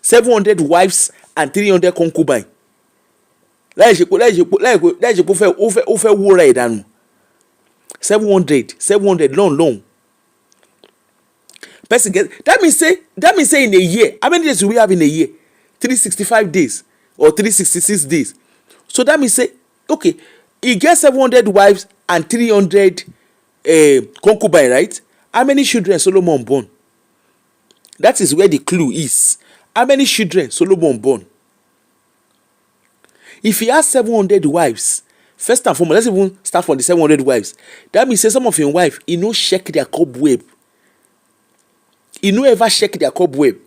700 wives and 300 concubine. Láì ṣe pé ó fẹ́ wúra ẹ̀ dànù. 700 long. Person get that means say in a year, how many days do we have in a year? 365 days or 366 days. So that means say, okay, he gets 700 wives and 300 concubine, right? How many children Solomon born? That is where the clue is. How many children Solomon born? If he has 700 wives, first and foremost, let's even start from the 700 wives. That means say some of his wife, he no check their cobweb. He no ever check their cobweb.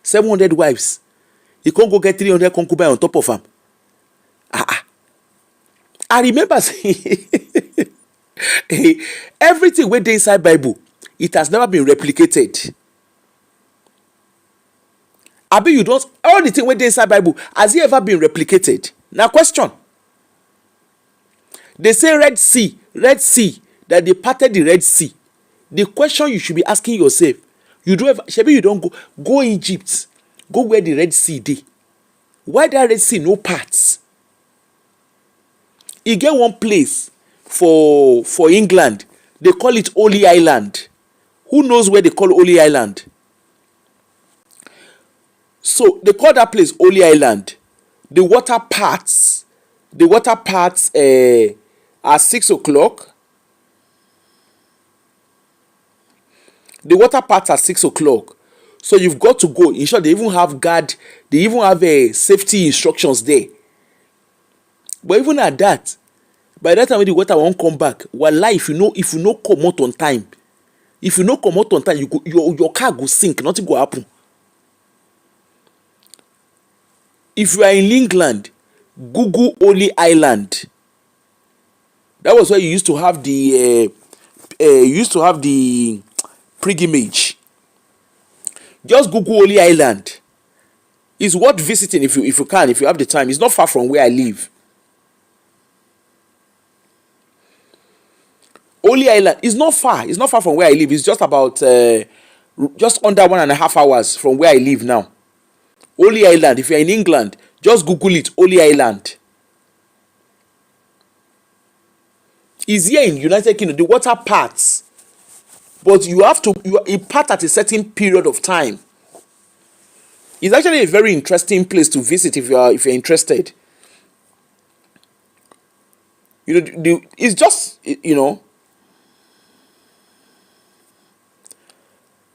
700 wives. He can't go get 300 concubine on top of him. I remember saying everything wey dey inside Bible, it has never been replicated. Abi you don't, all the thing wey dey inside Bible, has it ever been replicated? Now question. They say Red Sea, that they parted the Red Sea. The question you should be asking yourself, you don't go Egypt, go where the Red Sea dey. Why that Red Sea no parts? E get one place for England, they call it Holy Island. Who knows where they call Holy Island? So they call that place Holy Island. The water parts at 6 o'clock. The water parts at 6 o'clock. So you've got to go. In short, they even have safety instructions there. But even at that, by that time when the water won't come back, wallahi, if you no come out on time, your car go sink, nothing go happen. If you are in England, Google Holy Island. That was where you used to have the pilgrimage. Just Google Holy Island. It's worth visiting if you have the time. It's not far from where I live. Holy Island is not far. It's not far from where I live. It's just about just under 1.5 hours from where I live now. Holy Island. If you're in England, just Google it. Holy Island. Is here in United Kingdom. The water parts, but it part at a certain period of time. It's actually a very interesting place to visit if you're interested. It's just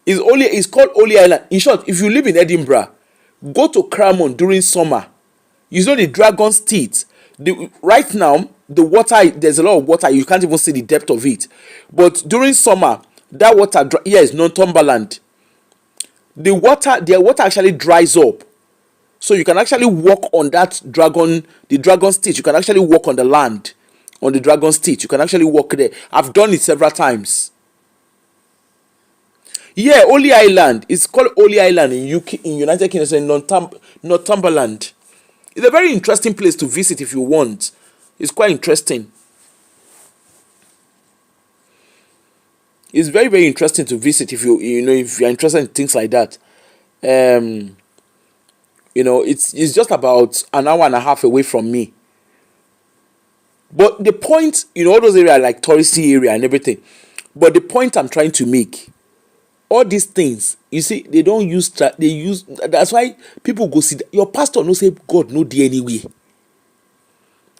it's called Holy Island. In short, if you live in Edinburgh, go to Cramond during summer. You know the Dragon's Teeth. Right now, the water, there's a lot of water. You can't even see the depth of it. But during summer, that water, yes, Northumberland. Their water actually dries up. So you can actually walk on the Dragon's Teeth. You can actually walk on the land, on the Dragon's Teeth. You can actually walk there. I've done it several times. Yeah, Holy Island. It's called Holy Island in United Kingdom, in Northumberland. It's a very interesting place to visit if you want. It's quite interesting. It's very, very interesting to visit if if you're interested in things like that. It's just about an hour and a half away from me. But the point, all those areas like touristy area and everything. But the point I'm trying to make, all these things, you see, they don't use. That's why people go see. Your pastor no say God no dey anywhere.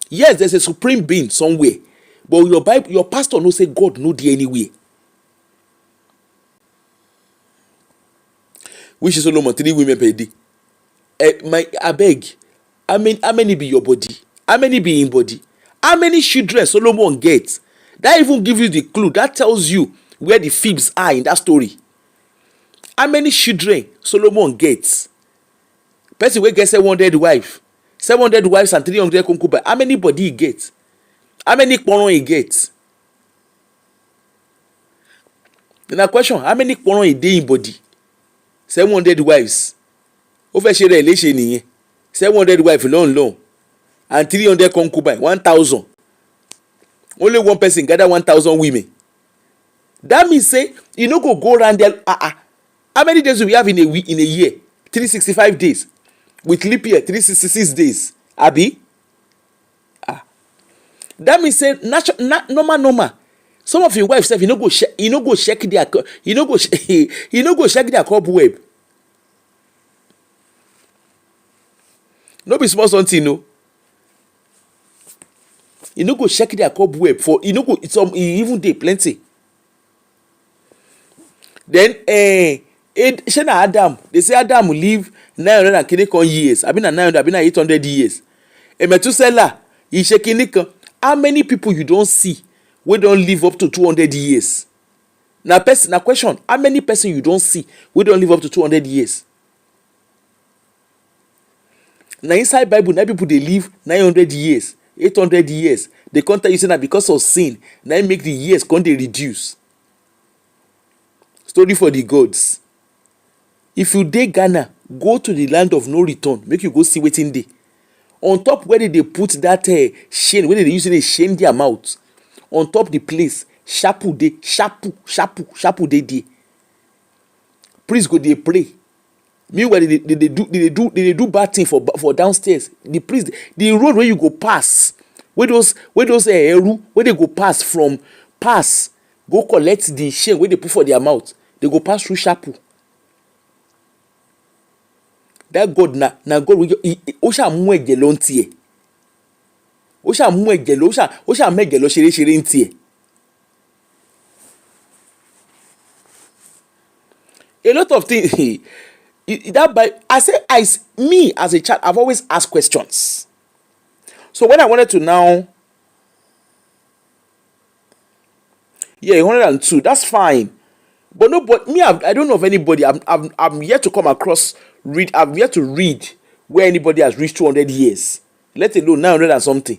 Yes, there's a supreme being somewhere, but your pastor no say God no dey anywhere. Which is Solomon 3 women per day. I beg. How many be your body? How many be in body? How many children Solomon gets? That even gives you the clue. That tells you where the fibs are in that story. How many children Solomon gets? Person wey get 700 wives, 700 wives and 300 concubines. How many body he gets? How many kporon he gets? Then a question, how many kporon he dey in body? 700 wives. Ó fẹ́ ṣe rẹ̀ léṣe nìyẹn. 700 wives long and 300 concubines, 1,000. Only one person gather 1,000 women. That means say you no go around there. How many days do we have in a week, in a year? 365 days. With leap year, 366 days. Abi? That means say normal. Some of your wives say you no go check their you no go check their cobweb. No be small something, no. You no go check their cobweb for you no go some even dey plenty. Then shey na Adam, they say Adam live 900 and kini kan years. Abi na 900, abi na 800 years. Methuselah, he ṣe kini kan. How many people you don see wey don live up to 200 years? Na question, how many person you don see wey don live up to 200 years? Na inside Bible na people dey live 900 years, 800 years. They come tell you say na because of sin na im make the years come dey reduce. Story for the gods. If you dey Ghana, go to the land of no return, make you go see wetin dey. On top where they put that chain, where they use dey chain their mouth, on top the place, shapu dey there. Priest go dey pray. Meanwhile, they do bad thing for downstairs. The priest, the road where you go pass, where those eru, where they go pass, go collect the chain where they put for their mouth. They go pass through shapu. That God na God ó ṣá mú ẹ̀jẹ̀ lọ ntiẹ̀. Ó ṣá mú ẹ̀jẹ̀ lọ, ó ṣá mú ẹ̀jẹ̀ lọ ṣeré ntiẹ̀. A lot of things that by me as a child, I've always asked questions. So when I wanted to now, 102, that's fine. But me, I don't know of anybody. I'm yet to come across I've yet to read where anybody has reached 200 years, let alone 900 and something.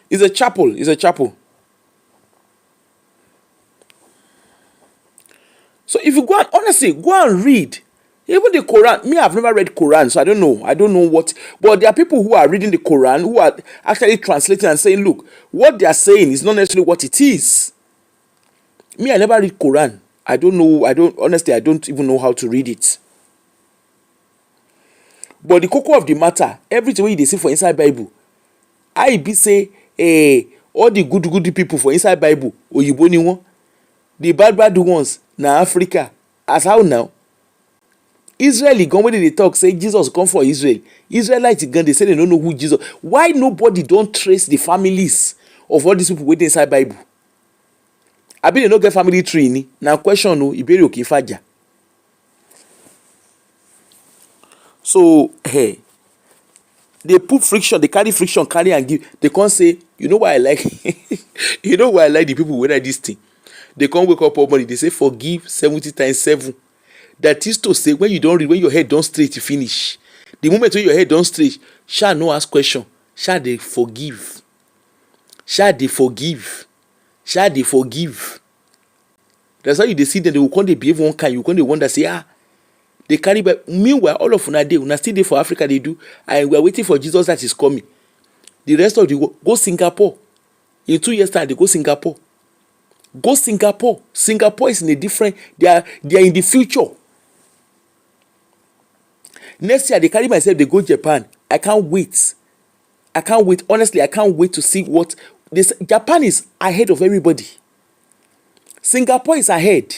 It's a chapel. So if you go and read even the Quran. Me, I've never read Quran, so I don't know what. But there are people who are reading the Quran who are actually translating and saying, look, what they are saying is not necessarily what it is. Me, I never read Quran. I don't know. Honestly, I don't even know how to read it. But the cocoa of the matter, everything they see for inside Bible, I be say, all the good people for inside Bible, Oyibo ni won. The bad ones na Africa. As how now? Israeli gone when they talk, say Jesus come for Israel. Israelites gone, they say they don't know who Jesus. Why nobody don't trace the families of all these people waiting inside Bible? I mean, they don't get family tree ni. Now question no, iberi oke faja. So, hey, they put friction, they carry friction, carry and give. They can't say, you know why I like, you know why I like the people who write this thing. They can't wake up all morning. They say forgive 70 times 7. That is to say, when you don't read, when your head don't straight, you finish. The moment when your head don't straight, shall no ask question. Shall they forgive? Shall they forgive? Shall they forgive? That's how you see them. They will come, they behave one kind. You come, they wonder, say, they carry back. Meanwhile, all of una day, una still there for Africa, they do, and we are waiting for Jesus that is coming. The rest of the world, go Singapore. In 2 years' time, they go Singapore. Go Singapore. Singapore is in a different. They are in the future. Next year, they carry myself. They go Japan. I can't wait. Honestly, I can't wait to see what this. Japan is ahead of everybody. Singapore is ahead.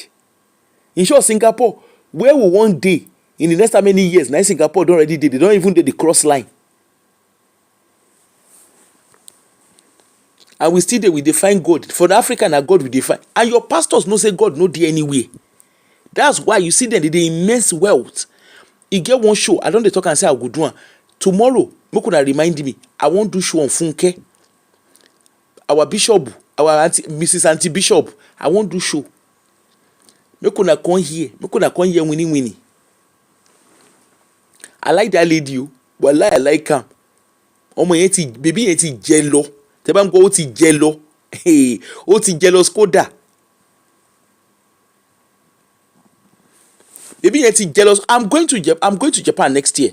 In short, Singapore, where will one day in the next how many years? Now Singapore don't already did. They don't even do the cross line. And we still there, we define God. For the African, God we define. And your pastors no say God no there anywhere. That's why you see them, they immense wealth. e get one show I don dey talk am say I go do am tomorrow. Make una remind me, I wan do show on Funke, our bishop, our aunty, Mrs. Aunty Bishop. I wan do show. Make una come here, winnie. I like that lady o, wallahi I like am. Ọmọ yẹn ti, baby yẹn ti jẹ lọ. Tẹ́ bá ń gbọ́ ó ti jẹ lọ. Ó ti jẹ lọ Skoda. Baby yẹn ti jẹ lọ. I'm going to Japan next year.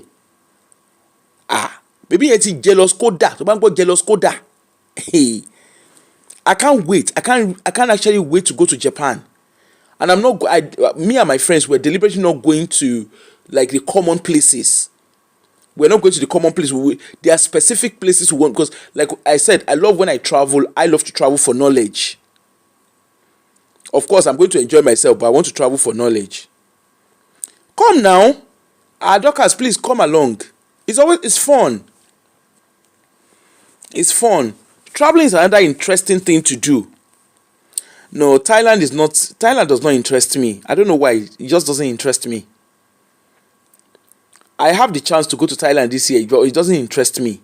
Baby yẹn ti jẹ lọ Skoda. Tẹ́ bá ń gbọ́ jẹ lọ Skoda. I can't wait. I can't actually wait to go to Japan. And I'm not. Me and my friends were deliberately not going to like the common places. We're not going to the common place. There are specific places we want, because, like I said, I love when I travel. I love to travel for knowledge. Of course, I'm going to enjoy myself, but I want to travel for knowledge. Come now, Dorcas, please come along. It's fun. It's fun. Traveling is another interesting thing to do. No, Thailand does not interest me. I don't know why. It just doesn't interest me. I have the chance to go to Thailand this year, but it doesn't interest me.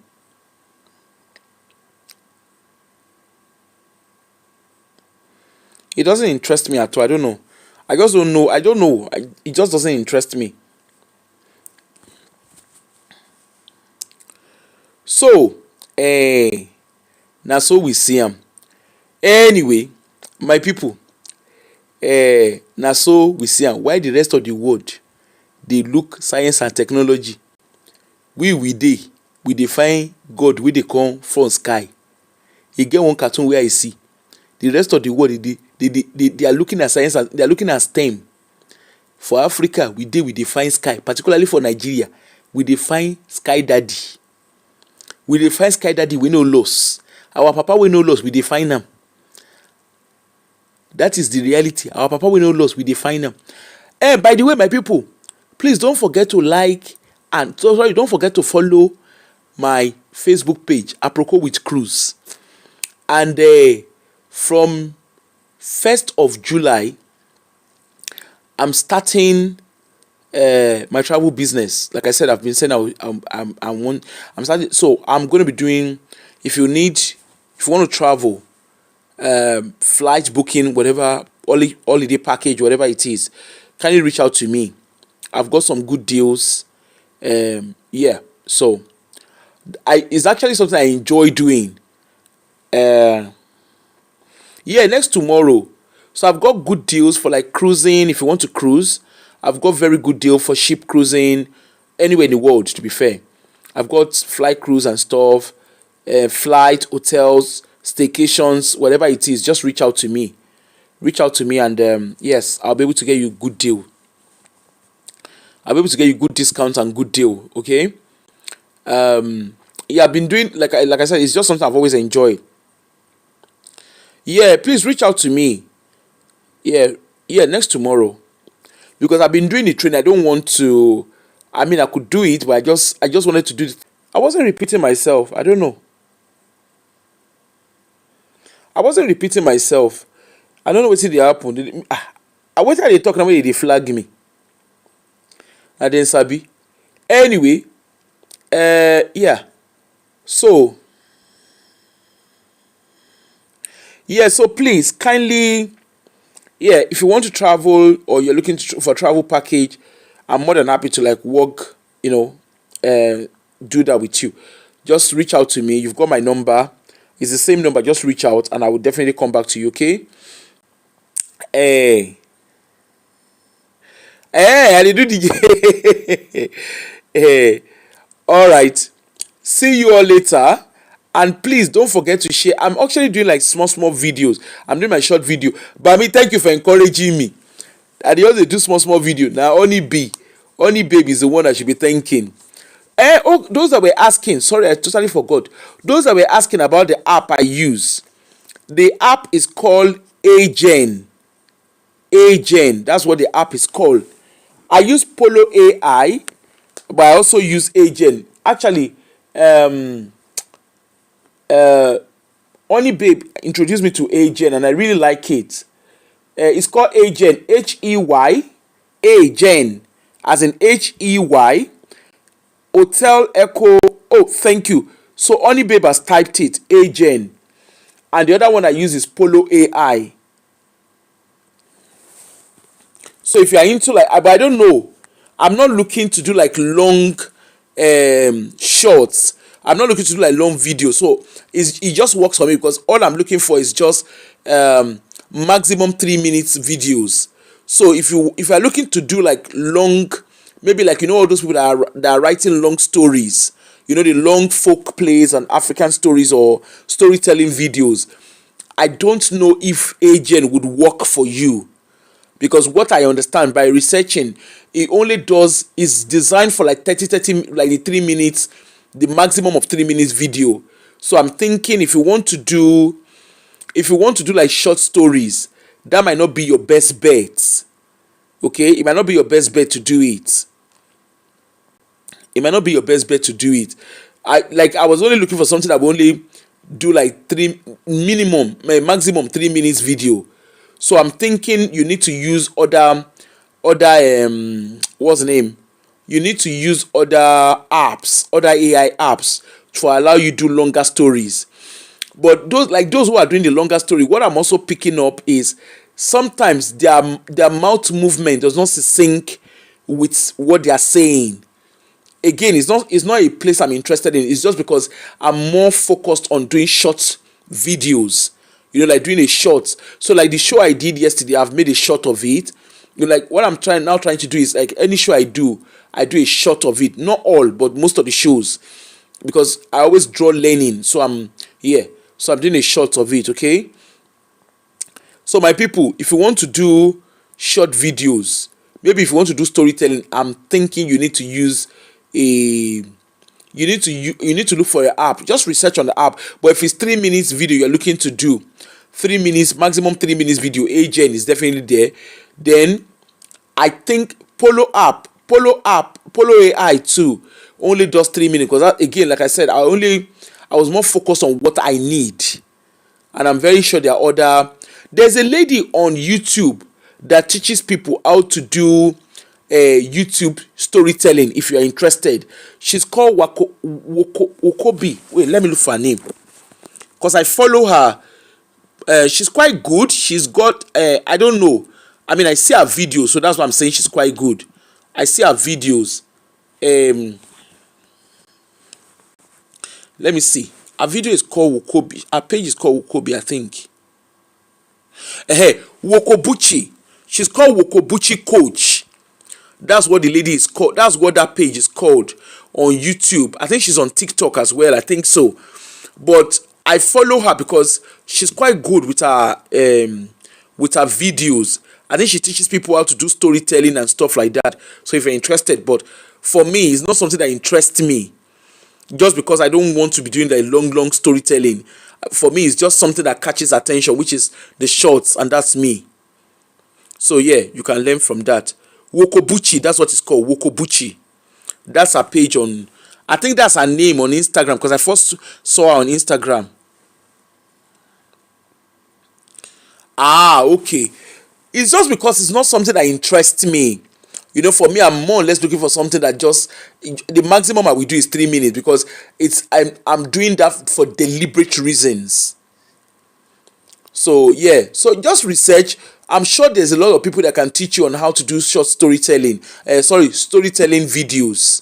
It doesn't interest me at all. I don't know. I just don't know. I don't know. It just doesn't interest me. So, now so we see him. Anyway, my people, now so we see him. Why the rest of the world they look science and technology? We define God, we dey come from sky. E get one cartoon where I see the rest of the world they are looking at science, and they are looking at STEM. For Africa, we define sky, particularly for Nigeria, we define sky daddy. We define sky daddy, we no loss. Our papa we no loss, we define them. That is the reality. Our papa we no loss, we define them. And by the way, my people, please don't forget to like and don't forget to follow my Facebook page, Aproko with Cruise. And from 1st of July, I'm starting my travel business. Like I said, I've been saying I'm starting. So I'm going to be doing, if you want to travel, flight booking, whatever, holiday package, whatever it is, kindly reach out to me. I've got some good deals. So it's actually something I enjoy doing. Next tomorrow. So I've got good deals for like cruising. If you want to cruise, I've got very good deal for ship cruising anywhere in the world, to be fair. I've got flight cruise and stuff, flight, hotels, staycations, whatever it is. Just reach out to me. And yes, I'll be able to get you a good deal. I'll be able to get you good discounts and good deal. Okay. I've been doing, like I said, it's just something I've always enjoyed. Please reach out to me. Next tomorrow, because I've been doing the training. I don't want to. I mean, I could do it, but I just wanted to do it. I wasn't repeating myself. I don't know. I wasn't repeating myself. I don't know what happened. I waited. They talking about they flag me. I didn't sabi. Anyway, So, so please kindly, if you want to travel or you're looking for a travel package, I'm more than happy to like work, do that with you. Just reach out to me. You've got my number. It's the same number. Just reach out and I will definitely come back to you. Okay. I did do the all right. See you all later. And please don't forget to share. I'm actually doing like small videos. I'm doing my short video. But thank you for encouraging me. I also do small video. Now only babe is the one I should be thanking. Those that were asking, sorry, I totally forgot. Those that were asking about the app I use. The app is called Agen. That's what the app is called. I use Polo AI, but I also use Agen. Actually, Only Babe introduced me to Agen and I really like it. It's called Agen, Hey, Agen. as in HEY, Hotel Echo. Oh, thank you. So Honey Babe has typed it, Agen. And the other one I use is Polo AI. So if you are into like, but I don't know. I'm not looking to do like long shorts. I'm not looking to do like long videos. So it just works for me because all I'm looking for is just maximum 3 minutes videos. So if you are looking to do like long, maybe like all those people that are writing long stories, the long folk plays and African stories or storytelling videos, I don't know if Agent would work for you, because what I understand by researching, it only is designed for like 30 like the 3 minutes, the maximum of 3 minutes video. So I'm thinking if you want to do like short stories, that might not be your best bet. Okay, it might not be your best bet to do it. I was only looking for something that will only do like maximum 3 minutes video. So I'm thinking you need to use other what's the name? You need to use other AI apps to allow you do longer stories. But those who are doing the longer story, what I'm also picking up is sometimes their mouth movement does not sync with what they are saying. Again, it's not a place I'm interested in. It's just because I'm more focused on doing short videos, like doing a short. So like the show I did yesterday, I've made a short of it. Like what I'm trying to do is like any show I do a short of it. Not all, but most of the shows, because I always draw learning. So I'm doing a short of it. Okay. So my people, if you want to do short videos, maybe if you want to do storytelling, I'm thinking you need to use you need to look for an app. Just research on the app. But if it's 3 minutes video you're looking to do, 3 minutes, maximum 3 minutes video, Agen is definitely there. Then I think Polo AI too only does 3 minutes, because again, like I said, I was more focused on what I need. And I'm very sure there's a lady on YouTube that teaches people how to do YouTube storytelling. If you're interested, she's called Wokobi. Wait, let me look for her name, because I follow her. She's quite good. She's got I don't know, I mean, I see her videos, so that's why I'm saying she's quite good. I see her videos. Let me see. Her video is called Wokobi. Her page is called Wokobi, I think. Wokobuchi. She's called Wokobuchi Coach. That's what the lady is called. That's what that page is called on YouTube. I think she's on TikTok as well. I think so. But I follow her because she's quite good with her videos. I think she teaches people how to do storytelling and stuff like that. So if you're interested, but for me, it's not something that interests me. Just because I don't want to be doing like long storytelling. For me, it's just something that catches attention, which is the shorts, and that's me. So yeah, you can learn from that. Wokobuchi, that's what it's called, Wokobuchi. That's her page on, I think that's her name on Instagram, because I first saw her on Instagram. Okay. It's just because it's not something that interests me. For me, I'm more or less looking for something that just, the maximum I will do is 3 minutes, because I'm doing that for deliberate reasons. So yeah, so just research. I'm sure there's a lot of people that can teach you on how to do short storytelling. Storytelling videos,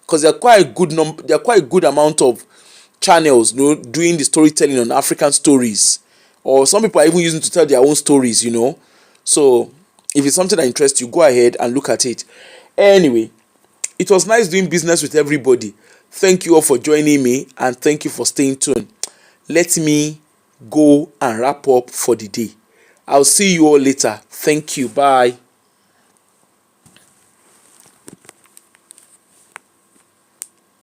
because there are quite a good amount of channels, doing the storytelling on African stories, or some people are even using to tell their own stories. So if it's something that interests you, go ahead and look at it. Anyway, it was nice doing business with everybody. Thank you all for joining me, and thank you for staying tuned. Let me go and wrap up for the day. I'll see you all later. Thank you. Bye.